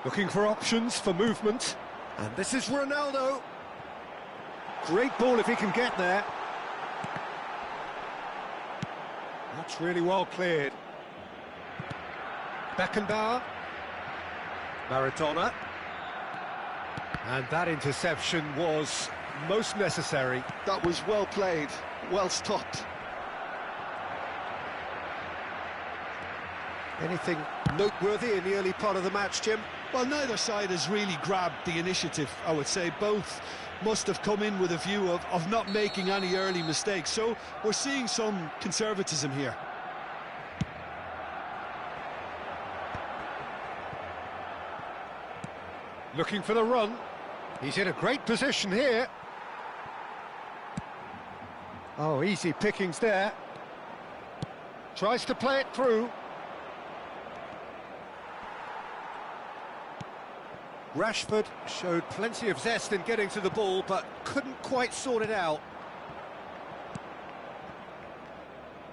Looking for options for movement. And this is Ronaldo. Great ball if he can get there. That's really well cleared. Beckenbauer. Maradona. And that interception was most necessary. That was well played, well stopped. Anything noteworthy in the early part of the match, Jim? Well, neither side has really grabbed the initiative, I would say. Both must have come in with a view of not making any early mistakes. So we're seeing some conservatism here. Looking for the run. He's in a great position here. Oh, easy pickings there. Tries to play it through. Rashford showed plenty of zest in getting to the ball, but couldn't quite sort it out.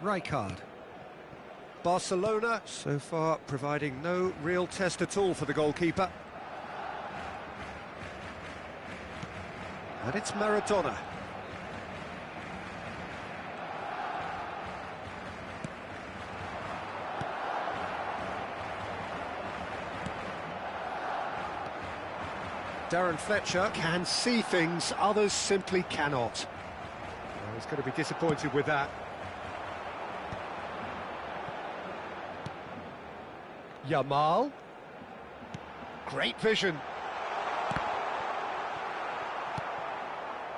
Rijkaard. Barcelona, so far, providing no real test at all for the goalkeeper. And it's Maradona. Darren Fletcher can see things others simply cannot. Well, he's going to be disappointed with that. Yamal. Great vision.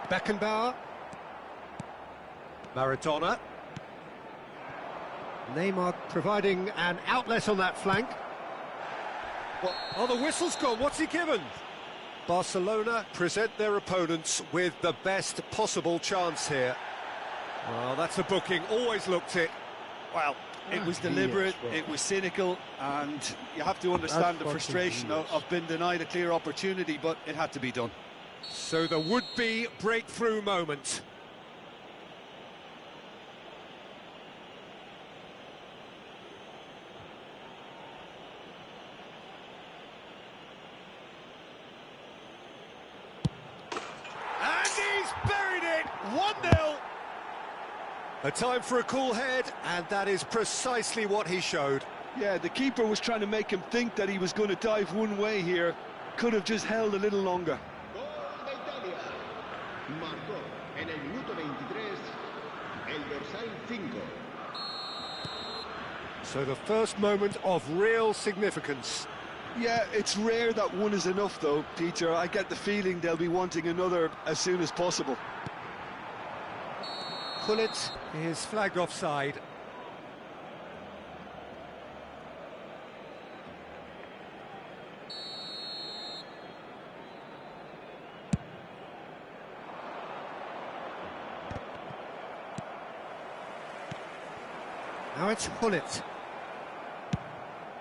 Beckenbauer. Maradona. Neymar providing an outlet on that flank. Well, oh, the whistle's gone. What's he given? Barcelona present their opponents with the best possible chance here. Well, that's a booking. Always looked it. Well, it was deliberate, it was cynical, and you have to understand the frustration of being denied a clear opportunity, but it had to be done. So the would-be breakthrough moment. And he's buried it! 1-0! A time for a cool head, and that is precisely what he showed. Yeah, the keeper was trying to make him think that he was going to dive one way here. Could have just held a little longer. Gol de Italia. Marcó en el minuto 23 el dorsal 5. So the first moment of real significance. Yeah, it's rare that one is enough, though, Peter. I get the feeling they'll be wanting another as soon as possible. Gullit is flagged offside. Now it's Gullit.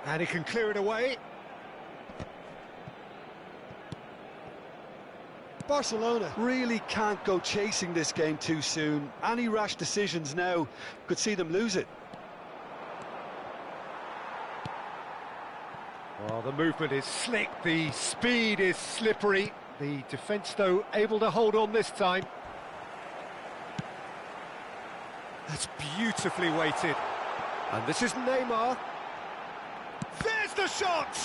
And he can clear it away. Barcelona really can't go chasing this game too soon. Any rash decisions now could see them lose it. Well, the movement is slick, the speed is slippery. The defence, though, able to hold on this time. That's beautifully weighted. And this is Neymar. There's the shot!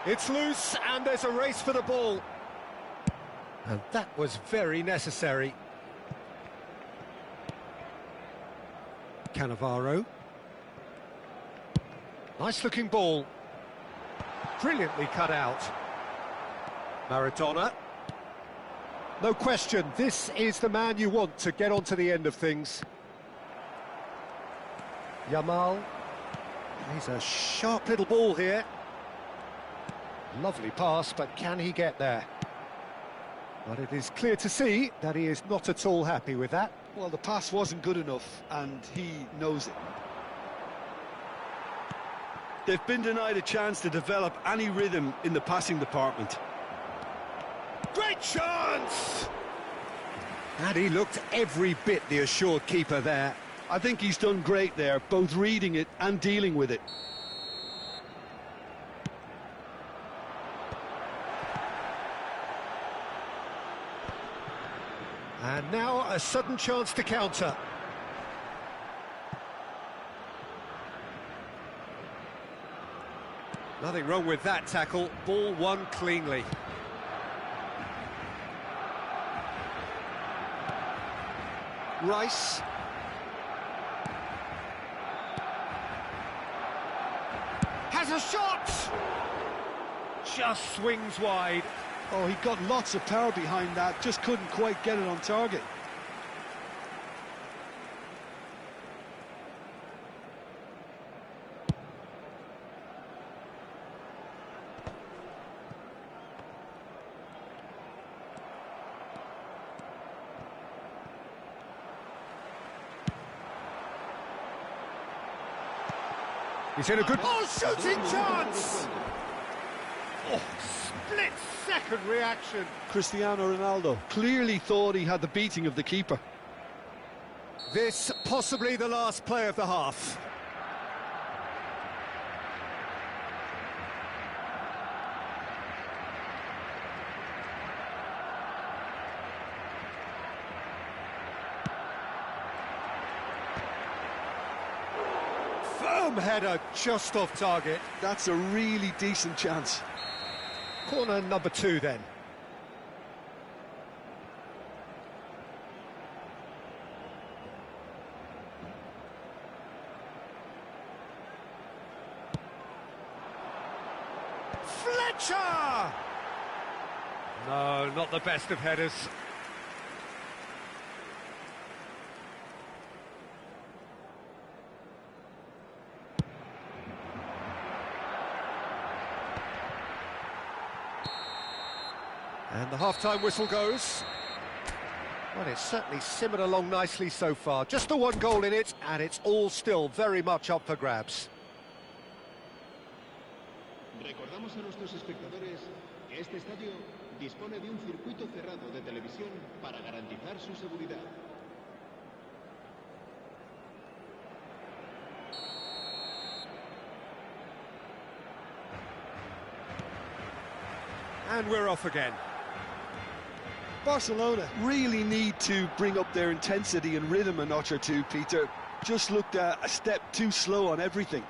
It's loose, and there's a race for the ball. And that was very necessary. Cannavaro. Nice-looking ball. Brilliantly cut out. Maradona. No question, this is the man you want to get onto the end of things. Yamal. He's a sharp little ball here. Lovely pass, but can he get there? But it is clear to see that he is not at all happy with that. Well, the pass wasn't good enough, and he knows it. They've been denied a chance to develop any rhythm in the passing department. Great chance! And he looked every bit the assured keeper there. I think he's done great there, both reading it and dealing with it. And now a sudden chance to counter. Nothing wrong with that tackle. Ball won cleanly. Rice. Has a shot! Just swings wide. Oh, he got lots of power behind that, just couldn't quite get it on target. He's in a good... Oh, shooting chance! Oh, split-second reaction. Cristiano Ronaldo clearly thought he had the beating of the keeper. This possibly the last play of the half. Firm header just off target. That's a really decent chance. Corner number 2 then. Fletcher! No, not the best of headers. And the half-time whistle goes. Well, it's certainly simmered along nicely so far. Just the one goal in it, and it's all still very much up for grabs. Recordamos a nuestros espectadores que este estadio dispone de un circuito cerrado de televisión para garantizar su seguridad. And we're off again. Barcelona really need to bring up their intensity and rhythm a notch or two, Peter. Just looked a step too slow on everything.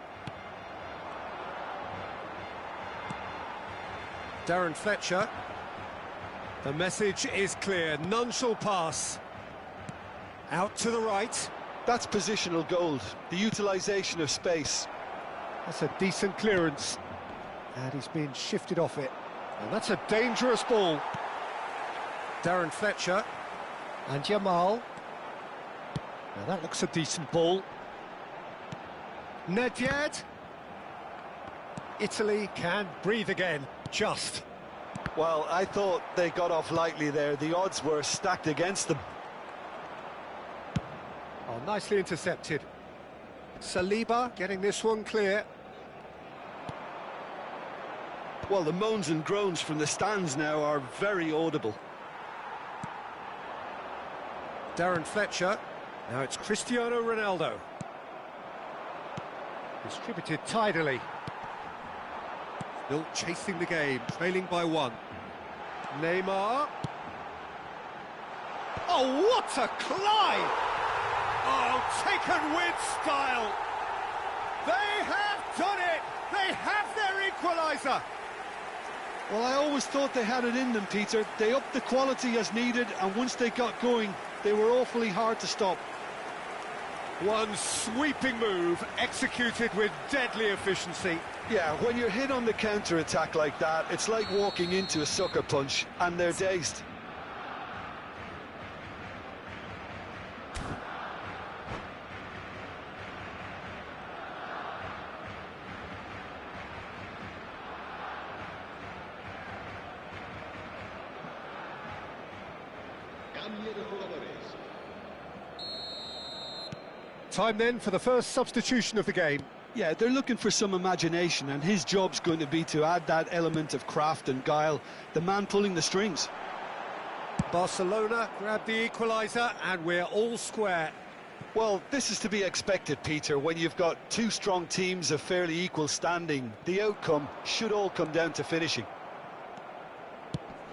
Darren Fletcher. The message is clear. None shall pass. Out to the right. That's positional gold, the utilisation of space. That's a decent clearance. And he's been shifted off it. And that's a dangerous ball. Darren Fletcher and Yamal. Now that looks a decent ball. Nedved. Italy can breathe again, just. Well, I thought they got off lightly there. The odds were stacked against them. Oh, nicely intercepted. Saliba getting this one clear. Well, the moans and groans from the stands now are very audible. Darren Fletcher. Now it's Cristiano Ronaldo. Distributed tidily. Still chasing the game, trailing by 1. Neymar. Oh, what a climb! Oh, taken with style. They have done it! They have their equaliser! Well, I always thought they had it in them, Peter. They upped the quality as needed, and once they got going, they were awfully hard to stop. One sweeping move, executed with deadly efficiency. Yeah, when you're hit on the counter-attack like that, it's like walking into a sucker punch, and they're dazed. Cambio de jugadores. Time then for the first substitution of the game. Yeah, they're looking for some imagination, and his job's going to be to add that element of craft and guile, the man pulling the strings. Barcelona grab the equaliser, and we're all square. Well, this is to be expected, Peter. When you've got two strong teams of fairly equal standing, the outcome should all come down to finishing.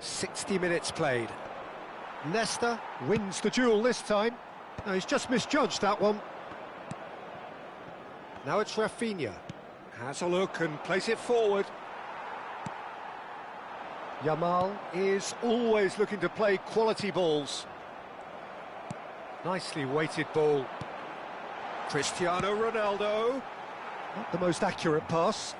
60 minutes played. Nesta wins the duel this time. No, he's just misjudged that one. Now it's Rafinha. Has a look and plays it forward. Yamal is always looking to play quality balls. Nicely weighted ball. Cristiano Ronaldo. Not the most accurate pass.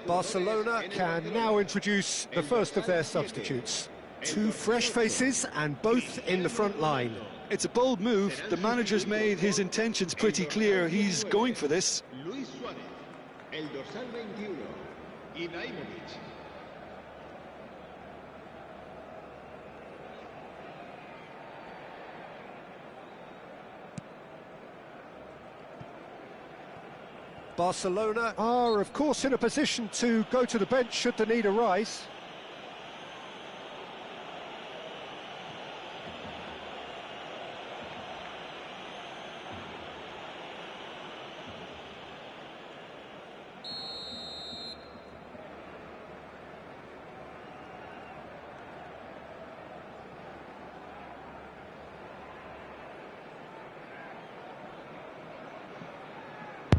Barcelona can now introduce the first of their substitutes. Two fresh faces and both in the front line. It's a bold move. The manager's made his intentions pretty clear. He's going for this. Luis Suárez, el dorsal 21, Ibrahimovic. Barcelona are, of course, in a position to go to the bench should the need arise.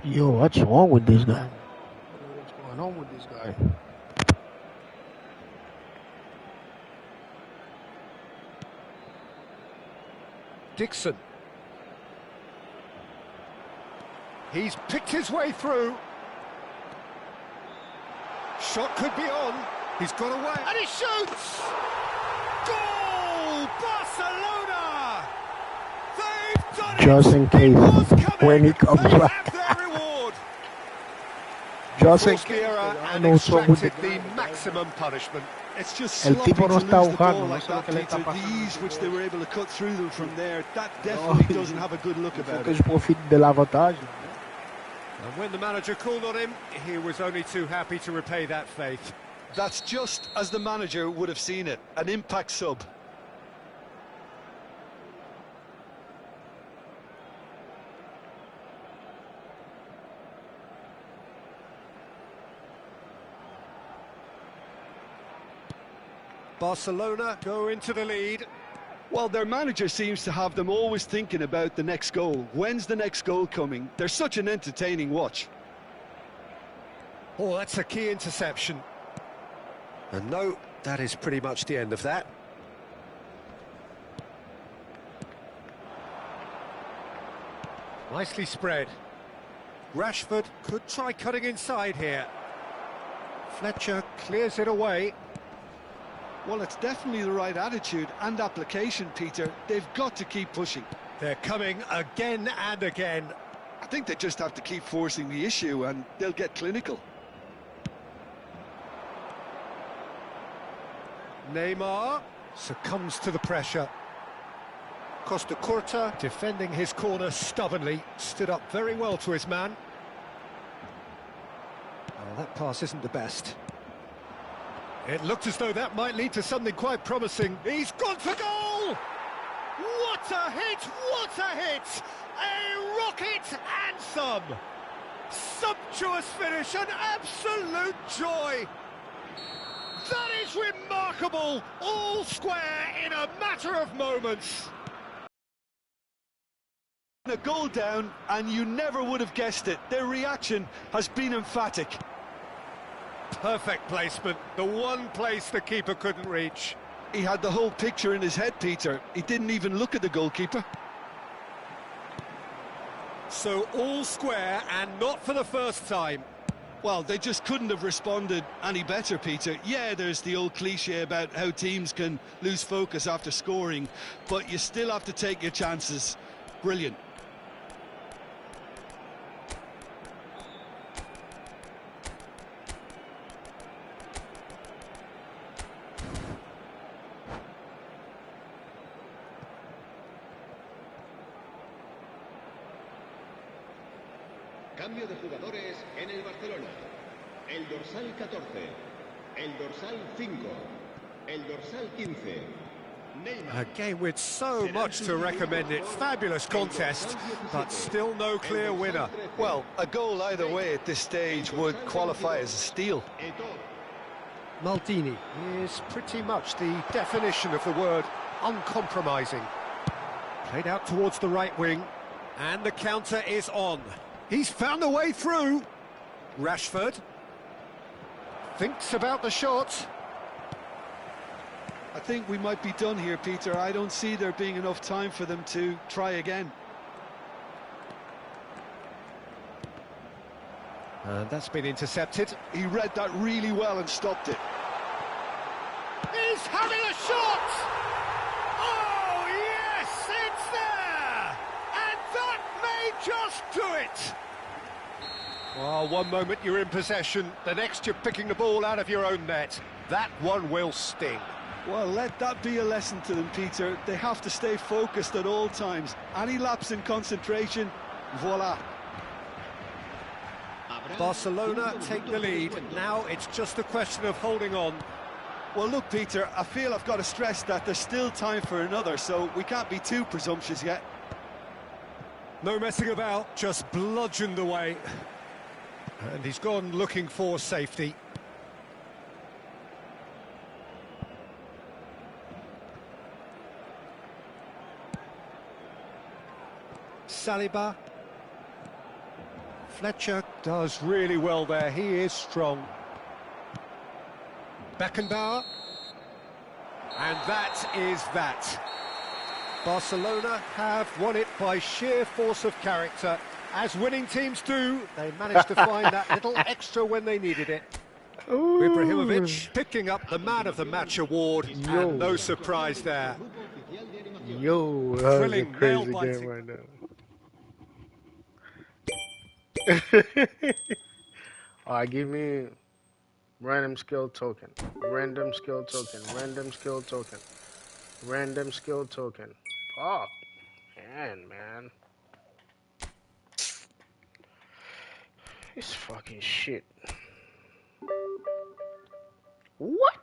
Yo, what's wrong with this guy? I don't know what's going on with this guy. Dixon. He's picked his way through. Shot could be on. He's got away. And he shoots! Goal! Barcelona! They've done it! Just in case, when he comes They back. have their reward. Just in Forced case. the error and No son with extracted the the maximum punishment. It's just El sloppy tipo to no lose está the jugando, ball no like sé lo that, que le Peter. está The pasando. ease which they were able to cut through them from there, that definitely doesn't have a good look about Que it. je profite de l'avantage. And when the manager called on him, he was only too happy to repay that faith. That's just as the manager would have seen it, an impact sub. Barcelona go into the lead. Well, their manager seems to have them always thinking about the next goal. When's the next goal coming? They're such an entertaining watch. Oh, that's a key interception. And no, that is pretty much the end of that. Nicely spread. Rashford could try cutting inside here. Fletcher clears it away. Well, it's definitely the right attitude and application, Peter. They've got to keep pushing. They're coming again and again. I think they just have to keep forcing the issue and they'll get clinical. Neymar succumbs to the pressure. Costa Curta defending his corner stubbornly, stood up very well to his man. Oh, that pass isn't the best. It looked as though that might lead to something quite promising. He's gone for goal! What a hit! What a hit! A rocket anthem! Sumptuous finish, an absolute joy! That is remarkable! All square in a matter of moments. A goal down, and you never would have guessed it. Their reaction has been emphatic. Perfect placement, the one place the keeper couldn't reach. He had the whole picture in his head, Peter. He didn't even look at the goalkeeper. So all square, and not for the first time. Well, they just couldn't have responded any better, Peter. Yeah, there's the old cliche about how teams can lose focus after scoring, but you still have to take your chances. Brilliant. Cambio de jugadores en el Barcelona. El dorsal 14, el dorsal 5, el dorsal 15. A game with so much to recommend it. Fabulous contest, but still no clear winner. Well, a goal either way at this stage would qualify as a steal. Maldini is pretty much the definition of the word uncompromising. Played out towards the right wing, and the counter is on. He's found a way through. Rashford thinks about the shot. I think we might be done here, Peter. I don't see there being enough time for them to try again. And that's been intercepted. He read that really well and stopped it. He's having a shot! Oh, yes, it's there! And that may just do it! Well, one moment you're in possession, the next you're picking the ball out of your own net. That one will sting. Well, let that be a lesson to them, Peter. They have to stay focused at all times. Any lapse in concentration, voila. Barcelona take the lead. Now it's just a question of holding on. Well, look, Peter, I feel I've got to stress that there's still time for another, so we can't be too presumptuous yet. No messing about, just bludgeoned away. And he's gone looking for safety. Saliba. Fletcher does really well there, he is strong. Beckenbauer. And that is that. Barcelona have won it by sheer force of character As winning teams do, they managed to find that little extra when they needed it. Ooh. Ibrahimovic picking up the Man of the Match award, Yo. and no surprise there. Yo, that was a Thrilling, crazy game nail-biting. right now. Alright, give me random skill token. Random skill token. Random skill token. Random skill token. Fuck. Man. This fucking shit. What?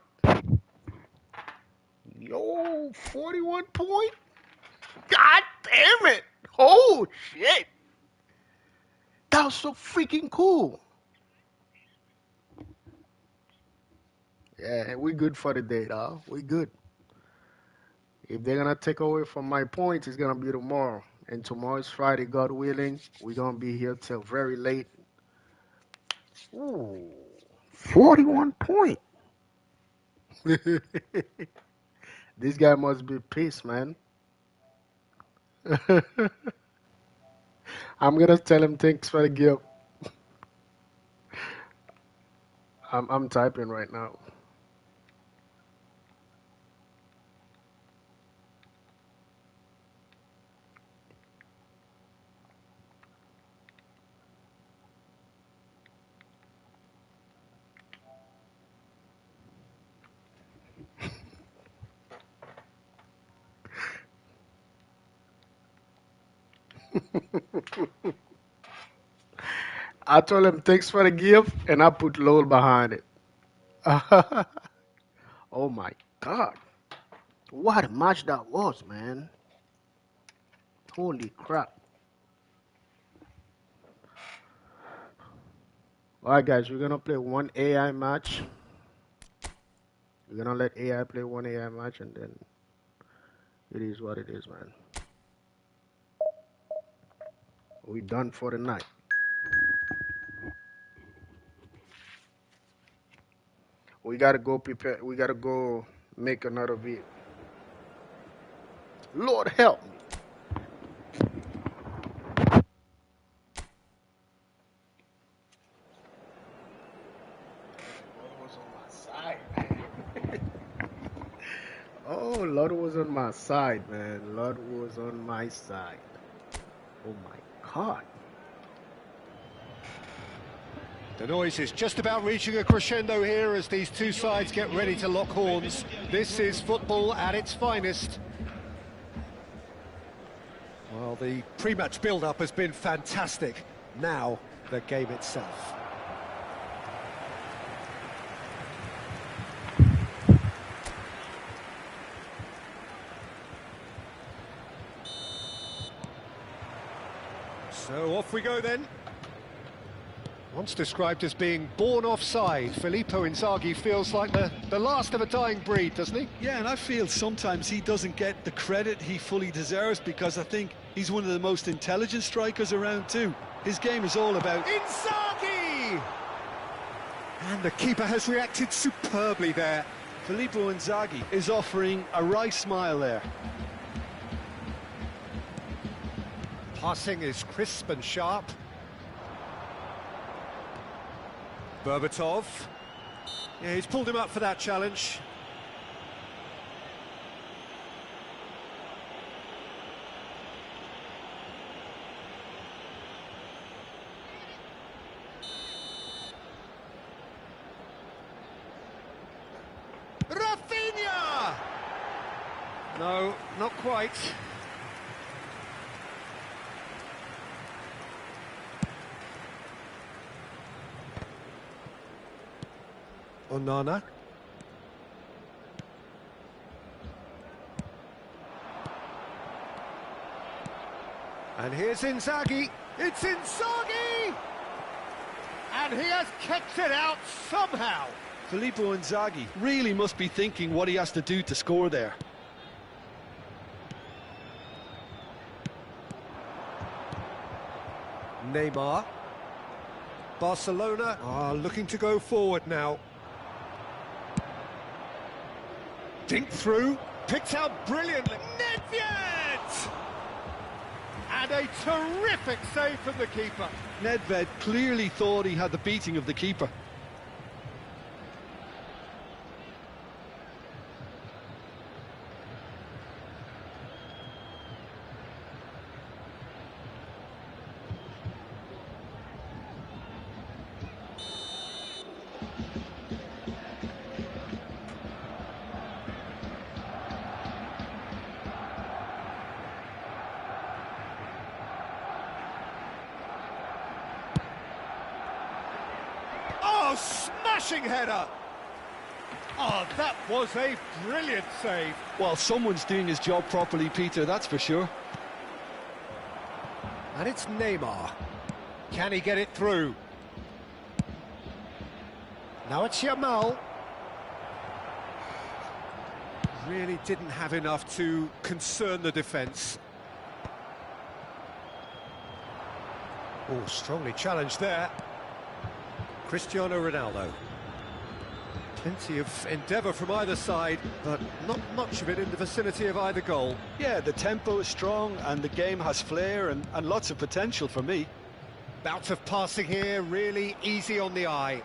Yo, 41 point? God damn it. Oh, shit. That was so freaking cool. Yeah, we good for the day, dog. We good. If they're going to take away from my points, it's going to be tomorrow. And tomorrow is Friday, God willing. We're going to be here till very late. Ooh, 41 point. This guy must be pissed, man. I'm going to tell him thanks for the gift. I'm typing right now. I told him thanks for the gift, and I put LOL behind it. Oh my God. What a match that was, man. Holy crap. Alright, guys, we're going to play one AI match. We're going to let AI play one AI match, and then it is what it is, man. We done for the night. We got to go prepare. We got to go make another video. Lord help me. Oh, Lord was on my side, man. Lord was on my side. Oh my God. The noise is just about reaching a crescendo here as these two sides get ready to lock horns. This is football at its finest. Well, the pre-match build-up has been fantastic. Now, the game itself. So off we go then. Once described as being born offside, Filippo Inzaghi feels like the last of a dying breed, doesn't he? Yeah, and I feel sometimes he doesn't get the credit he fully deserves, because I think he's one of the most intelligent strikers around too. His game is all about... Inzaghi! And the keeper has reacted superbly there. Filippo Inzaghi is offering a wry smile there. Passing is crisp and sharp. Berbatov. Yeah, he's pulled him up for that challenge. Rafinha! No, not quite. Onana. And here's Inzaghi. It's Inzaghi! And he has kicked it out somehow. Filippo Inzaghi really must be thinking what he has to do to score there. Neymar. Barcelona are looking to go forward now. Dink through, picked out brilliantly. Nedved! And a terrific save from the keeper. Nedved clearly thought he had the beating of the keeper. Oh, smashing header! Oh, that was a brilliant save. Well, someone's doing his job properly, Peter, that's for sure. And it's Neymar. Can he get it through? Now it's Yamal. Really didn't have enough to concern the defence. Oh, strongly challenged there. Cristiano Ronaldo. Plenty of endeavour from either side, but not much of it in the vicinity of either goal. Yeah, the tempo is strong and the game has flair and lots of potential for me. Bout of passing here, really easy on the eye.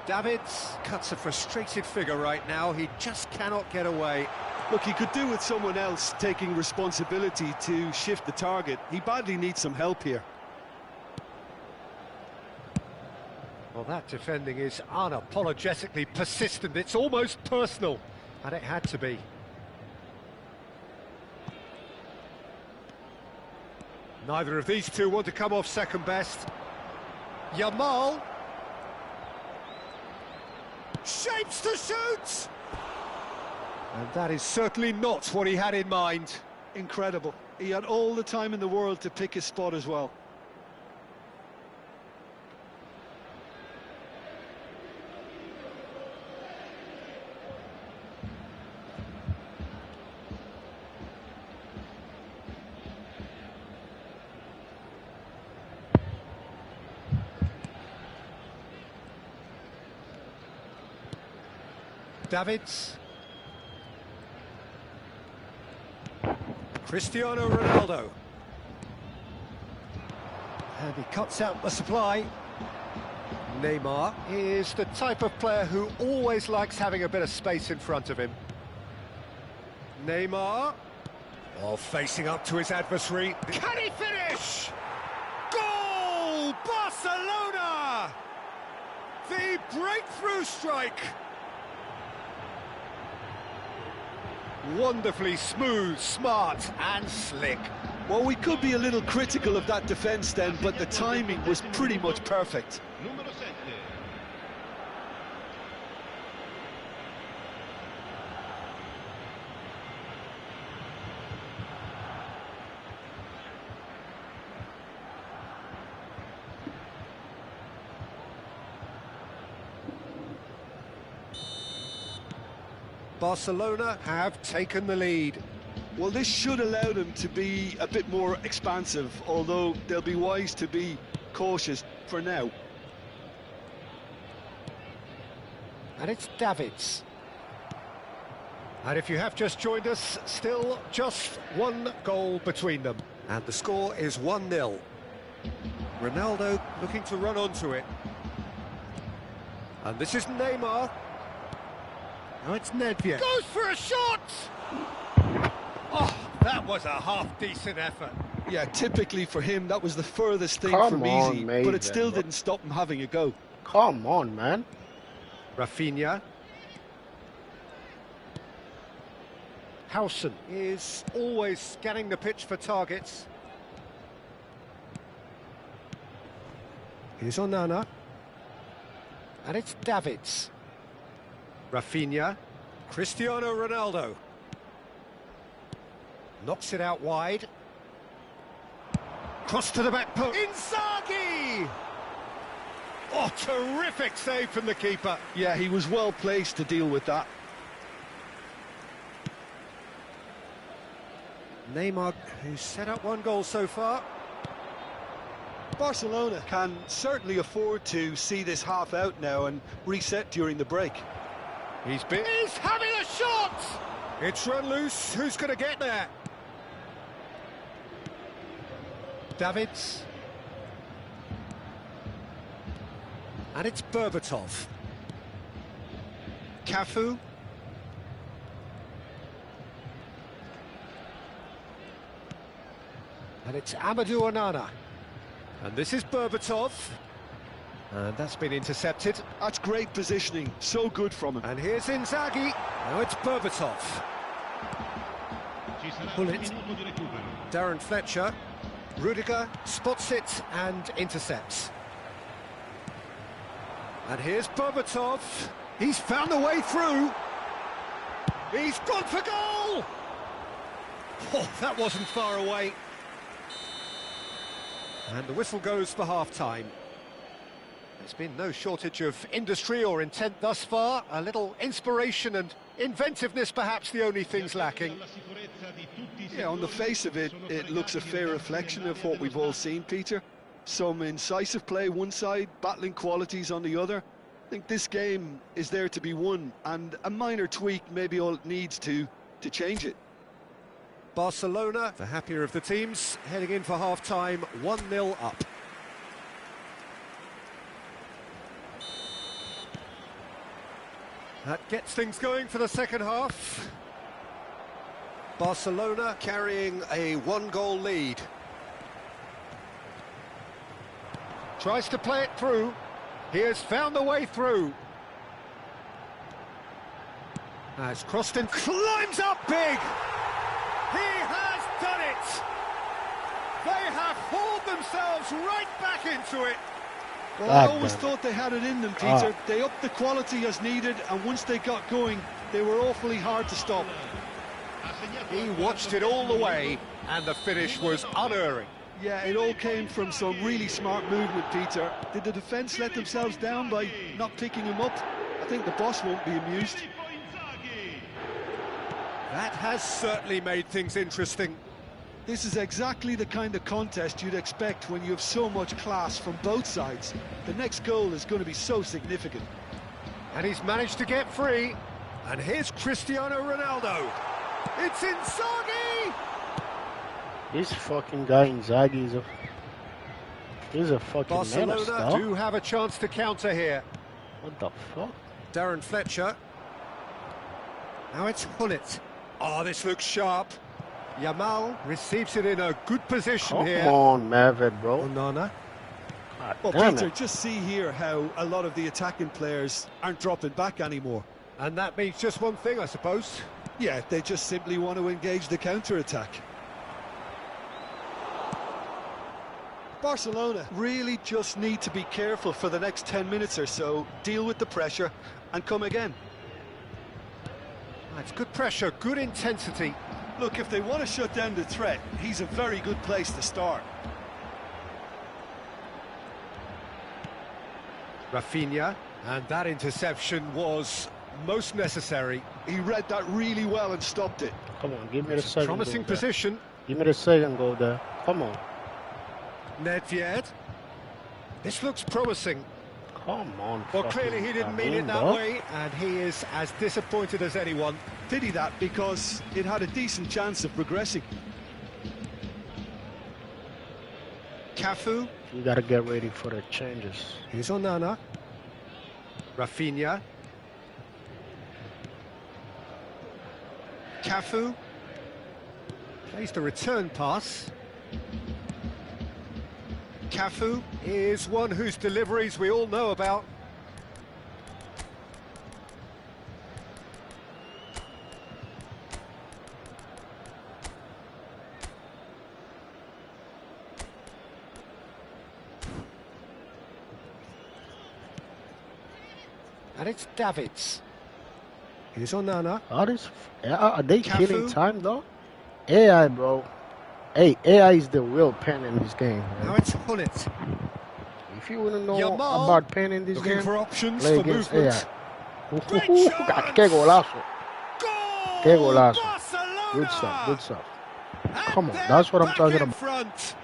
Davids cuts a frustrated figure right now, he just cannot get away. Look, he could do with someone else taking responsibility to shift the target. He badly needs some help here. Well, that defending is unapologetically persistent, it's almost personal, and it had to be. Neither of these two want to come off second best. Yamal. Shapes to shoot! And that is certainly not what he had in mind. Incredible. He had all the time in the world to pick his spot as well. Davids. Cristiano Ronaldo. And he cuts out the supply. Neymar is the type of player who always likes having a bit of space in front of him. Neymar. Oh, facing up to his adversary. Can he finish? Goal! Barcelona! The breakthrough strike! Wonderfully smooth, smart and slick. Well, we could be a little critical of that defence then, but the timing was pretty much perfect. Numero 7. Barcelona have taken the lead. Well, this should allow them to be a bit more expansive, although they'll be wise to be cautious for now. And it's Davids. And if you have just joined us, still just one goal between them. And the score is 1-0. Ronaldo looking to run onto it. And this is Neymar. Now it's Nedved. Goes for a shot! Oh, that was a half-decent effort. Yeah, typically for him, that was the furthest thing Come from on, easy, Maven, but it still bro. didn't stop him having a go. Come on, man. Rafinha. Howson is always scanning the pitch for targets. Here's Onana. And it's Davids. Rafinha. Cristiano Ronaldo. Knocks it out wide. Cross to the back post. Inzaghi! Oh, terrific save from the keeper. Yeah, he was well placed to deal with that. Neymar, who's set up one goal so far. Barcelona can certainly afford to see this half out now and reset during the break. He's having a shot! It's run loose, who's going to get there? Davids. And it's Berbatov. Cafu. And it's Amadou Onana. And this is Berbatov. And that's been intercepted. That's great positioning, so good from him. And here's Inzaghi. Now it's Berbatov. Pull it. Darren Fletcher. Rudiger spots it and intercepts. And here's Berbatov. He's found a way through. He's gone for goal! Oh, that wasn't far away. And the whistle goes for half-time. There's been no shortage of industry or intent thus far. A little inspiration and inventiveness, perhaps the only things lacking. Yeah, on the face of it, it looks a fair reflection of what we've all seen, Peter. Some incisive play one side, battling qualities on the other. I think this game is there to be won, and a minor tweak maybe all it needs to change it. Barcelona, the happier of the teams, heading in for half-time, 1-0 up. That gets things going for the second half. Barcelona carrying a one-goal lead. Tries to play it through. He has found the way through. Has crossed and climbs up big. He has done it. They have hauled themselves right back into it. Well, I always thought they had it in them, Peter. They upped the quality as needed, and once they got going, they were awfully hard to stop. He watched it all the way, and the finish was unerring. Yeah, it all came from some really smart movement, Peter. Did the defence let themselves down by not picking him up? I think the boss won't be amused. That has certainly made things interesting. This is exactly the kind of contest you'd expect when you have so much class from both sides. The next goal is going to be so significant. And he's managed to get free. And here's Cristiano Ronaldo. It's Inzaghi! This fucking guy Inzaghi he's a fucking menace, Barcelona do have a chance to counter here. What the fuck? Darren Fletcher. Now it's Hullet. Oh, this looks sharp. Yamal receives it in a good position here. Come on, Maverick, bro. Onana. Well, Peter, just see here how a lot of the attacking players aren't dropping back anymore. And that means just one thing, I suppose. Yeah, they just simply want to engage the counter-attack. Barcelona really just need to be careful for the next 10 minutes or so, deal with the pressure and come again. It's good pressure, good intensity. Look, if they want to shut down the threat, he's a very good place to start. Rafinha, and that interception was most necessary. He read that really well and stopped it. Come on, give me the second promising goal position. Give me the second goal there. Come on. Nedved. This looks promising. Come on. Well, clearly he didn't mean it that way, and he is as disappointed as anyone. Pity that, because it had a decent chance of progressing. Cafu. You gotta get ready for the changes. Here's Onana. Rafinha. Cafu. Plays the return pass. Cafu is one whose deliveries we all know about. And it's Davids. Here's Onana. Are they Cafu. killing time though? AI, bro. Hey, AI is the real pen in this game, man. Now it's Hullet. If you want to know Yamal, about pen in this looking game, for options play for against movement. AI. Great chance! Qué golazo. Goal! Qué golazo. Barcelona! Good stuff, good stuff. And Come on, they're that's what I'm back talking in about. Front.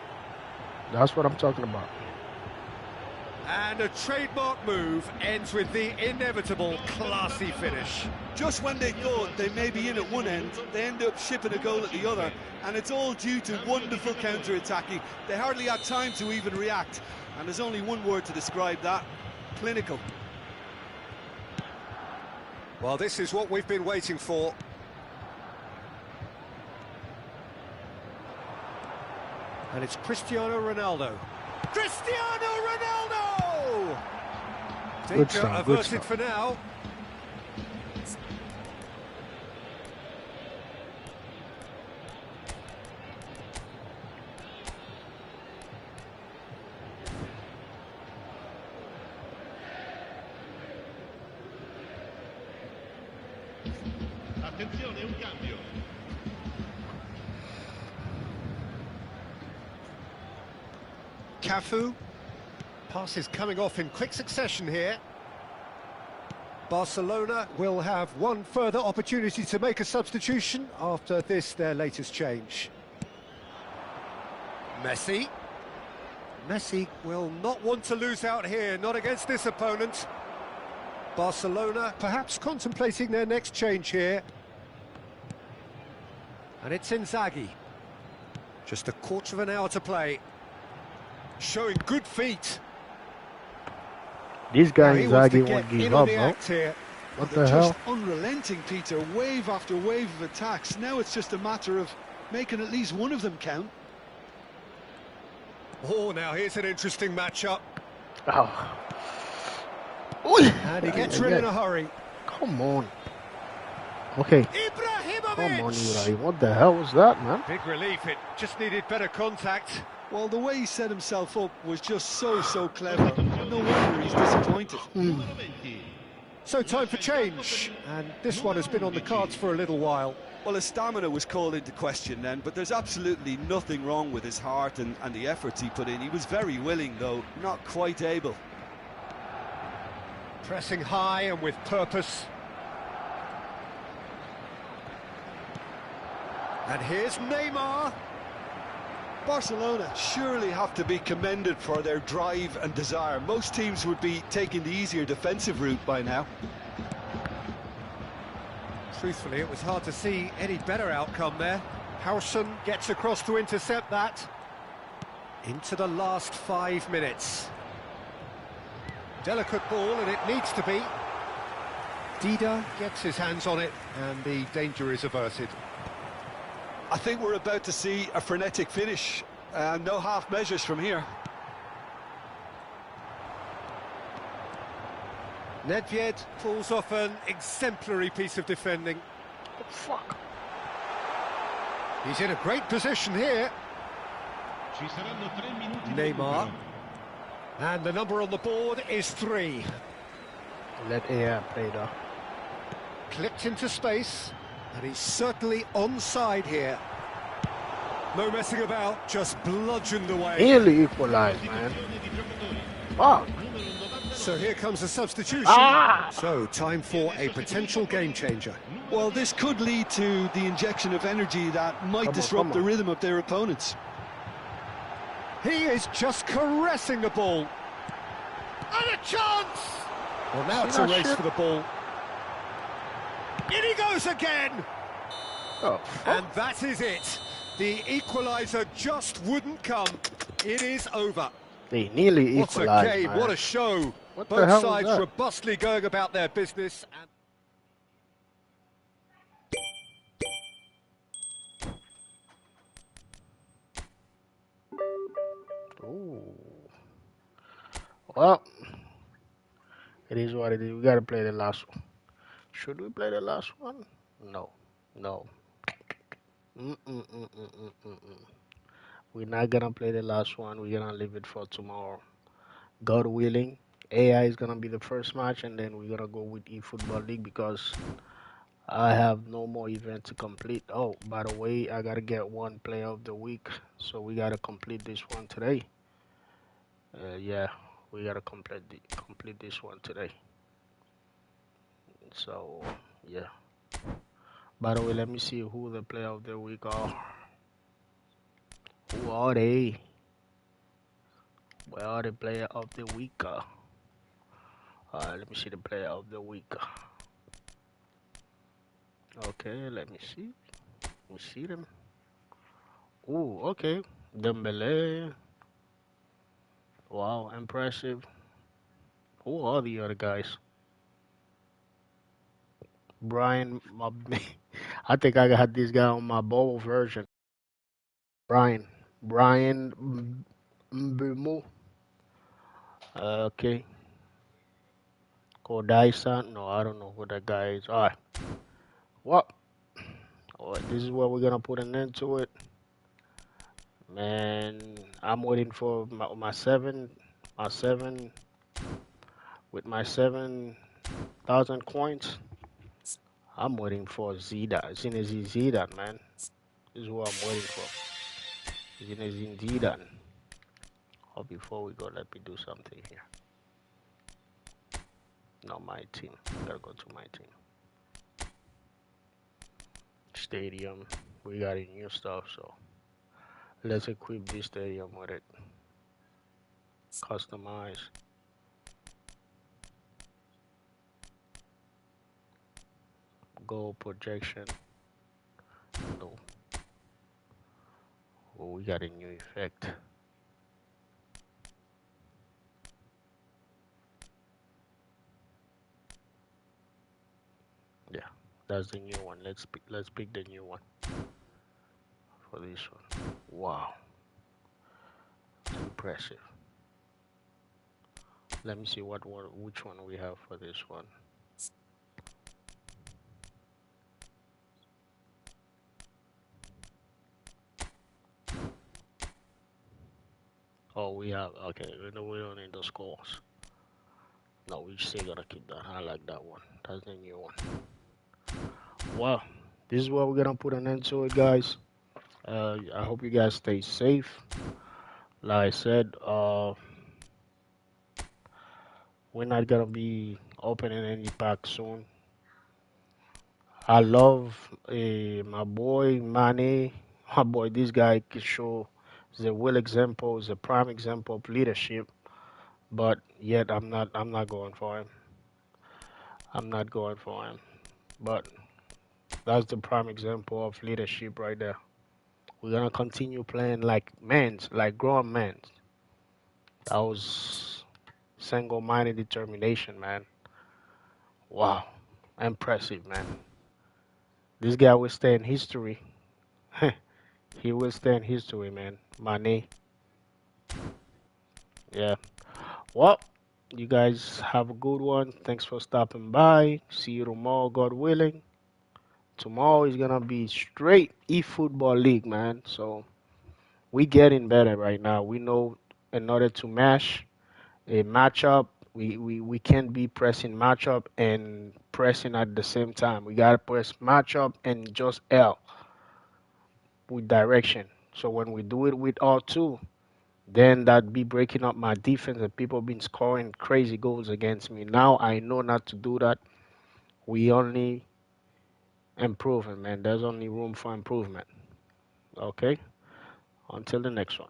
That's what I'm talking about. And a trademark move ends with the inevitable classy finish. Just when they thought they may be in at one end, they end up shipping a goal at the other, and it's all due to wonderful counter-attacking. They hardly had time to even react, and there's only one word to describe that: clinical. Well, this is what we've been waiting for. And it's Cristiano Ronaldo. Cristiano Ronaldo! Danger averted for now. Attenzione, un cambio. Cafu. Passes coming off in quick succession here. Barcelona will have one further opportunity to make a substitution after this, their latest change. Messi. Messi will not want to lose out here, not against this opponent. Barcelona perhaps contemplating their next change here. And it's Inzaghi. Just a quarter of an hour to play. Showing good feet. This guy Inzaghi won't give up, bro. What the hell? Just unrelenting, Peter. Wave after wave of attacks. Now it's just a matter of making at least one of them count. Oh, now here's an interesting matchup. Oh. And he gets rid in a hurry. Come on. Okay. Come on, Ibrahim. What the hell was that, man? Big relief. It just needed better contact. Well, the way he set himself up was just so clever. No wonder he's disappointed. So time for change, and this one has been on the cards for a little while. Well, his stamina was called into question then, but there's absolutely nothing wrong with his heart and the efforts he put in. He was very willing, though, not quite able. Pressing high and with purpose. And here's Neymar. Barcelona surely have to be commended for their drive and desire. Most teams would be taking the easier defensive route by now. Truthfully, it was hard to see any better outcome there. Howson gets across to intercept that. Into the last 5 minutes. Delicate ball, and it needs to be. Dida gets his hands on it, and the danger is averted. I think we're about to see a frenetic finish. No half measures from here. Nedved pulls off an exemplary piece of defending. Oh, fuck. He's in a great position here. Neymar. And the number on the board is 3. Let AI play though. Clipped into space. And he's certainly onside here. No messing about, just bludgeoned away. Nearly equalized, man. Fuck. So here comes a substitution. So time for a potential game changer. Well, this could lead to the injection of energy that might disrupt the rhythm of their opponents. He is just caressing the ball. And a chance! Well, now it's a race for the ball. In he goes again! Oh, and that is it. The equaliser just wouldn't come. It is over. They nearly equalized. What a game, man. what a show. What Both the hell sides was that? robustly going about their business. Ooh. Well, it is what it is. We gotta play the last one. Should we play the last one? No. We're not gonna play the last one. We're gonna leave it for tomorrow. God willing, AI is gonna be the first match, and then we're gonna go with eFootball League because I have no more event to complete. Oh, by the way, I gotta get one player of the week, so we gotta complete this one today. Yeah, we gotta complete this one today. So yeah. By the way, let me see who the player of the week are. Who are they? Where are the player of the week? Let me see the player of the week. Okay, let me see. We see them. Ooh, okay. Dembele. Wow, impressive. Who are the other guys? Brian, I think I got this guy on my bowl version. Brian Mbemo. Okay. Kodaisan. No, I don't know who that guy is. All right. Well, this is where we're gonna put an end to it. Man, I'm waiting for my seven with my 7,000 coins. I'm waiting for Zinedine Zidane, man. This is what I'm waiting for. Zinedine Zidane. Oh, before we go, let me do something here. No, my team. Gotta go to my team. Stadium. We got a new stuff, so let's equip this stadium with it. Customize. Goal projection. No. Oh, we got a new effect. Yeah, that's the new one. Let's pick the new one for this one. Wow, impressive. Let me see which one we have for this one. Oh, we have, okay, we don't need the scores. No, we still gotta keep that. I like that one. That's the new one. Well, this is where we're gonna put an end to it, guys. I hope you guys stay safe. Like I said, we're not gonna be opening any pack soon. I love my boy Mane. My boy, this guy can show the real example, the prime example of leadership. But yet, I'm not going for him. I'm not going for him. But that's the prime example of leadership right there. We're gonna continue playing like men, like grown men. That was single-minded determination, man. Wow, impressive, man. This guy will stay in history. He will stay in history, man. Mane. Yeah. Well, you guys have a good one. Thanks for stopping by. See you tomorrow, God willing. Tomorrow is gonna be straight eFootball League, man. So we getting better right now. We know in order to mash a matchup, we can't be pressing matchup and pressing at the same time. We gotta press matchup and just L with direction. So when we do it with R2, then that be breaking up my defense and people been scoring crazy goals against me. Now I know not to do that. We only improving, man. There's only room for improvement. Okay? Until the next one.